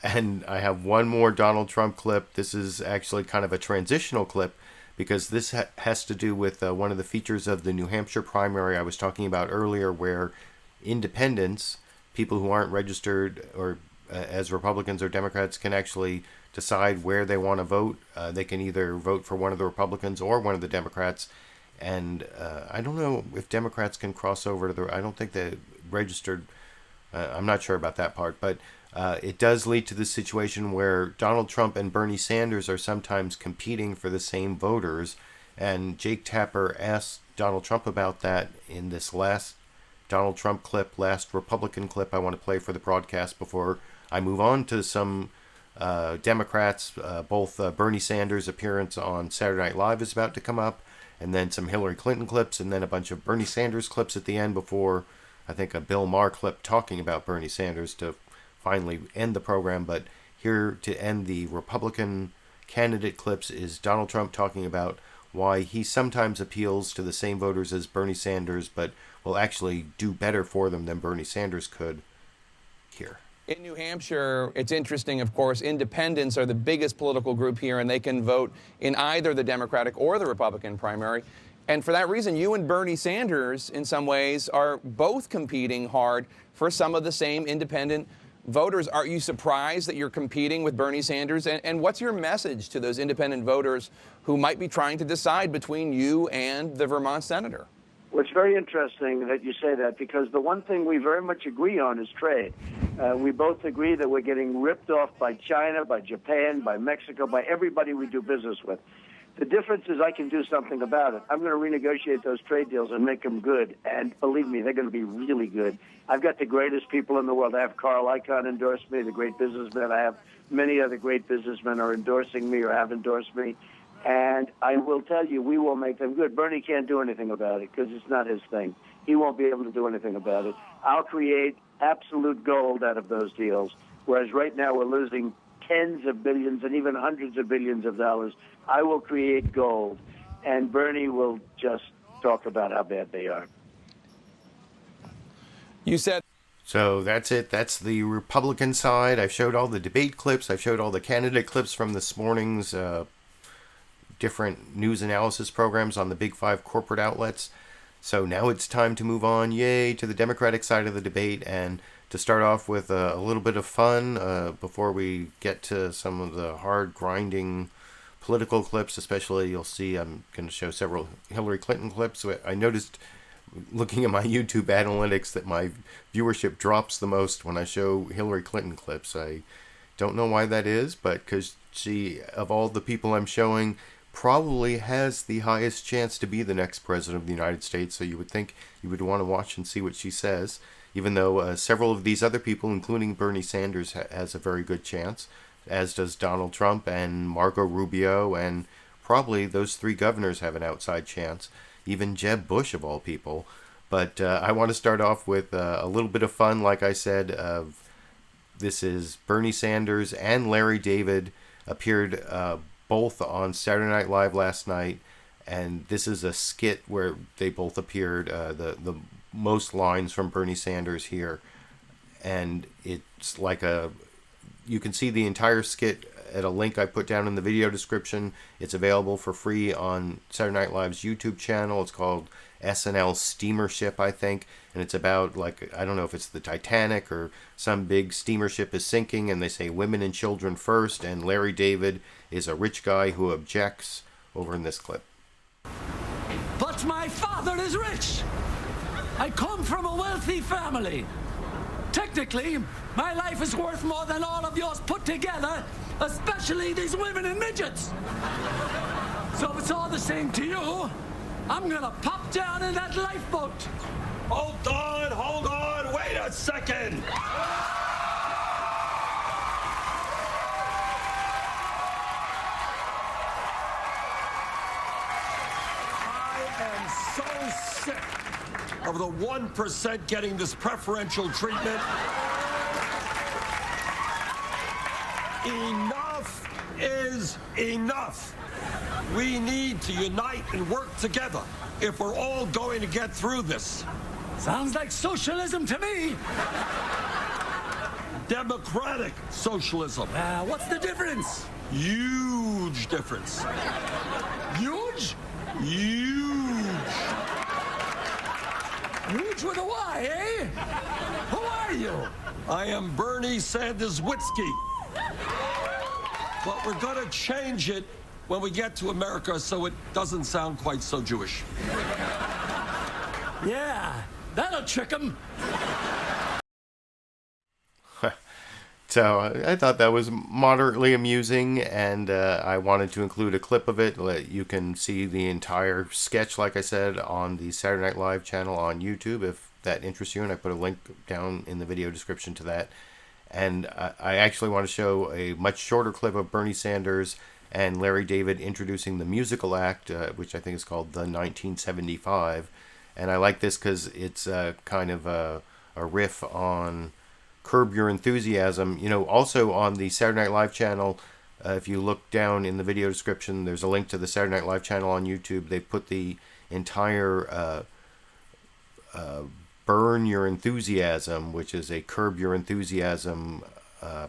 And I have one more Donald Trump clip. This is actually kind of a transitional clip because this has to do with one of the features of the New Hampshire primary I was talking about earlier, where independents, people who aren't registered or as Republicans or Democrats, can actually decide where they want to vote. They can either vote for one of the Republicans or one of the Democrats. And I don't know if Democrats can cross over to the... I don't think they registered... I'm not sure about that part, but it does lead to the situation where Donald Trump and Bernie Sanders are sometimes competing for the same voters. And Jake Tapper asked Donald Trump about that in this last Donald Trump clip, last Republican clip I want to play for the broadcast before I move on to some Democrats. Both Bernie Sanders' appearance on Saturday Night Live is about to come up, and then some Hillary Clinton clips, and then a bunch of Bernie Sanders clips at the end before, I think, a Bill Maher clip talking about Bernie Sanders to finally end the program. But here to end the Republican candidate clips is Donald Trump talking about why he sometimes appeals to the same voters as Bernie Sanders, but will actually do better for them than Bernie Sanders could here. In New Hampshire, it's interesting, of course, independents are the biggest political group here, and they can vote in either the Democratic or the Republican primary. And for that reason, you and Bernie Sanders, in some ways, are both competing hard for some of the same independent voters. Are you surprised that you're competing with Bernie Sanders? And what's your message to those independent voters who might be trying to decide between you and the Vermont senator? Well, it's very interesting that you say that, because the one thing we very much agree on is trade. We both agree that we're getting ripped off by China, by Japan, by Mexico, by everybody we do business with. The difference is I can do something about it. I'm going to renegotiate those trade deals and make them good. And believe me, they're going to be really good. I've got the greatest people in the world. I have Karl endorse me, the great businessman. I have many other great businessmen are endorsing me or have endorsed me. And I will tell you, we will make them good. Bernie can't do anything about it because it's not his thing. He won't be able to do anything about it. I'll create absolute gold out of those deals, whereas right now we're losing tens of billions and even hundreds of billions of dollars. I will create gold, and Bernie will just talk about how bad they are. You said... So that's it. That's the Republican side. I've showed all the debate clips. I've showed all the candidate clips from this morning's different news analysis programs on the big five corporate outlets. So now it's time to move on, yay, to the Democratic side of the debate, and to start off with a little bit of fun before we get to some of the hard grinding political clips. Especially, you'll see I'm going to show several Hillary Clinton clips. I noticed looking at my YouTube analytics that my viewership drops the most when I show Hillary Clinton clips. I don't know why that is, but because she, of all the people I'm showing, probably has the highest chance to be the next president of the United States, so you would think you would want to watch and see what she says, even though several of these other people, including Bernie Sanders, has a very good chance, as does Donald Trump and Marco Rubio, and probably those three governors have an outside chance, even Jeb Bush of all people. But I want to start off with a little bit of fun, like I said. This is Bernie Sanders and Larry David appeared both on Saturday Night Live last night, and this is a skit where they both appeared, the most lines from Bernie Sanders here. And it's like you can see the entire skit at a link I put down in the video description. It's available for free on Saturday Night Live's YouTube channel. It's called SNL Steamer Ship, I think. And it's about, like, I don't know if it's the Titanic or some big steamer ship is sinking, and they say women and children first, and Larry David is a rich guy who objects over in this clip. But my father is rich. I come from a wealthy family. Technically, my life is worth more than all of yours put together, especially these women and midgets. So if it's all the same to you, I'm gonna pop down in that lifeboat. Hold on, wait a second. I am so sick of the 1% getting this preferential treatment. Enough is enough. We need to unite and work together if we're all going to get through this. Sounds like socialism to me. Democratic socialism. What's the difference? Huge difference. Huge? Huge. Huge with a Y, eh? Who are you? I am Bernie Sanders-Witzky. But we're going to change it when we get to America so it doesn't sound quite so Jewish. Yeah, that'll trick them. So I thought that was moderately amusing, and I wanted to include a clip of it. You can see the entire sketch, like I said, on the Saturday Night Live channel on YouTube, if that interests you, and I put a link down in the video description to that. And I actually want to show a much shorter clip of Bernie Sanders and Larry David introducing the musical act, which I think is called the 1975. And I like this because it's kind of a riff on Curb Your Enthusiasm. You know, also on the Saturday Night Live channel, if you look down in the video description, there's a link to the Saturday Night Live channel on YouTube. They put the entire Burn Your Enthusiasm, which is a Curb Your Enthusiasm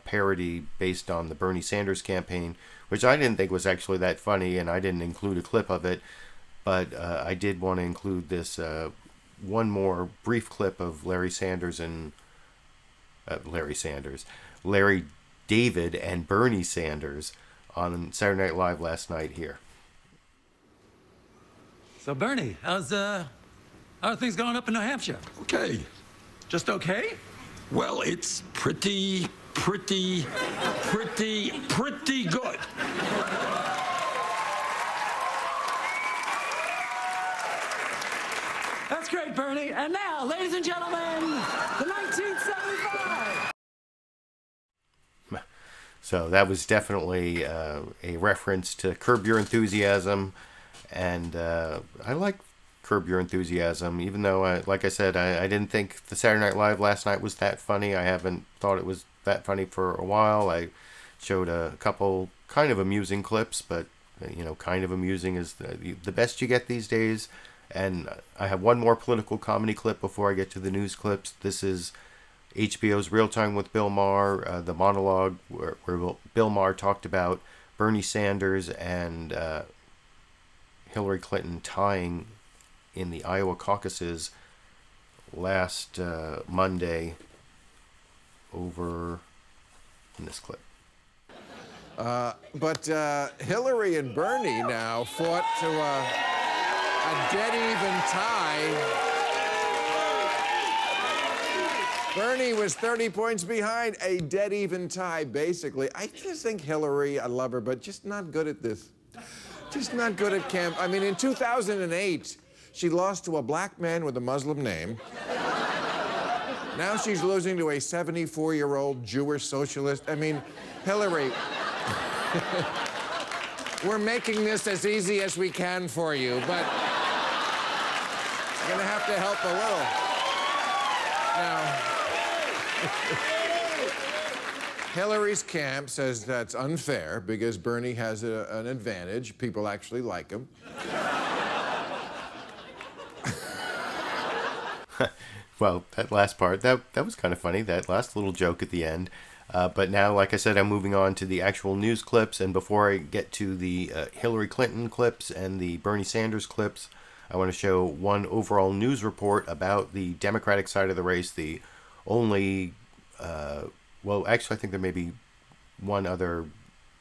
parody based on the Bernie Sanders campaign, which I didn't think was actually that funny, and I didn't include a clip of it, but I did want to include this one more brief clip of Larry David and Bernie Sanders on Saturday Night Live last night here. So Bernie, how are things going up in New Hampshire? Okay. Just okay? Well, it's pretty good. That's great, Bernie. And now, ladies and gentlemen, the 1975. So that was definitely a reference to Curb Your Enthusiasm, and I like Curb Your Enthusiasm, even though, like I said, I didn't think the Saturday Night Live last night was that funny. I haven't thought it was that funny for a while. I showed a couple kind of amusing clips, but, you know, kind of amusing is the best you get these days. And I have one more political comedy clip before I get to the news clips. This is HBO's Real Time with Bill Maher, the monologue where Bill Maher talked about Bernie Sanders and Hillary Clinton tying in the Iowa caucuses last Monday over in this clip. But Hillary and Bernie now fought to a dead-even tie. Bernie was 30 points behind, a dead-even tie, basically. I just think Hillary, I love her, but just not good at this. Just not good at camp. I mean, in 2008, she lost to a black man with a Muslim name. Now she's losing to a 74-year-old Jewish socialist. I mean, Hillary, we're making this as easy as we can for you, but you're gonna have to help a little. Now, Hillary's camp says that's unfair because Bernie has an advantage. People actually like him. Well, that last part, that was kind of funny, that last little joke at the end. But now, like I said, I'm moving on to the actual news clips. And before I get to the Hillary Clinton clips and the Bernie Sanders clips, I want to show one overall news report about the Democratic side of the race. The only, well, actually, I think there may be one other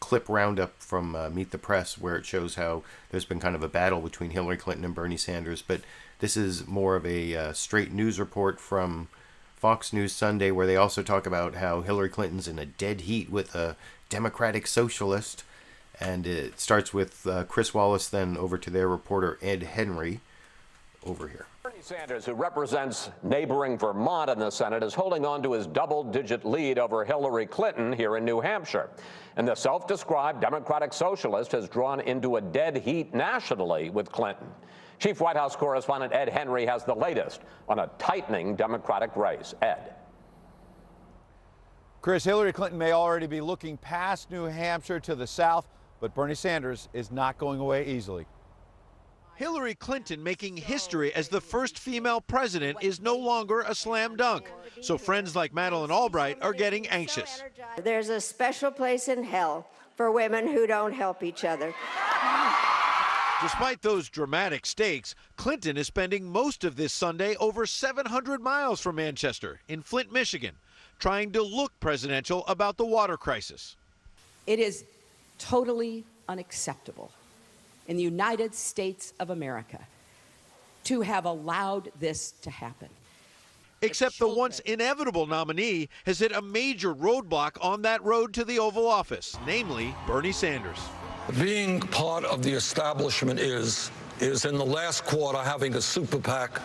clip roundup from Meet the Press where it shows how there's been kind of a battle between Hillary Clinton and Bernie Sanders. But this is more of a straight news report from Fox News Sunday, where they also talk about how Hillary Clinton's in a dead heat with a Democratic socialist. And it starts with Chris Wallace, then over to their reporter Ed Henry over here. Bernie Sanders, who represents neighboring Vermont in the Senate, is holding on to his double-digit lead over Hillary Clinton here in New Hampshire. And the self-described Democratic socialist has drawn into a dead heat nationally with Clinton. Chief White House correspondent Ed Henry has the latest on a tightening Democratic race. Ed. Chris, Hillary Clinton may already be looking past New Hampshire to the south, but Bernie Sanders is not going away easily. Hillary Clinton making history as the first female president is no longer a slam dunk. So friends like Madeleine Albright are getting anxious. There's a special place in hell for women who don't help each other. Despite those dramatic stakes, Clinton is spending most of this Sunday over 700 miles from Manchester in Flint, Michigan, trying to look presidential about the water crisis. It is totally unacceptable in the United States of America to have allowed this to happen. Except the once inevitable nominee has hit a major roadblock on that road to the Oval Office, namely Bernie Sanders. Being part of the establishment is in the last quarter having a super PAC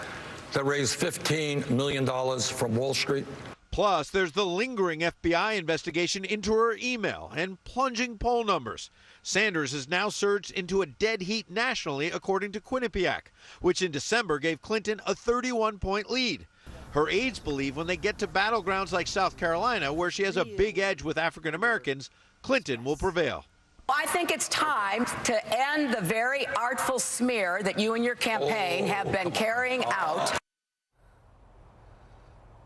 that raised $15 million from Wall Street. Plus, there's the lingering FBI investigation into her email and plunging poll numbers. Sanders has now surged into a dead heat nationally, according to Quinnipiac, which in December gave Clinton a 31-point lead. Her aides believe when they get to battlegrounds like South Carolina, where she has a big edge with African Americans, Clinton will prevail. I think it's time to end the very artful smear that you and your campaign have been carrying out.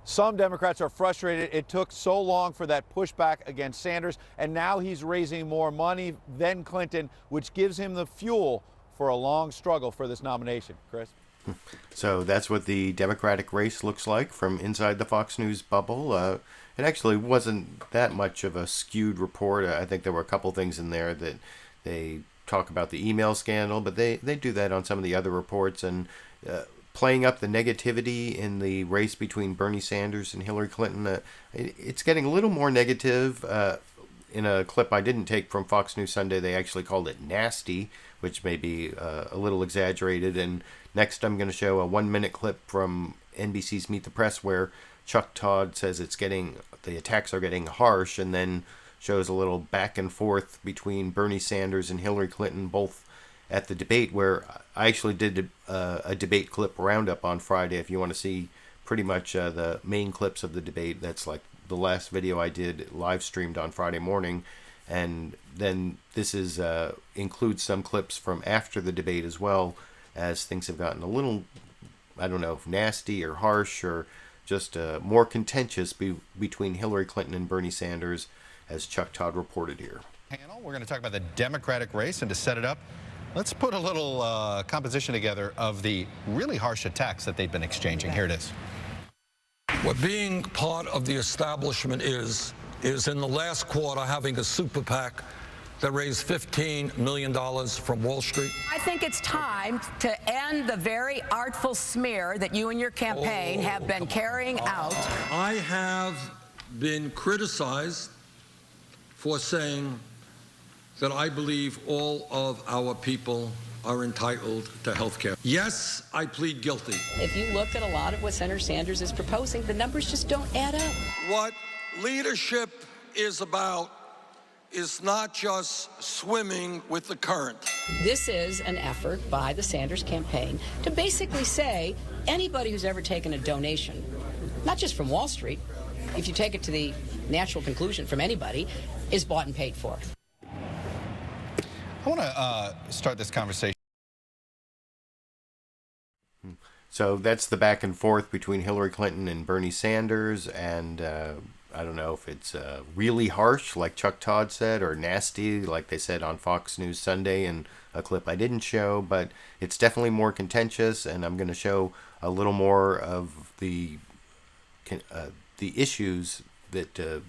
Some Democrats are frustrated it took so long for that pushback against Sanders, and now he's raising more money than Clinton, which gives him the fuel for a long struggle for this nomination. Chris? So that's what the Democratic race looks like from inside the Fox News bubble. It actually wasn't that much of a skewed report. I think there were a couple things in there that they talk about the email scandal, but they do that on some of the other reports, and playing up the negativity in the race between Bernie Sanders and Hillary Clinton. It's getting a little more negative. In a clip I didn't take from Fox News Sunday, they actually called it nasty, which may be a little exaggerated. And next I'm going to show a 1-minute clip from NBC's Meet the Press where Chuck Todd says the attacks are getting harsh, and then shows a little back and forth between Bernie Sanders and Hillary Clinton, both at the debate, where I actually did a debate clip roundup on Friday. If you want to see pretty much the main clips of the debate, that's like the last video I did live streamed on Friday morning. And then this is includes some clips from after the debate as well, as things have gotten a little, I don't know, nasty or harsh or just more contentious between Hillary Clinton and Bernie Sanders, as Chuck Todd reported here. Panel, we're going to talk about the Democratic race, and to set it up, let's put a little composition together of the really harsh attacks that they've been exchanging. Here it is. What being part of the establishment is in the last quarter having a super PAC that raised $15 million from Wall Street. I think it's time to end the very artful smear that you and your campaign have been carrying out. I have been criticized for saying that I believe all of our people are entitled to health care. Yes, I plead guilty. If you look at a lot of what Senator Sanders is proposing, the numbers just don't add up. What leadership is about is not just swimming with the current. This is an effort by the Sanders campaign to basically say anybody who's ever taken a donation, not just from Wall Street, if you take it to the natural conclusion from anybody, is bought and paid for. I want to start this conversation. So that's the back and forth between Hillary Clinton and Bernie Sanders, and I don't know if it's really harsh, like Chuck Todd said, or nasty, like they said on Fox News Sunday in a clip I didn't show, but it's definitely more contentious, and I'm going to show a little more of the issues that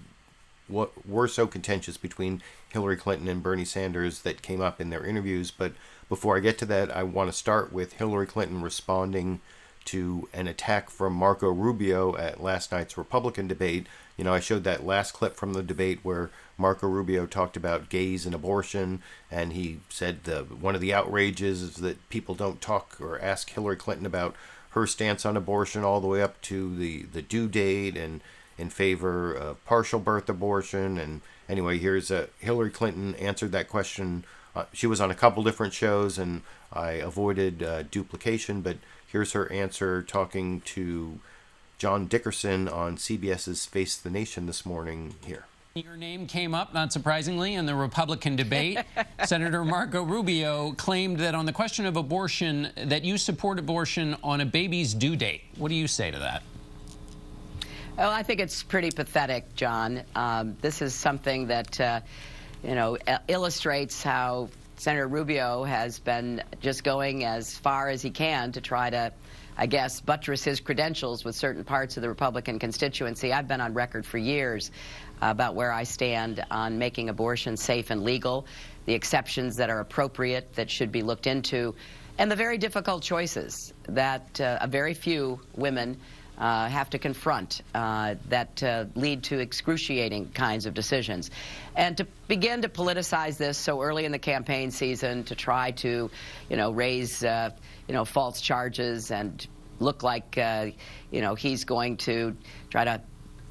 what were so contentious between Hillary Clinton and Bernie Sanders that came up in their interviews. But before I get to that, I want to start with Hillary Clinton responding to an attack from Marco Rubio at last night's Republican debate. You know, I showed that last clip from the debate where Marco Rubio talked about gays and abortion, and he said one of the outrages is that people don't talk or ask Hillary Clinton about her stance on abortion all the way up to the due date and in favor of partial birth abortion. And anyway, here's Hillary Clinton answered that question. She was on a couple different shows, and I avoided duplication, but here's her answer talking to John Dickerson on CBS's Face the Nation this morning here. Your name came up, not surprisingly, in the Republican debate. Senator Marco Rubio claimed that on the question of abortion, that you support abortion on a baby's due date. What do you say to that? Well, I think it's pretty pathetic, John. This is something that, illustrates how Senator Rubio has been just going as far as he can to try to, I guess, buttress his credentials with certain parts of the Republican constituency. I've been on record for years about where I stand on making abortion safe and legal, the exceptions that are appropriate that should be looked into, and the very difficult choices that a very few women have to confront that lead to excruciating kinds of decisions. And to begin to politicize this so early in the campaign season, to try to, raise, false charges and look like, he's going to try to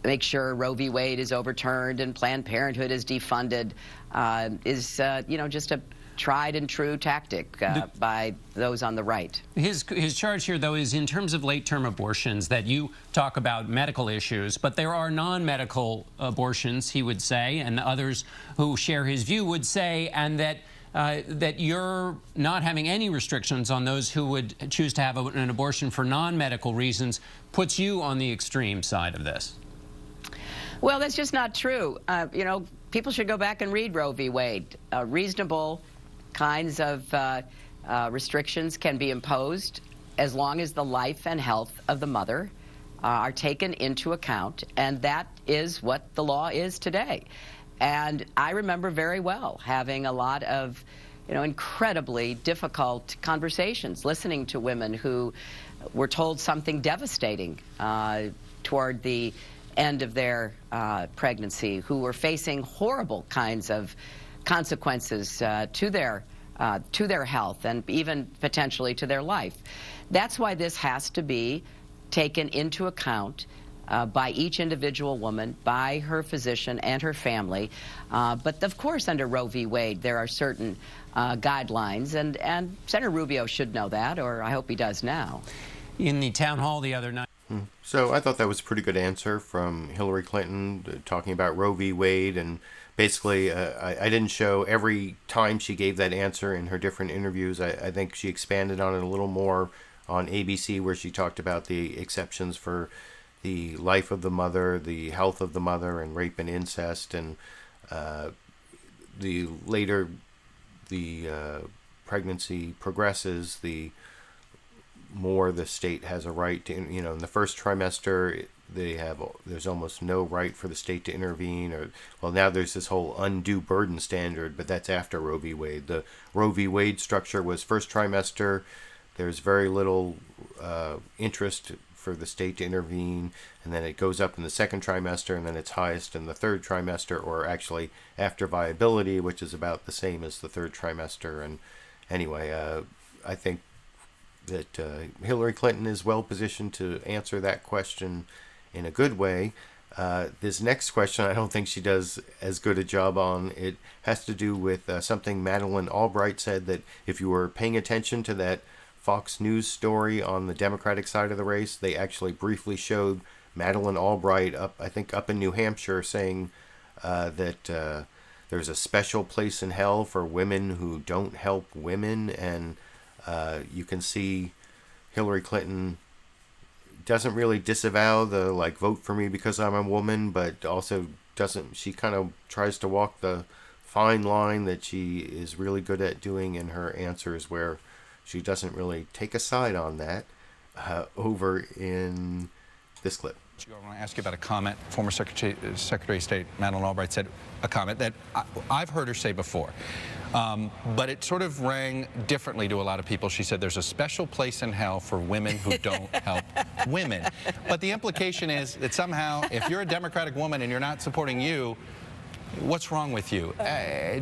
make sure Roe v. Wade is overturned and Planned Parenthood is defunded, is, just a tried and true tactic by those on the right. His charge here, though, is in terms of late-term abortions, that you talk about medical issues, but there are non-medical abortions, he would say, and others who share his view would say, and that that you're not having any restrictions on those who would choose to have an abortion for non-medical reasons puts you on the extreme side of this. Well, that's just not true. People should go back and read Roe v. Wade. Reasonable kinds of restrictions can be imposed as long as the life and health of the mother are taken into account, and that is what the law is today. And I remember very well having a lot of, incredibly difficult conversations, listening to women who were told something devastating toward the end of their pregnancy, who were facing horrible kinds of consequences to their health and even potentially to their life. That's why this has to be taken into account by each individual woman, by her physician and her family. But of course, under Roe v. Wade, there are certain guidelines, and Senator Rubio should know that, or I hope he does now. In the town hall the other night. So I thought that was a pretty good answer from Hillary Clinton, talking about Roe v. Wade, and basically I didn't show every time she gave that answer in her different interviews. I think she expanded on it a little more on ABC, where she talked about the exceptions for the life of the mother, the health of the mother, and rape and incest, and the later the pregnancy progresses, the more the state has a right to, in the first trimester, there's almost no right for the state to intervene, or, well, now there's this whole undue burden standard, but that's after Roe v. Wade. The Roe v. Wade structure was first trimester. There's very little interest for the state to intervene, and then it goes up in the second trimester, and then it's highest in the third trimester, or actually after viability, which is about the same as the third trimester. And anyway, I think that Hillary Clinton is well positioned to answer that question in a good way. This next question, I don't think she does as good a job on. It has to do with something Madeleine Albright said, that if you were paying attention to that Fox News story on the Democratic side of the race, they actually briefly showed Madeleine Albright I think up in New Hampshire, saying that there's a special place in hell for women who don't help women, and you can see Hillary Clinton doesn't really disavow the vote for me because I'm a woman, but also doesn't. She kind of tries to walk the fine line that she is really good at doing in her answers, where she doesn't really take a side on that. Over in this clip. I want to ask you about a comment. Former Secretary of State Madeleine Albright said a comment that I've heard her say before, but it sort of rang differently to a lot of people. She said there's a special place in hell for women who don't help women. But the implication is that somehow, if you're a Democratic woman and you're not supporting you, what's wrong with you?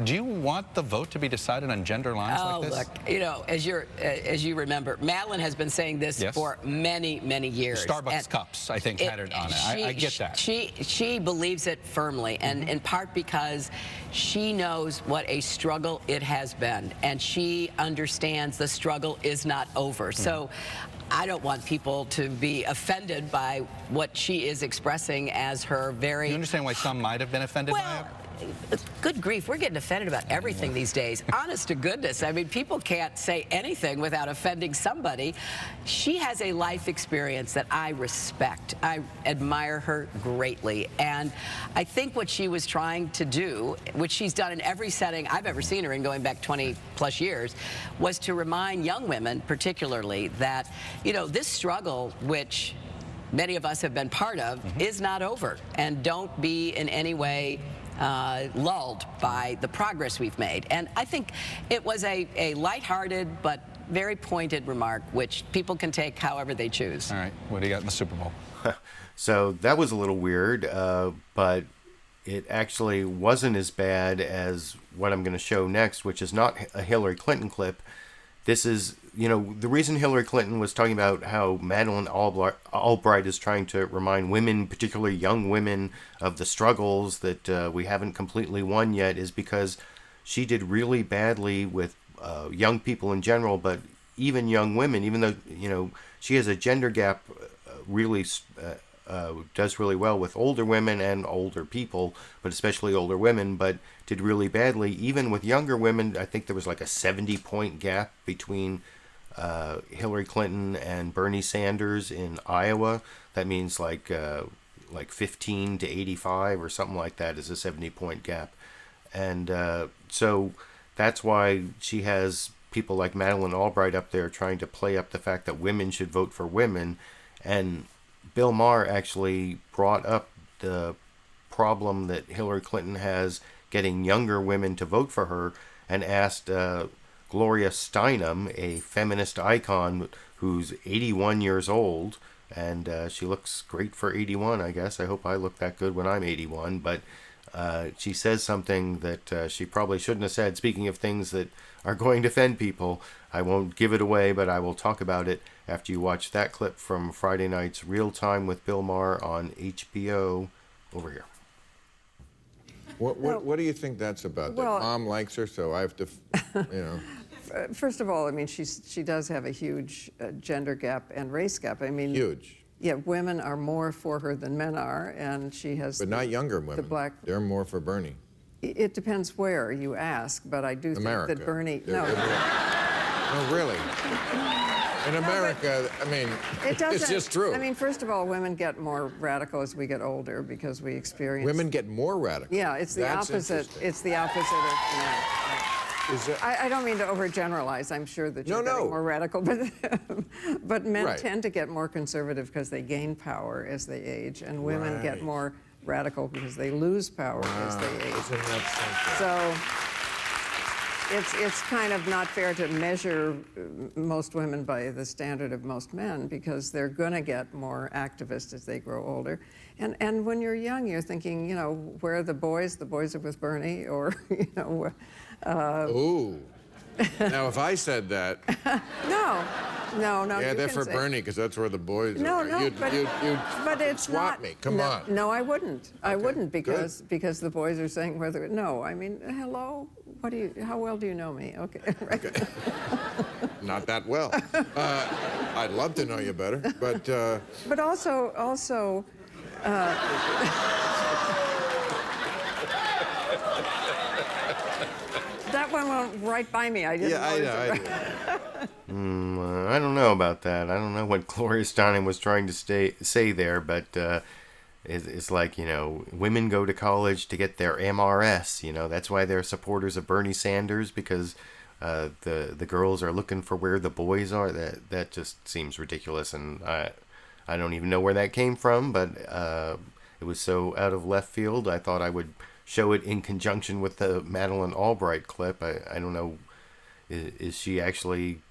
Do you want the vote to be decided on gender lines like this? Look, you know, as you remember, Madeleine has been saying this for many, many years. Starbucks cups, I think, had it on it. I get that. She believes it firmly, and in part because she knows what a struggle it has been, and she understands the struggle is not over. So I don't want people to be offended by what she is expressing as her very... You understand why some might have been offended by it? Good grief, we're getting offended about everything these days. Honest to goodness, I mean, people can't say anything without offending somebody. She has a life experience that I respect. I admire her greatly. And I think what she was trying to do, which she's done in every setting I've ever seen her in, going back 20+ years, was to remind young women, particularly, that, you know, this struggle, which many of us have been part of, is not over. And don't be in any way lulled by the progress we've made. And I think it was a lighthearted but very pointed remark, which people can take however they choose. All right, what do you got in the Super Bowl? So that was a little weird, but it actually wasn't as bad as what I'm going to show next, which is not a Hillary Clinton clip. This is, you know, the reason Hillary Clinton was talking about how Madeleine Albright is trying to remind women, particularly young women, of the struggles that we haven't completely won yet, is because she did really badly with young people in general, but even young women, even though, you know, she has a gender gap, really does really well with older women and older people, but especially older women, but did really badly even with younger women. I think there was like a 70-point gap between Hillary Clinton and Bernie Sanders in Iowa. That means like 15 to 85 or something like that is a 70-point gap. And so that's why she has people like Madeleine Albright up there trying to play up the fact that women should vote for women. And Bill Maher actually brought up the problem that Hillary Clinton has getting younger women to vote for her, and asked Gloria Steinem, a feminist icon who's 81 years old, and she looks great for 81, I guess. I hope I look that good when I'm 81, but she says something that she probably shouldn't have said. Speaking of things that are going to offend people, I won't give it away, but I will talk about it after you watch that clip from Friday night's Real Time with Bill Maher on HBO over here. What do you think that's about? That Mom likes her, so I have to, you know. First of all, I mean, she does have a huge gender gap and race gap. I mean, huge. Yeah, women are more for her than men are, and she has. But not younger women. They're more for Bernie. It depends where you ask, but I do think that Bernie. No, really. In America, I mean, it's just true. I mean, first of all, women get more radical as we get older because we experience. Women get more radical. Yeah, it's the opposite. It's the opposite of men. I don't mean to overgeneralize. I'm sure that you're getting more radical, but men tend to get more conservative because they gain power as they age, and women get more radical because they lose power as they age. Isn't that something? So. It's kind of not fair to measure most women by the standard of most men, because they're going to get more activist as they grow older. And when you're young, you're thinking, you know, where are the boys? The boys are with Bernie, or, you know. Ooh. Now, if I said that. No. Yeah, they're for Bernie, because that's where the boys are. No, but it's swap not. me. Come on. No, I wouldn't. Okay. I wouldn't, because the boys are saying whether. No, I mean, hello. How well do you know me? Okay. Right. Okay. Not that well. I'd love to know you better, but. But also, That one went right by me. I didn't notice it. I don't know about that. I don't know what Gloria Steinem was trying to say there, but it's like, women go to college to get their MRS. That's why they're supporters of Bernie Sanders, because the girls are looking for where the boys are. That just seems ridiculous, and I don't even know where that came from, but it was so out of left field. I thought I would show it in conjunction with the Madeleine Albright clip. I don't know, is she actually,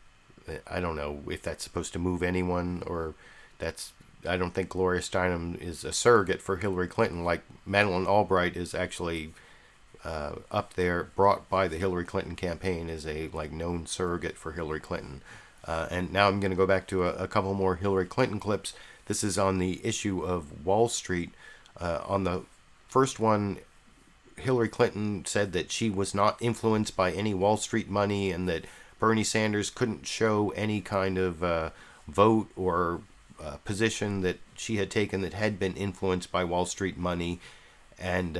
I don't know if that's supposed to move anyone, or I don't think Gloria Steinem is a surrogate for Hillary Clinton, like Madeleine Albright is actually up there, brought by the Hillary Clinton campaign as a known surrogate for Hillary Clinton. And now I'm going to go back to a couple more Hillary Clinton clips. This is on the issue of Wall Street. On the first one, Hillary Clinton said that she was not influenced by any Wall Street money, and that Bernie Sanders couldn't show any kind of vote or position that she had taken that had been influenced by Wall Street money. And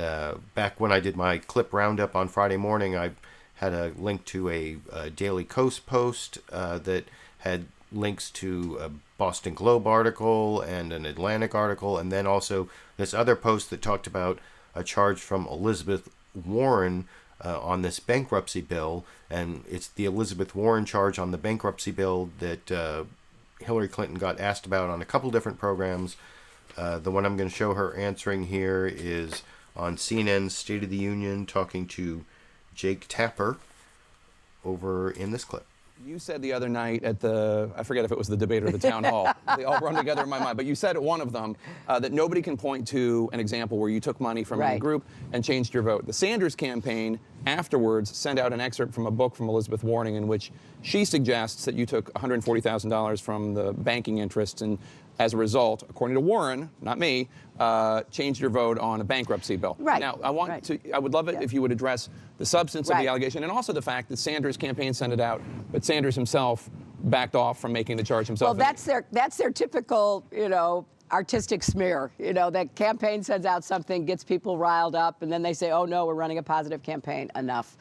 back when I did my clip roundup on Friday morning, I had a link to a Daily Kos post that had links to a Boston Globe article and an Atlantic article, and then also this other post that talked about a charge from Elizabeth Warren on this bankruptcy bill. And it's the Elizabeth Warren charge on the bankruptcy bill that Hillary Clinton got asked about on a couple different programs. The one I'm going to show her answering here is on CNN's State of the Union, talking to Jake Tapper over in this clip. You said the other night at I forget if it was the debate or the town hall, they all run together in my mind, but you said at one of them that nobody can point to an example where you took money from a group and changed your vote. The Sanders campaign afterwards sent out an excerpt from a book from Elizabeth Warren in which she suggests that you took $140,000 from the banking interests, and as a result, according to Warren, not me, changed your vote on a bankruptcy bill. Right. Now, I would love it if you would address the substance of the allegation, and also the fact that Sanders' campaign sent it out, but Sanders himself backed off from making the charge himself. Well, that's their typical, artistic smear. That campaign sends out something, gets people riled up, and then they say, oh no, we're running a positive campaign. Enough.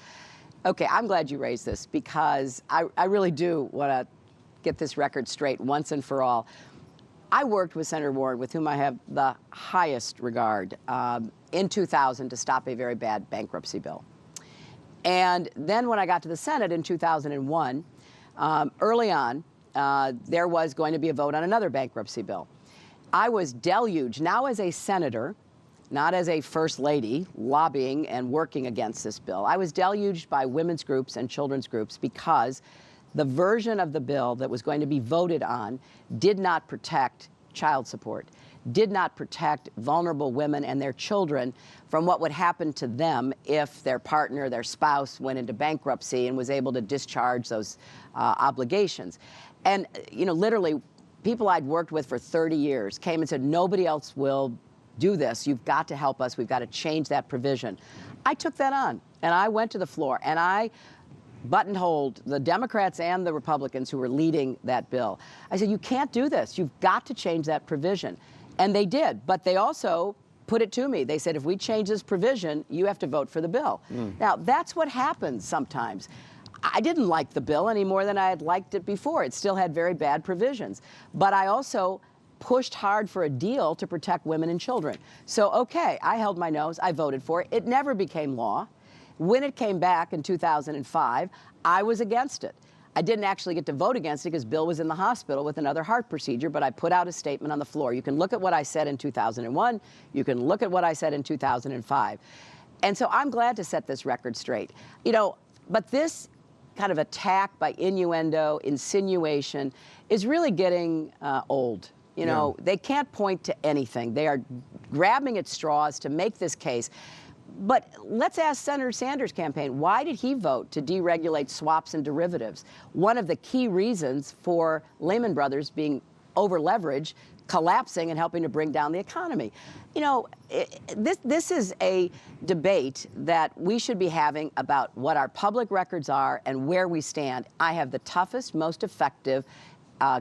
Okay, I'm glad you raised this, because I really do want to get this record straight once and for all. I worked with Senator Warren, with whom I have the highest regard, in 2000 to stop a very bad bankruptcy bill. And then when I got to the Senate in 2001, early on, there was going to be a vote on another bankruptcy bill. I was deluged, now as a senator, not as a first lady, lobbying and working against this bill. I was deluged by women's groups and children's groups because the version of the bill that was going to be voted on did not protect child support, did not protect vulnerable women and their children from what would happen to them if their partner, their spouse, went into bankruptcy and was able to discharge those obligations. And, literally, people I'd worked with for 30 years came and said, nobody else will do this. You've got to help us. We've got to change that provision. I took that on, and I went to the floor, and I buttonholed the Democrats and the Republicans who were leading that bill. I said, you can't do this. You've got to change that provision. And they did, but they also put it to me. They said, if we change this provision, you have to vote for the bill. Now, that's what happens sometimes. I didn't like the bill any more than I had liked it before. It still had very bad provisions. But I also pushed hard for a deal to protect women and children. So, okay, I held my nose. I voted for it. It never became law. When it came back in 2005, I was against it. I didn't actually get to vote against it because Bill was in the hospital with another heart procedure, but I put out a statement on the floor. You can look at what I said in 2001. You can look at what I said in 2005. And so I'm glad to set this record straight. But this kind of attack by innuendo, insinuation, is really getting old. They can't point to anything. They are grabbing at straws to make this case. But let's ask Senator Sanders' campaign, why did he vote to deregulate swaps and derivatives? One of the key reasons for Lehman Brothers being over-leveraged, collapsing, and helping to bring down the economy. This is a debate that we should be having about what our public records are and where we stand. I have the toughest, most effective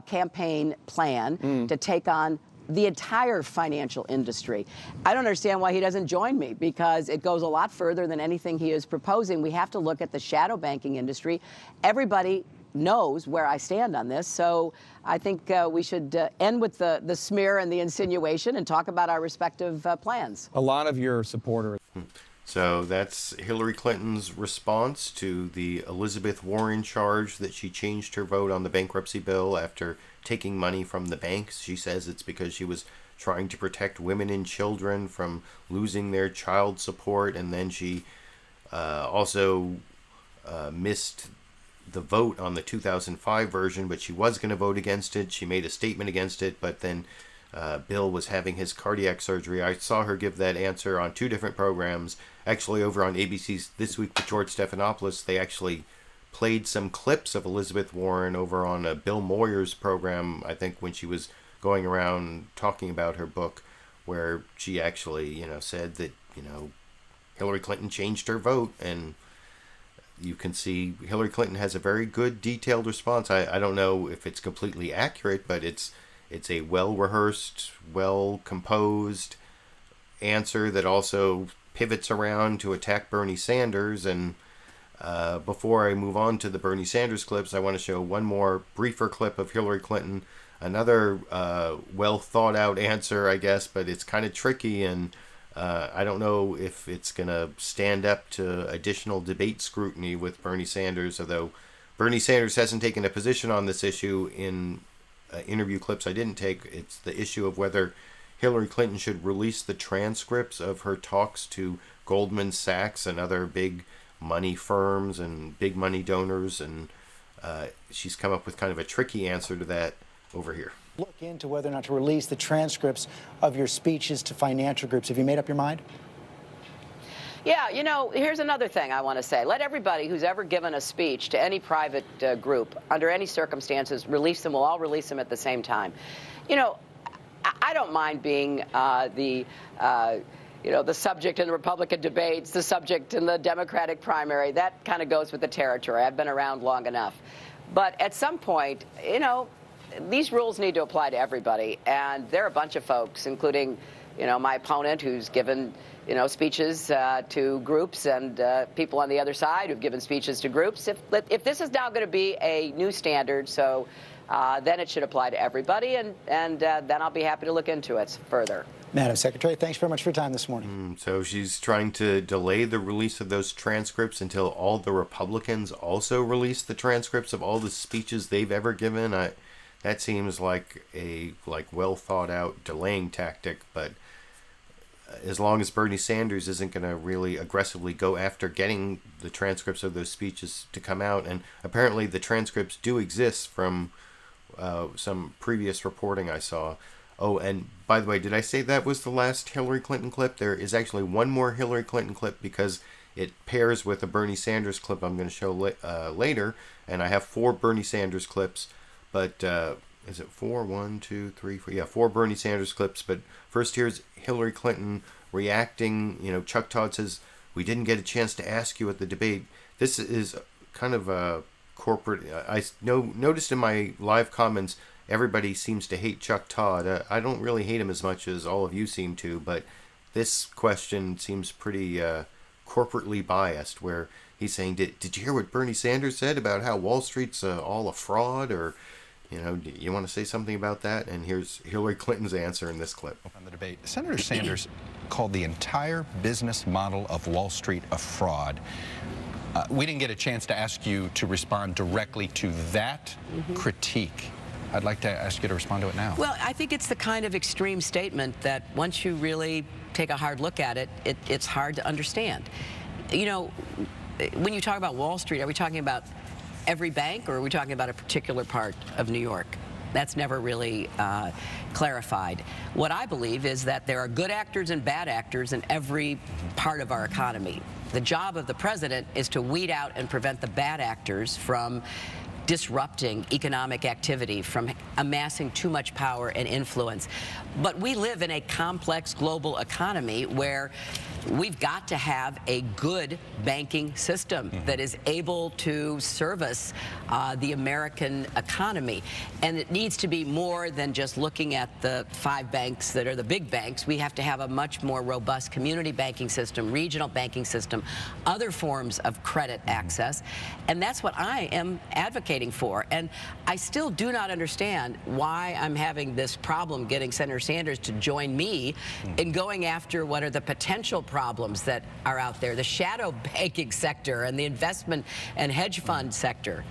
campaign plan to take on the entire financial industry. I don't understand why he doesn't join me, because it goes a lot further than anything he is proposing. We have to look at the shadow banking industry. Everybody knows where I stand on this, so I think we should end with the smear and the insinuation and talk about our respective plans. A lot of your supporters. So that's Hillary Clinton's response to the Elizabeth Warren charge that she changed her vote on the bankruptcy bill after taking money from the banks. She says it's because she was trying to protect women and children from losing their child support, and then she also missed the vote on the 2005 version, but she was going to vote against it. She made a statement against it, but then Bill was having his cardiac surgery. I saw her give that answer on 2 different programs. Actually, over on ABC's This Week with George Stephanopoulos, they actually played some clips of Elizabeth Warren over on Bill Moyer's program, I think, when she was going around talking about her book, where she actually, said that, Hillary Clinton changed her vote, and you can see Hillary Clinton has a very good detailed response. I don't know if it's completely accurate, but it's a well-rehearsed, well-composed answer that also pivots around to attack Bernie Sanders. And before I move on to the Bernie Sanders clips, I want to show one more briefer clip of Hillary Clinton. Another well-thought-out answer, I guess, but it's kind of tricky, and I don't know if it's going to stand up to additional debate scrutiny with Bernie Sanders, although Bernie Sanders hasn't taken a position on this issue in interview clips I didn't take. It's the issue of whether Hillary Clinton should release the transcripts of her talks to Goldman Sachs and other big money firms and big money donors, and she's come up with kind of a tricky answer to that over here. Look into whether or not to release the transcripts of your speeches to financial groups. Have you made up your mind? Yeah, here's another thing I want to say. Let everybody who's ever given a speech to any private group, under any circumstances, release them. We'll all release them at the same time. I don't mind being the subject in the Republican debates, the subject in the Democratic primary. That kind of goes with the territory. I've been around long enough. But at some point, these rules need to apply to everybody. And there are a bunch of folks, including, my opponent, who's given, speeches to groups, and people on the other side who've given speeches to groups. If this is now going to be a new standard, so then it should apply to everybody, and then I'll be happy to look into it further. Madam Secretary, thanks very much for your time this morning. So she's trying to delay the release of those transcripts until all the Republicans also release the transcripts of all the speeches they've ever given. That seems like a well thought out delaying tactic, but as long as Bernie Sanders isn't going to really aggressively go after getting the transcripts of those speeches to come out, and apparently the transcripts do exist from some previous reporting I saw. Oh, and by the way, did I say that was the last Hillary Clinton clip? There is actually one more Hillary Clinton clip because it pairs with a Bernie Sanders clip I'm going to show later, and I have 4 Bernie Sanders clips, but is it 4? 1, 2, 3, 4? Yeah, 4 Bernie Sanders clips, but first here's Hillary Clinton reacting. Chuck Todd says, "We didn't get a chance to ask you at the debate." This is kind of a corporate. I noticed in my live comments, everybody seems to hate Chuck Todd. I don't really hate him as much as all of you seem to, but this question seems pretty corporately biased, where he's saying, did you hear what Bernie Sanders said about how Wall Street's all a fraud? Or, do you want to say something about that? And here's Hillary Clinton's answer in this clip. On the debate, Senator Sanders called the entire business model of Wall Street a fraud. We didn't get a chance to ask you to respond directly to that critique. I'd like to ask you to respond to it now. Well, I think it's the kind of extreme statement that once you really take a hard look at it, it's hard to understand. When you talk about Wall Street, are we talking about every bank, or are we talking about a particular part of New York? That's never really clarified. What I believe is that there are good actors and bad actors in every part of our economy. The job of the president is to weed out and prevent the bad actors from disrupting economic activity, from amassing too much power and influence. But we live in a complex global economy where we've got to have a good banking system that is able to service the American economy. And it needs to be more than just looking at the 5 banks that are the big banks. We have to have a much more robust community banking system, regional banking system, other forms of credit access. And that's what I am advocating for. And I still do not understand why I'm having this problem getting Senator Sanders to join me in going after what are the potential problems that are out there, the shadow banking sector and the investment and hedge fund sector.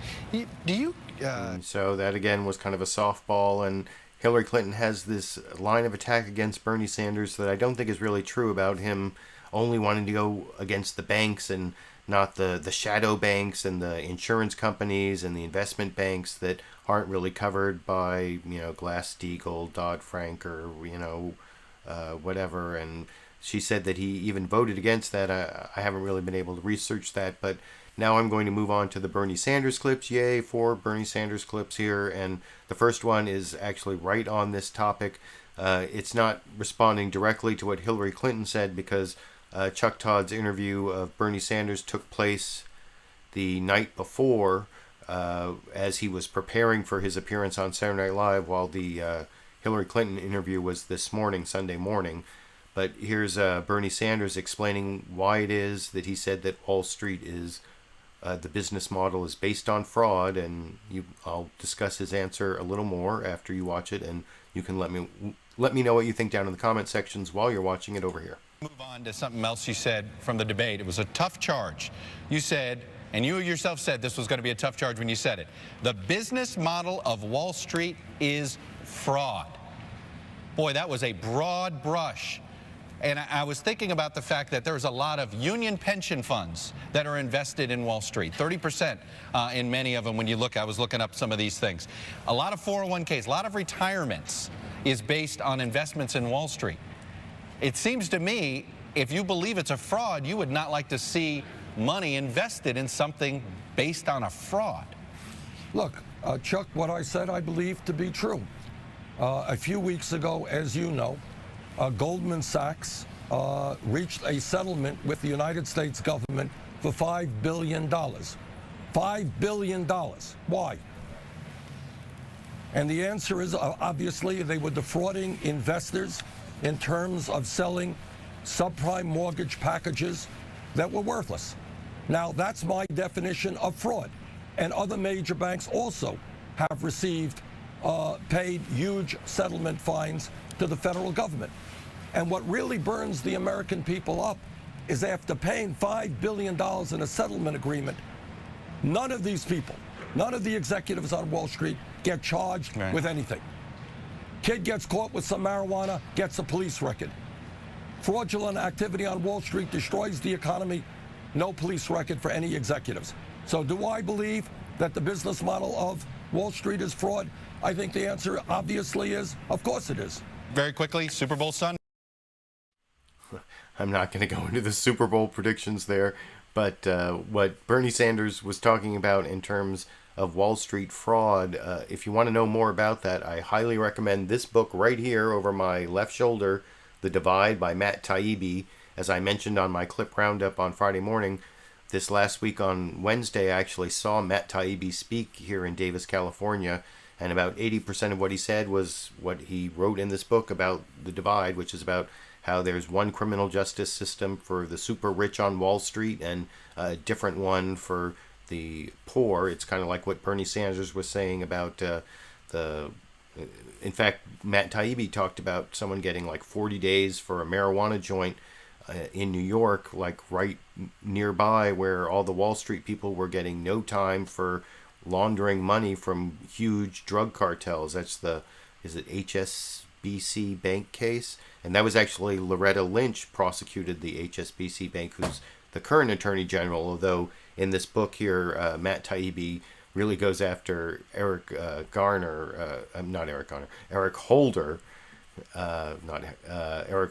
So that, again, was kind of a softball, and Hillary Clinton has this line of attack against Bernie Sanders that I don't think is really true about him only wanting to go against the banks and not the shadow banks and the insurance companies and the investment banks that aren't really covered by, you know, Glass-Steagall, Dodd-Frank, or, you know, whatever. And she said that he even voted against that. I haven't really been able to research that, but now I'm going to move on to the Bernie Sanders clips. Yay, 4 Bernie Sanders clips here. And the first one is actually right on this topic. It's not responding directly to what Hillary Clinton said, because Chuck Todd's interview of Bernie Sanders took place the night before, as he was preparing for his appearance on Saturday Night Live, while the Hillary Clinton interview was this morning, Sunday morning. But here's Bernie Sanders explaining why it is that he said that Wall Street is the business model is based on fraud, and I'll discuss his answer a little more after you watch it, and you can let me know what you think down in the comment sections while you're watching it over here. Move on to something else you said from the debate. It was a tough charge. You said, and you yourself said this was going to be a tough charge when you said it, the business model of Wall Street is fraud. Boy, that was a broad brush. And I was thinking about the fact that there's a lot of union pension funds that are invested in Wall Street, 30% in many of them when you look. I was looking up some of these things. A lot of 401ks, a lot of retirements is based on investments in Wall Street. It seems to me, if you believe it's a fraud, you would not like to see money invested in something based on a fraud. Look, Chuck, what I said I believe to be true. A few weeks ago, as you know, Goldman Sachs reached a settlement with the United States government for $5 billion. $5 billion. Why? And the answer is, obviously, they were defrauding investors in terms of selling subprime mortgage packages that were worthless. Now, that's my definition of fraud. And other major banks also have received, paid huge settlement fines to the federal government. And what really burns the American people up is after paying $5 billion in a settlement agreement, none of these people, none of the executives on Wall Street get charged with anything. Kid gets caught with some marijuana, gets a police record. Fraudulent activity on Wall Street destroys the economy, no police record for any executives. So do I believe that the business model of Wall Street is fraud? I think the answer obviously is, of course it is. Very quickly, Super Bowl Sunday. I'm not going to go into the Super Bowl predictions there, but what Bernie Sanders was talking about in terms of Wall Street fraud, if you want to know more about that, I highly recommend this book right here over my left shoulder, The Divide by Matt Taibbi. As I mentioned on my clip roundup on Friday morning, this last week on Wednesday, I actually saw Matt Taibbi speak here in Davis, California, and about 80% of what he said was what he wrote in this book about The Divide, which is about how there's one criminal justice system for the super rich on Wall Street and a different one for the poor. It's kind of like what Bernie Sanders was saying about in fact, Matt Taibbi talked about someone getting like 40 days for a marijuana joint in New York, like right nearby where all the Wall Street people were getting no time for laundering money from huge drug cartels. That's is it HSBC bank case? And that was actually Loretta Lynch prosecuted the HSBC bank, who's the current Attorney General, although in this book here, Matt Taibbi really goes after Eric Holder, Eric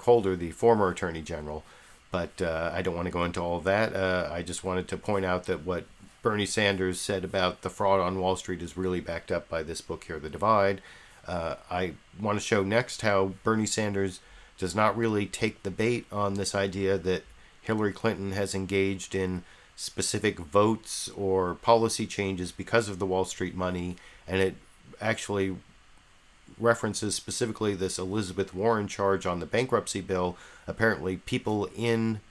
Holder, the former Attorney General. But I don't want to go into all of that. I just wanted to point out that what Bernie Sanders said about the fraud on Wall Street is really backed up by this book here, The Divide. I want to show next how Bernie Sanders does not really take the bait on this idea that Hillary Clinton has engaged in specific votes or policy changes because of the Wall Street money, and it actually references specifically this Elizabeth Warren charge on the bankruptcy bill. Apparently, people in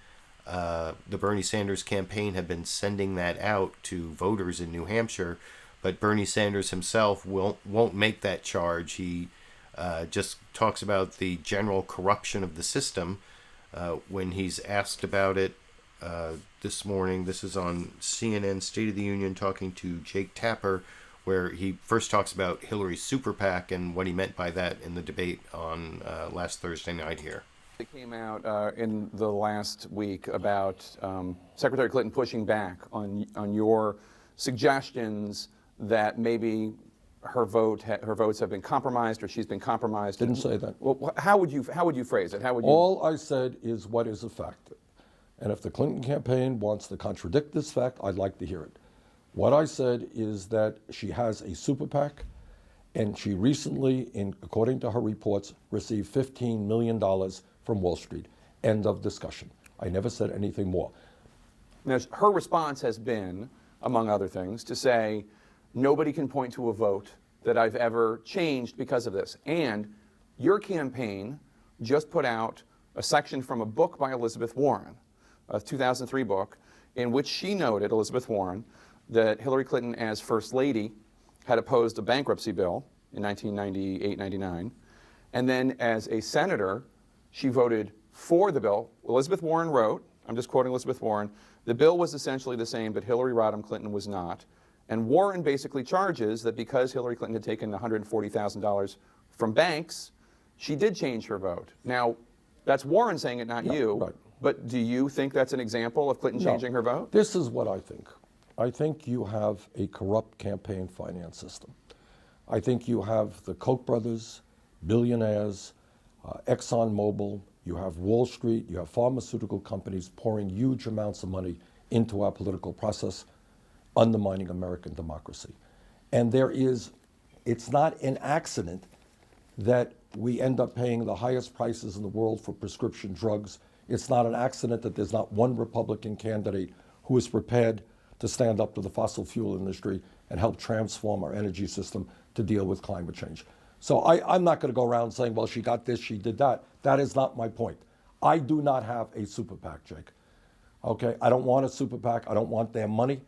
the Bernie Sanders campaign have been sending that out to voters in New Hampshire, but Bernie Sanders himself won't make that charge. He just talks about the general corruption of the system when he's asked about it this morning. This is on CNN State of the Union, talking to Jake Tapper, where he first talks about Hillary's super PAC and what he meant by that in the debate on last Thursday night here. It came out in the last week about Secretary Clinton pushing back on your suggestions that maybe her votes have been compromised, or she's been compromised. Didn't say that. Well, how would you phrase it? How would you? All I said is what is a fact. And if the Clinton campaign wants to contradict this fact, I'd like to hear it. What I said is that she has a super PAC, and she recently, according to her reports, received $15 million from Wall Street. End of discussion. I never said anything more. Now, her response has been, among other things, to say, nobody can point to a vote that I've ever changed because of this. And your campaign just put out a section from a book by Elizabeth Warren, a 2003 book, in which she noted, Elizabeth Warren, that Hillary Clinton as First Lady had opposed a bankruptcy bill in 1998-99. And then as a senator, she voted for the bill. Elizabeth Warren wrote, I'm just quoting Elizabeth Warren, the bill was essentially the same, but Hillary Rodham Clinton was not. And Warren basically charges that because Hillary Clinton had taken $140,000 from banks, she did change her vote. Now, that's Warren saying it, not you. Right. But do you think that's an example of Clinton changing her vote? This is what I think. I think you have a corrupt campaign finance system. I think you have the Koch brothers, billionaires, ExxonMobil, you have Wall Street, you have pharmaceutical companies pouring huge amounts of money into our political process, undermining American democracy. And it's not an accident that we end up paying the highest prices in the world for prescription drugs. It's not an accident that there's not one Republican candidate who is prepared to stand up to the fossil fuel industry and help transform our energy system to deal with climate change. So I'm not going to go around saying, well, she got this, she did that. That is not my point. I do not have a super PAC, Jake. Okay, I don't want a super PAC. I don't want their money.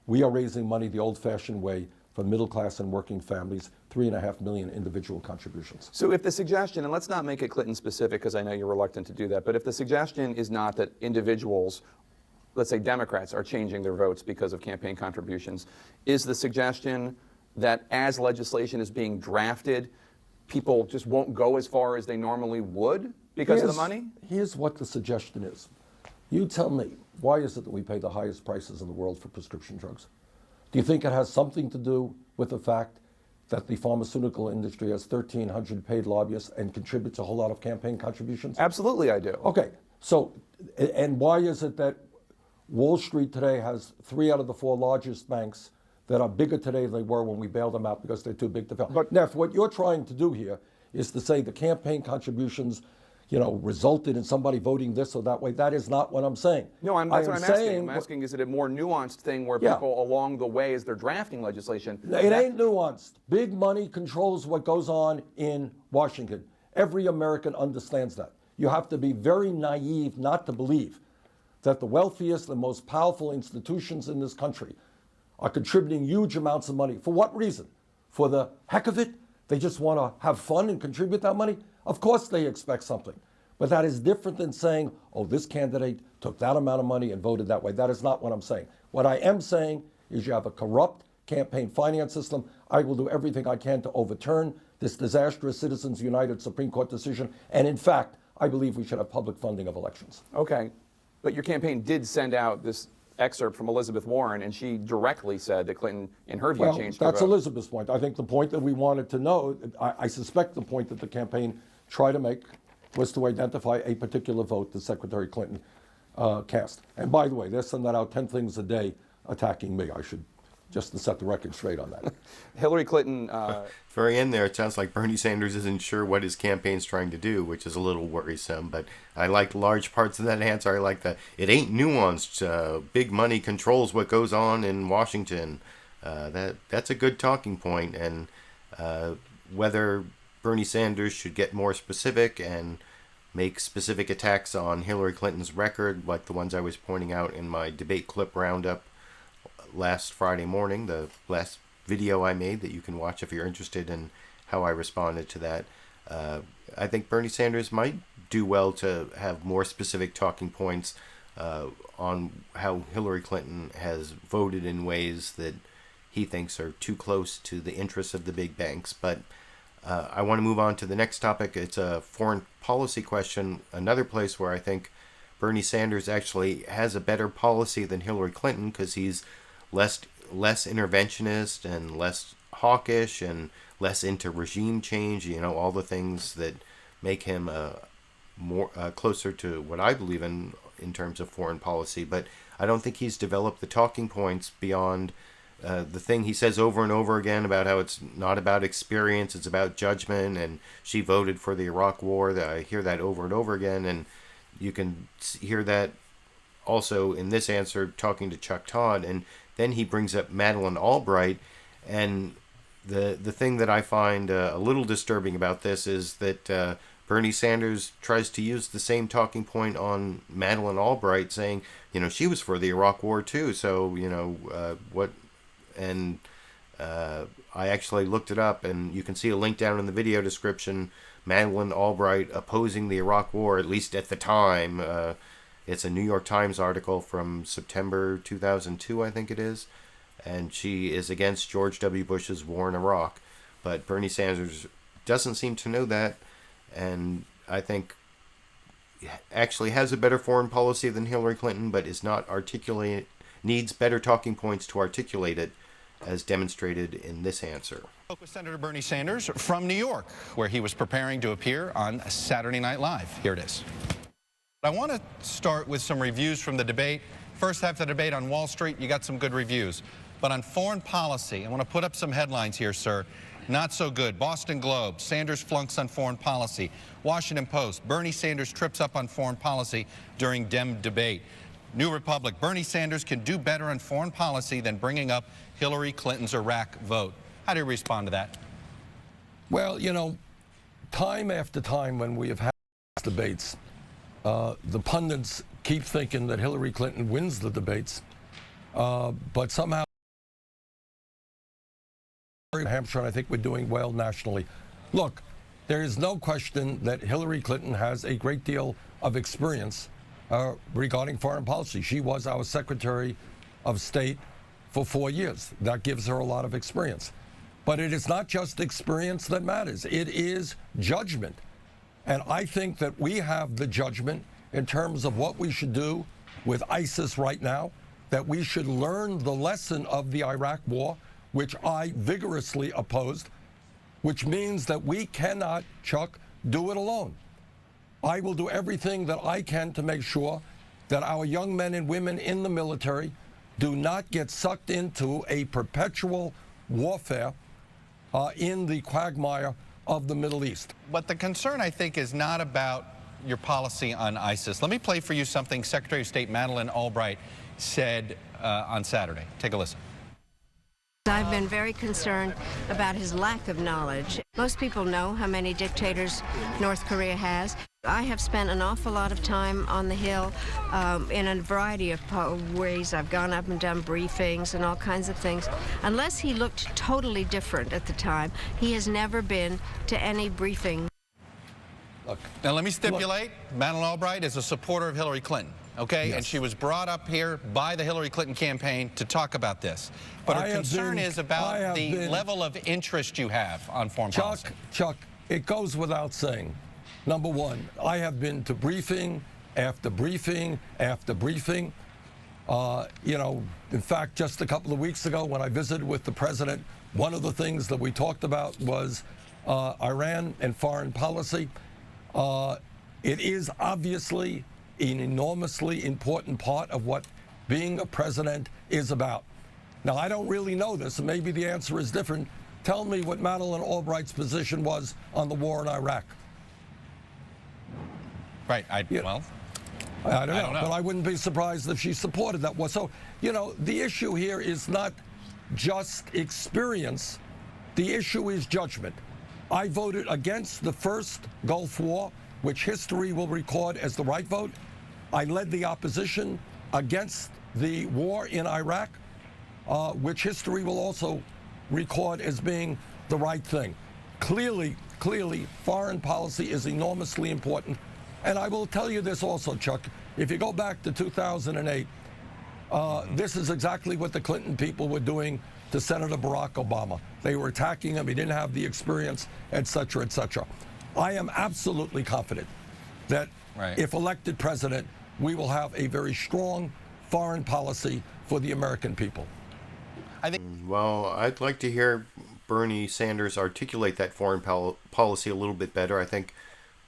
We are raising money the old-fashioned way for middle class and working families, 3.5 million individual contributions. So if the suggestion, and let's not make it Clinton specific because I know you're reluctant to do that, but if the suggestion is not that individuals, let's say Democrats, are changing their votes because of campaign contributions, is the suggestion that as legislation is being drafted, people just won't go as far as they normally would because of the money? Here's what the suggestion is. You tell me, why is it that we pay the highest prices in the world for prescription drugs? Do you think it has something to do with the fact that the pharmaceutical industry has 1,300 paid lobbyists and contributes a whole lot of campaign contributions? Absolutely, I do. Okay, so, and why is it that Wall Street today has 3 out of the 4 largest banks that are bigger today than they were when we bailed them out because they're too big to fail? But Neff, what you're trying to do here is to say the campaign contributions, resulted in somebody voting this or that way. That is not what I'm saying. No, that's what I'm asking. I'm asking, is it a more nuanced thing where people along the way, as they're drafting legislation? It ain't nuanced. Big money controls what goes on in Washington. Every American understands that. You have to be very naive not to believe that the wealthiest and most powerful institutions in this country are contributing huge amounts of money. For what reason? For the heck of it? They just want to have fun and contribute that money? Of course they expect something. But that is different than saying, oh, this candidate took that amount of money and voted that way. That is not what I'm saying. What I am saying is you have a corrupt campaign finance system. I will do everything I can to overturn this disastrous Citizens United Supreme Court decision. And in fact, I believe we should have public funding of elections. Okay. But your campaign did send out this excerpt from Elizabeth Warren, and she directly said that Clinton, in her view, changed her vote. That's Elizabeth's point. I think the point that we wanted to know, I suspect the point that the campaign tried to make was to identify a particular vote that Secretary Clinton cast. And by the way, they're sending out 10 things a day attacking me. I should just to set the record straight on that. Hillary Clinton. Very end there, it sounds like Bernie Sanders isn't sure what his campaign's trying to do, which is a little worrisome. But I like large parts of that answer. I like that it ain't nuanced. Big money controls what goes on in Washington. That's a good talking point. And whether Bernie Sanders should get more specific and make specific attacks on Hillary Clinton's record, like the ones I was pointing out in my debate clip roundup last Friday morning, the last video I made that you can watch if you're interested in how I responded to that. I think Bernie Sanders might do well to have more specific talking points on how Hillary Clinton has voted in ways that he thinks are too close to the interests of the big banks. But I want to move on to the next topic. It's a foreign policy question, another place where I think Bernie Sanders actually has a better policy than Hillary Clinton, because he's less interventionist and less hawkish and less into regime change, all the things that make him more closer to what I believe in terms of foreign policy. But I don't think he's developed the talking points beyond the thing he says over and over again about how it's not about experience, it's about judgment, and she voted for the Iraq War. That I hear that over and over again, and you can hear that also in this answer talking to Chuck Todd. And then he brings up Madeleine Albright, and the thing that I find a little disturbing about this is that Bernie Sanders tries to use the same talking point on Madeleine Albright, saying, she was for the Iraq War too, so, what... And I actually looked it up, and you can see a link down in the video description. Madeleine Albright opposing the Iraq War, at least at the time. It's a New York Times article from September 2002, I think it is. And she is against George W. Bush's war in Iraq. But Bernie Sanders doesn't seem to know that, and I think actually has a better foreign policy than Hillary Clinton, but is not articulate, needs better talking points to articulate it, as demonstrated in this answer. I spoke with Senator Bernie Sanders from New York, where he was preparing to appear on Saturday Night Live. Here it is. I want to start with some reviews from the debate. First half of the debate on Wall Street, you got some good reviews. But on foreign policy, I want to put up some headlines here, sir. Not so good. Boston Globe, Sanders flunks on foreign policy. Washington Post, Bernie Sanders trips up on foreign policy during Dem debate. New Republic, Bernie Sanders can do better on foreign policy than bringing up Hillary Clinton's Iraq vote. How do you respond to that? Well, time after time when we have had debates, the pundits keep thinking that Hillary Clinton wins the debates, but somehow in Hampshire, and I think we're doing well nationally. Look, there is no question that Hillary Clinton has a great deal of experience regarding foreign policy. She was our Secretary of State for 4 years. That gives her a lot of experience. But it is not just experience that matters. It is judgment. And I think that we have the judgment in terms of what we should do with ISIS right now, that we should learn the lesson of the Iraq War, which I vigorously opposed, which means that we cannot, Chuck, do it alone. I will do everything that I can to make sure that our young men and women in the military do not get sucked into a perpetual warfare in the quagmire of the Middle East. But the concern, I think, is not about your policy on ISIS. Let me play for you something Secretary of State Madeleine Albright said on Saturday. Take a listen. I've been very concerned about his lack of knowledge. Most people know how many dictators North Korea has. I have spent an awful lot of time on the Hill in a variety of ways. I've gone up and done briefings and all kinds of things. Unless he looked totally different at the time, he has never been to any briefing. Look, now let me stipulate, Madeleine Albright is a supporter of Hillary Clinton. Okay, yes. And she was brought up here by the Hillary Clinton campaign to talk about this. But her concern is about the level of interest you have on foreign policy. Chuck, it goes without saying. Number one, I have been to briefing after briefing after briefing. In fact, just a couple of weeks ago when I visited with the president, one of the things that we talked about was Iran and foreign policy. It is obviously an enormously important part of what being a president is about. Now, I don't really know this, and maybe the answer is different. Tell me what Madeleine Albright's position was on the war in Iraq. Right. Well, I don't know, but I wouldn't be surprised if she supported that war. So, you know, the issue here is not just experience. The issue is judgment. I voted against the first Gulf War, which history will record as the right vote. I led the opposition against the war in Iraq, which history will also record as being the right thing. Clearly, foreign policy is enormously important. And I will tell you this also, Chuck. If you go back to 2008, this is exactly what the Clinton people were doing to Senator Barack Obama. They were attacking him. He didn't have the experience, et cetera, et cetera. I am absolutely confident that if elected president, we will have a very strong foreign policy for the American people. Well, I'd like to hear Bernie Sanders articulate that foreign policy a little bit better. I think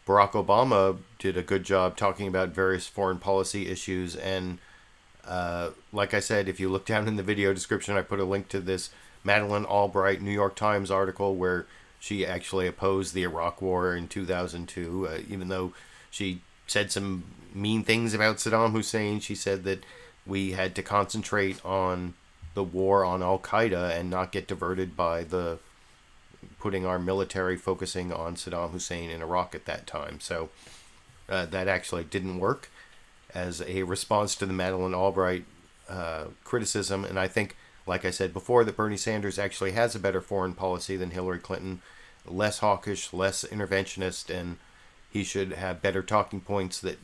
Barack Obama did a good job talking about various foreign policy issues. And like I said, if you look down in the video description, I put a link to this Madeleine Albright New York Times article where she actually opposed the Iraq War in 2002, even though she said some mean things about Saddam Hussein. She said that we had to concentrate on the war on Al-Qaeda and not get diverted by the putting our military focusing on Saddam Hussein in Iraq at that time. So that actually didn't work as a response to the Madeleine Albright criticism. And I think, like I said before, that Bernie Sanders actually has a better foreign policy than Hillary Clinton, less hawkish, less interventionist, and he should have better talking points. That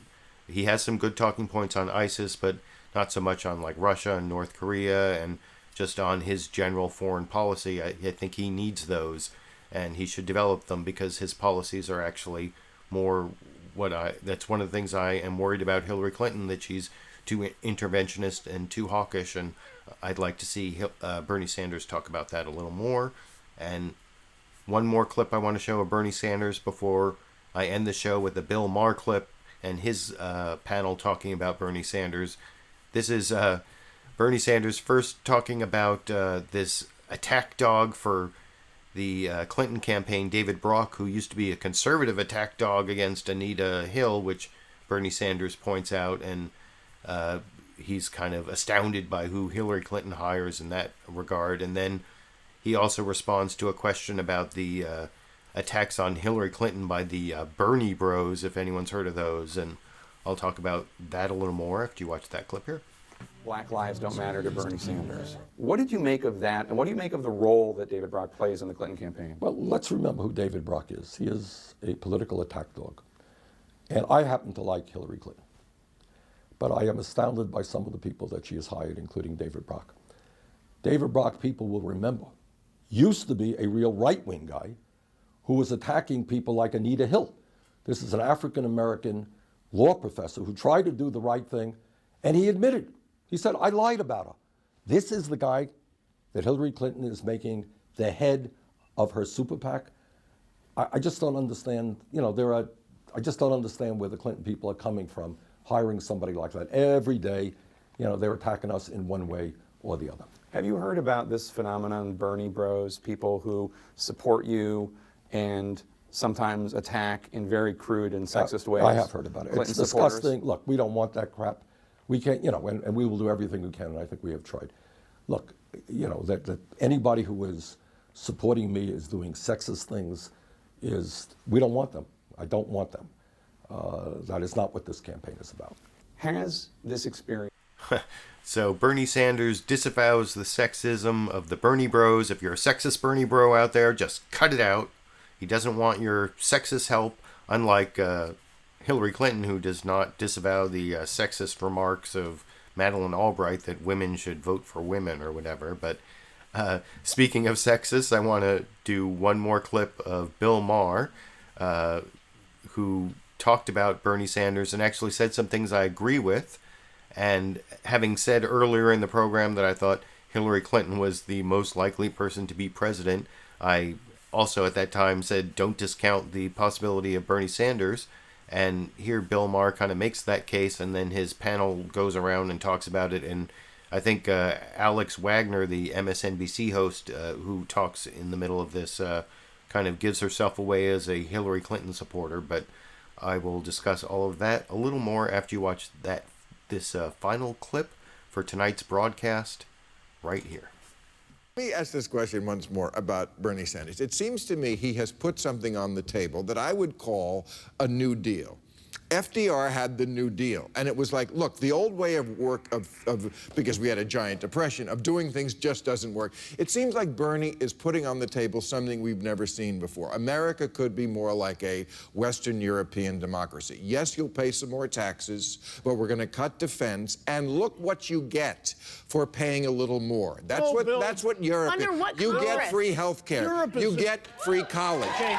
he has some good talking points on ISIS, but not so much on like Russia and North Korea, and just on his general foreign policy. I think he needs those, and he should develop them because his policies are actually more that's one of the things I am worried about Hillary Clinton, that she's too interventionist and too hawkish, and I'd like to see Bernie Sanders talk about that a little more. And one more clip I want to show of Bernie Sanders before I end the show with a Bill Maher clip and his panel talking about Bernie Sanders. This is Bernie Sanders first talking about this attack dog for the Clinton campaign, David Brock, who used to be a conservative attack dog against Anita Hill, which Bernie Sanders points out, and he's kind of astounded by who Hillary Clinton hires in that regard. And then he also responds to a question about the attacks on Hillary Clinton by the Bernie Bros, if anyone's heard of those, and I'll talk about that a little more after you watch that clip here. Black lives don't matter to Bernie Sanders. What did you make of that, and what do you make of the role that David Brock plays in the Clinton campaign? Well, let's remember who David Brock is. He is a political attack dog. And I happen to like Hillary Clinton. But I am astounded by some of the people that she has hired, including David Brock. David Brock, people will remember, used to be a real right-wing guy who was attacking people like Anita Hill. This is an African-American law professor who tried to do the right thing, and he admitted. He said, I lied about her. This is the guy that Hillary Clinton is making the head of her super PAC. I just don't understand, I just don't understand where the Clinton people are coming from, hiring somebody like that. Every day, they're attacking us in one way or the other. Have you heard about this phenomenon, Bernie Bros, people who support you and sometimes attack in very crude and sexist ways? I have heard about it. Clinton It's supporters? disgusting. Look, we don't want that crap. We can't, and we will do everything we can, and I think we have tried. Look, that anybody who is supporting me is doing sexist things we don't want them. I don't want them. That is not what this campaign is about. Has this experience... So Bernie Sanders disavows the sexism of the Bernie Bros. If you're a sexist Bernie Bro out there, just cut it out. He doesn't want your sexist help, unlike Hillary Clinton, who does not disavow the sexist remarks of Madeleine Albright that women should vote for women or whatever. But speaking of sexist, I want to do one more clip of Bill Maher, who talked about Bernie Sanders and actually said some things I agree with. And having said earlier in the program that I thought Hillary Clinton was the most likely person to be president, I also at that time said don't discount the possibility of Bernie Sanders. And here Bill Maher kind of makes that case, and then his panel goes around and talks about it in I think Alex Wagner, the MSNBC host who talks in the middle of this, kind of gives herself away as a Hillary Clinton supporter, but I will discuss all of that a little more after you watch this final clip for tonight's broadcast right here. Let me ask this question once more about Bernie Sanders. It seems to me he has put something on the table that I would call a New Deal. FDR had the New Deal, and it was like, look, the old way of work because we had a giant depression, of doing things just doesn't work. It seems like Bernie is putting on the table something we've never seen before. America could be more like a Western European democracy. Yes, you'll pay some more taxes, but we're going to cut defense, and look what you get for paying a little more. That's what Europe Under is. what You Congress? get free health care. You get free college. Okay.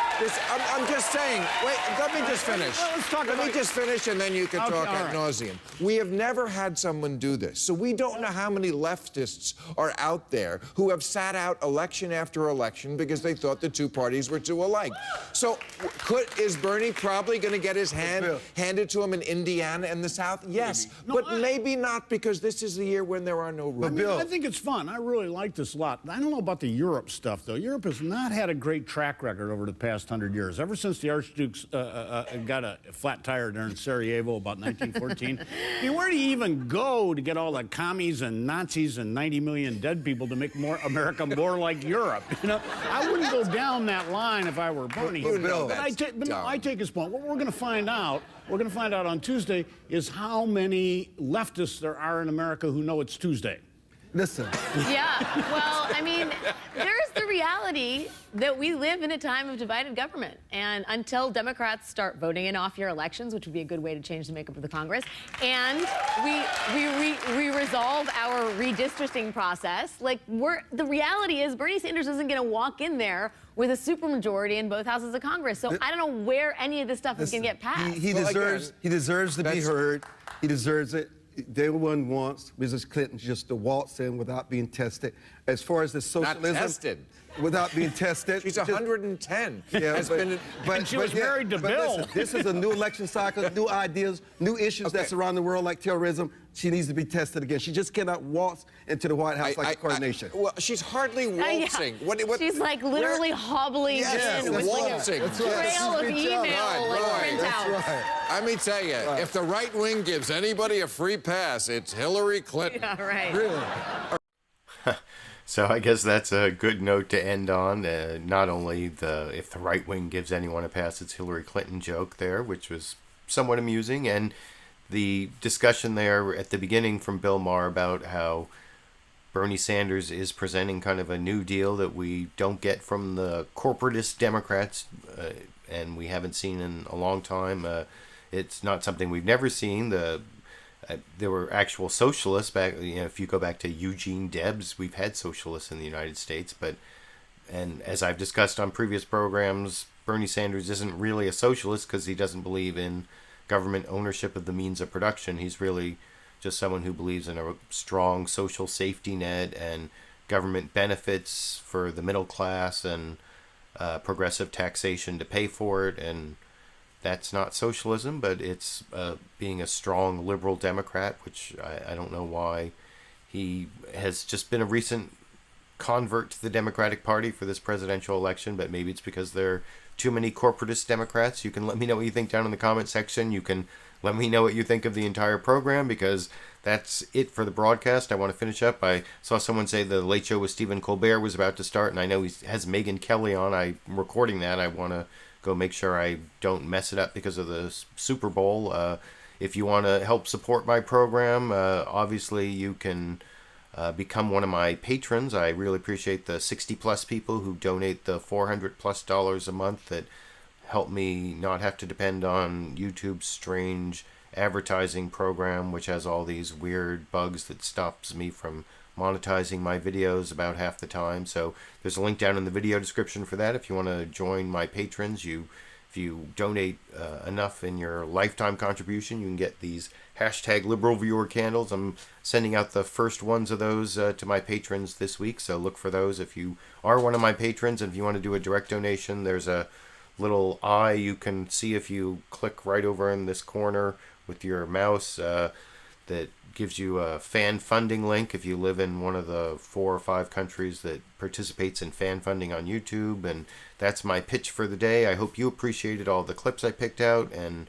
I'm just saying, wait, let me just finish. Let me just finish, and then you can talk ad nauseum. We have never had someone do this, so we don't know how many leftists are out there who have sat out election after election because they thought the two parties were too alike. So is Bernie probably going to get his hand handed to him in Indiana and the South? Yes, but maybe not, because this is the year when there are no rules. I think it's fun. I really like this a lot. I don't know about the Europe stuff, though. Europe has not had a great track record over the past 100 years. Ever since the Archdukes got a flat tire there in Sarajevo about 1914. I mean, where do you even go to get all the commies and Nazis and 90 million dead people to make America more like Europe? You know, I wouldn't go down that line if I were Bernie. But I take his point. What we're going to find out, on Tuesday, is how many leftists there are in America who know it's Tuesday. Listen. Yeah, well, I mean, there's the reality that we live in a time of divided government. And until Democrats start voting in off-year elections, which would be a good way to change the makeup of the Congress, and we resolve our redistricting process, like, the reality is Bernie Sanders isn't going to walk in there with a supermajority in both houses of Congress. So I don't know where any of this stuff is going to get passed. He deserves to be heard. He deserves it. Day one wants Mrs. Clinton just to waltz in without being tested. As far as the socialism, not tested. Without being tested. She's 110. Yeah, and she was married to Bill. Listen, this is a new election cycle, new ideas, new issues that surround the world, like terrorism. She needs to be tested again. She just cannot waltz into the White House like a coronation. Well, she's hardly waltzing. Yeah. She's like literally hobbling in with waltzing. like a trail of email, like printouts. Right. Let me tell you, if the right wing gives anybody a free pass, it's Hillary Clinton. Yeah, right. Really. So I guess that's a good note to end on. Not only if the right wing gives anyone a pass, it's Hillary Clinton joke there, which was somewhat amusing, and the discussion there at the beginning from Bill Maher about how Bernie Sanders is presenting kind of a new deal that we don't get from the corporatist Democrats, and we haven't seen in a long time. It's not something we've never seen. There were actual socialists back. If you go back to Eugene Debs, we've had socialists in the United States. And as I've discussed on previous programs, Bernie Sanders isn't really a socialist because he doesn't believe in government ownership of the means of production. He's really just someone who believes in a strong social safety net and government benefits for the middle class and progressive taxation to pay for it. And that's not socialism, but it's being a strong liberal Democrat, which I don't know why he has just been a recent convert to the Democratic Party for this presidential election, but maybe it's because there are too many corporatist Democrats. You can let me know what you think down in the comment section. You can let me know what you think of the entire program, because that's it for the broadcast. I want to finish up. I saw someone say the Late Show with Stephen Colbert was about to start, and I know he has Megyn Kelly on. I'm recording that. I want to go make sure I don't mess it up because of the Super Bowl. If you want to help support my program, obviously you can become one of my patrons. I really appreciate the 60+ people who donate the $400+ a month that help me not have to depend on YouTube's strange advertising program, which has all these weird bugs that stops me from monetizing my videos about half the time. So there's a link down in the video description for that if you want to join my patrons. If you donate enough in your lifetime contribution, you can get these #LiberalViewer candles. I'm sending out the first ones of those to my patrons this week, so look for those if you are one of my patrons. And if you want to do a direct donation, there's a little eye you can see if you click right over in this corner with your mouse. that gives you a fan funding link if you live in one of the 4 or 5 countries that participates in fan funding on YouTube. And that's my pitch for the day. I hope you appreciated all the clips I picked out, and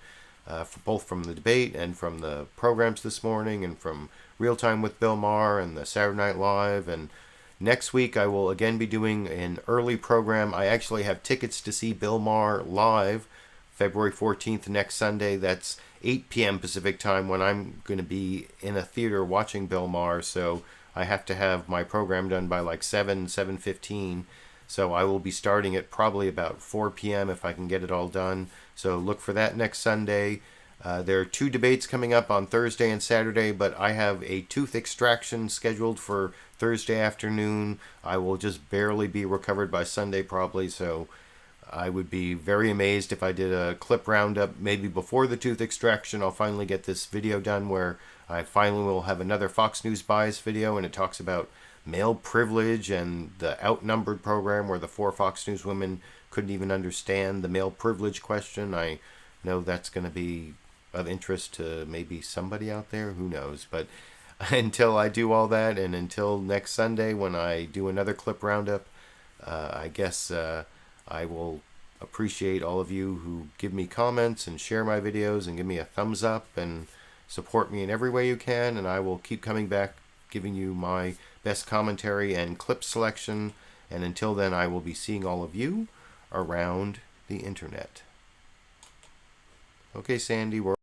both from the debate and from the programs this morning and from Real Time with Bill Maher and the Saturday Night Live. And next week I will again be doing an early program. I actually have tickets to see Bill Maher live February 14th, next Sunday. That's 8 p.m. Pacific time, when I'm going to be in a theater watching Bill Maher. So I have to have my program done by like 7:15. So I will be starting at probably about 4 p.m. if I can get it all done. So look for that next Sunday. There are 2 debates coming up on Thursday and Saturday, but I have a tooth extraction scheduled for Thursday afternoon. I will just barely be recovered by Sunday probably, so I would be very amazed if I did a clip roundup maybe before the tooth extraction. I'll finally get this video done where I finally will have another Fox News bias video, and it talks about male privilege and the outnumbered program where the 4 Fox News women couldn't even understand the male privilege question. I know that's going to be of interest to maybe somebody out there, who knows. But until I do all that, and until next Sunday when I do another clip roundup, I guess I will appreciate all of you who give me comments and share my videos and give me a thumbs up and support me in every way you can. And I will keep coming back giving you my best commentary and clip selection. And until then, I will be seeing all of you around the internet. Okay, Sandy, we're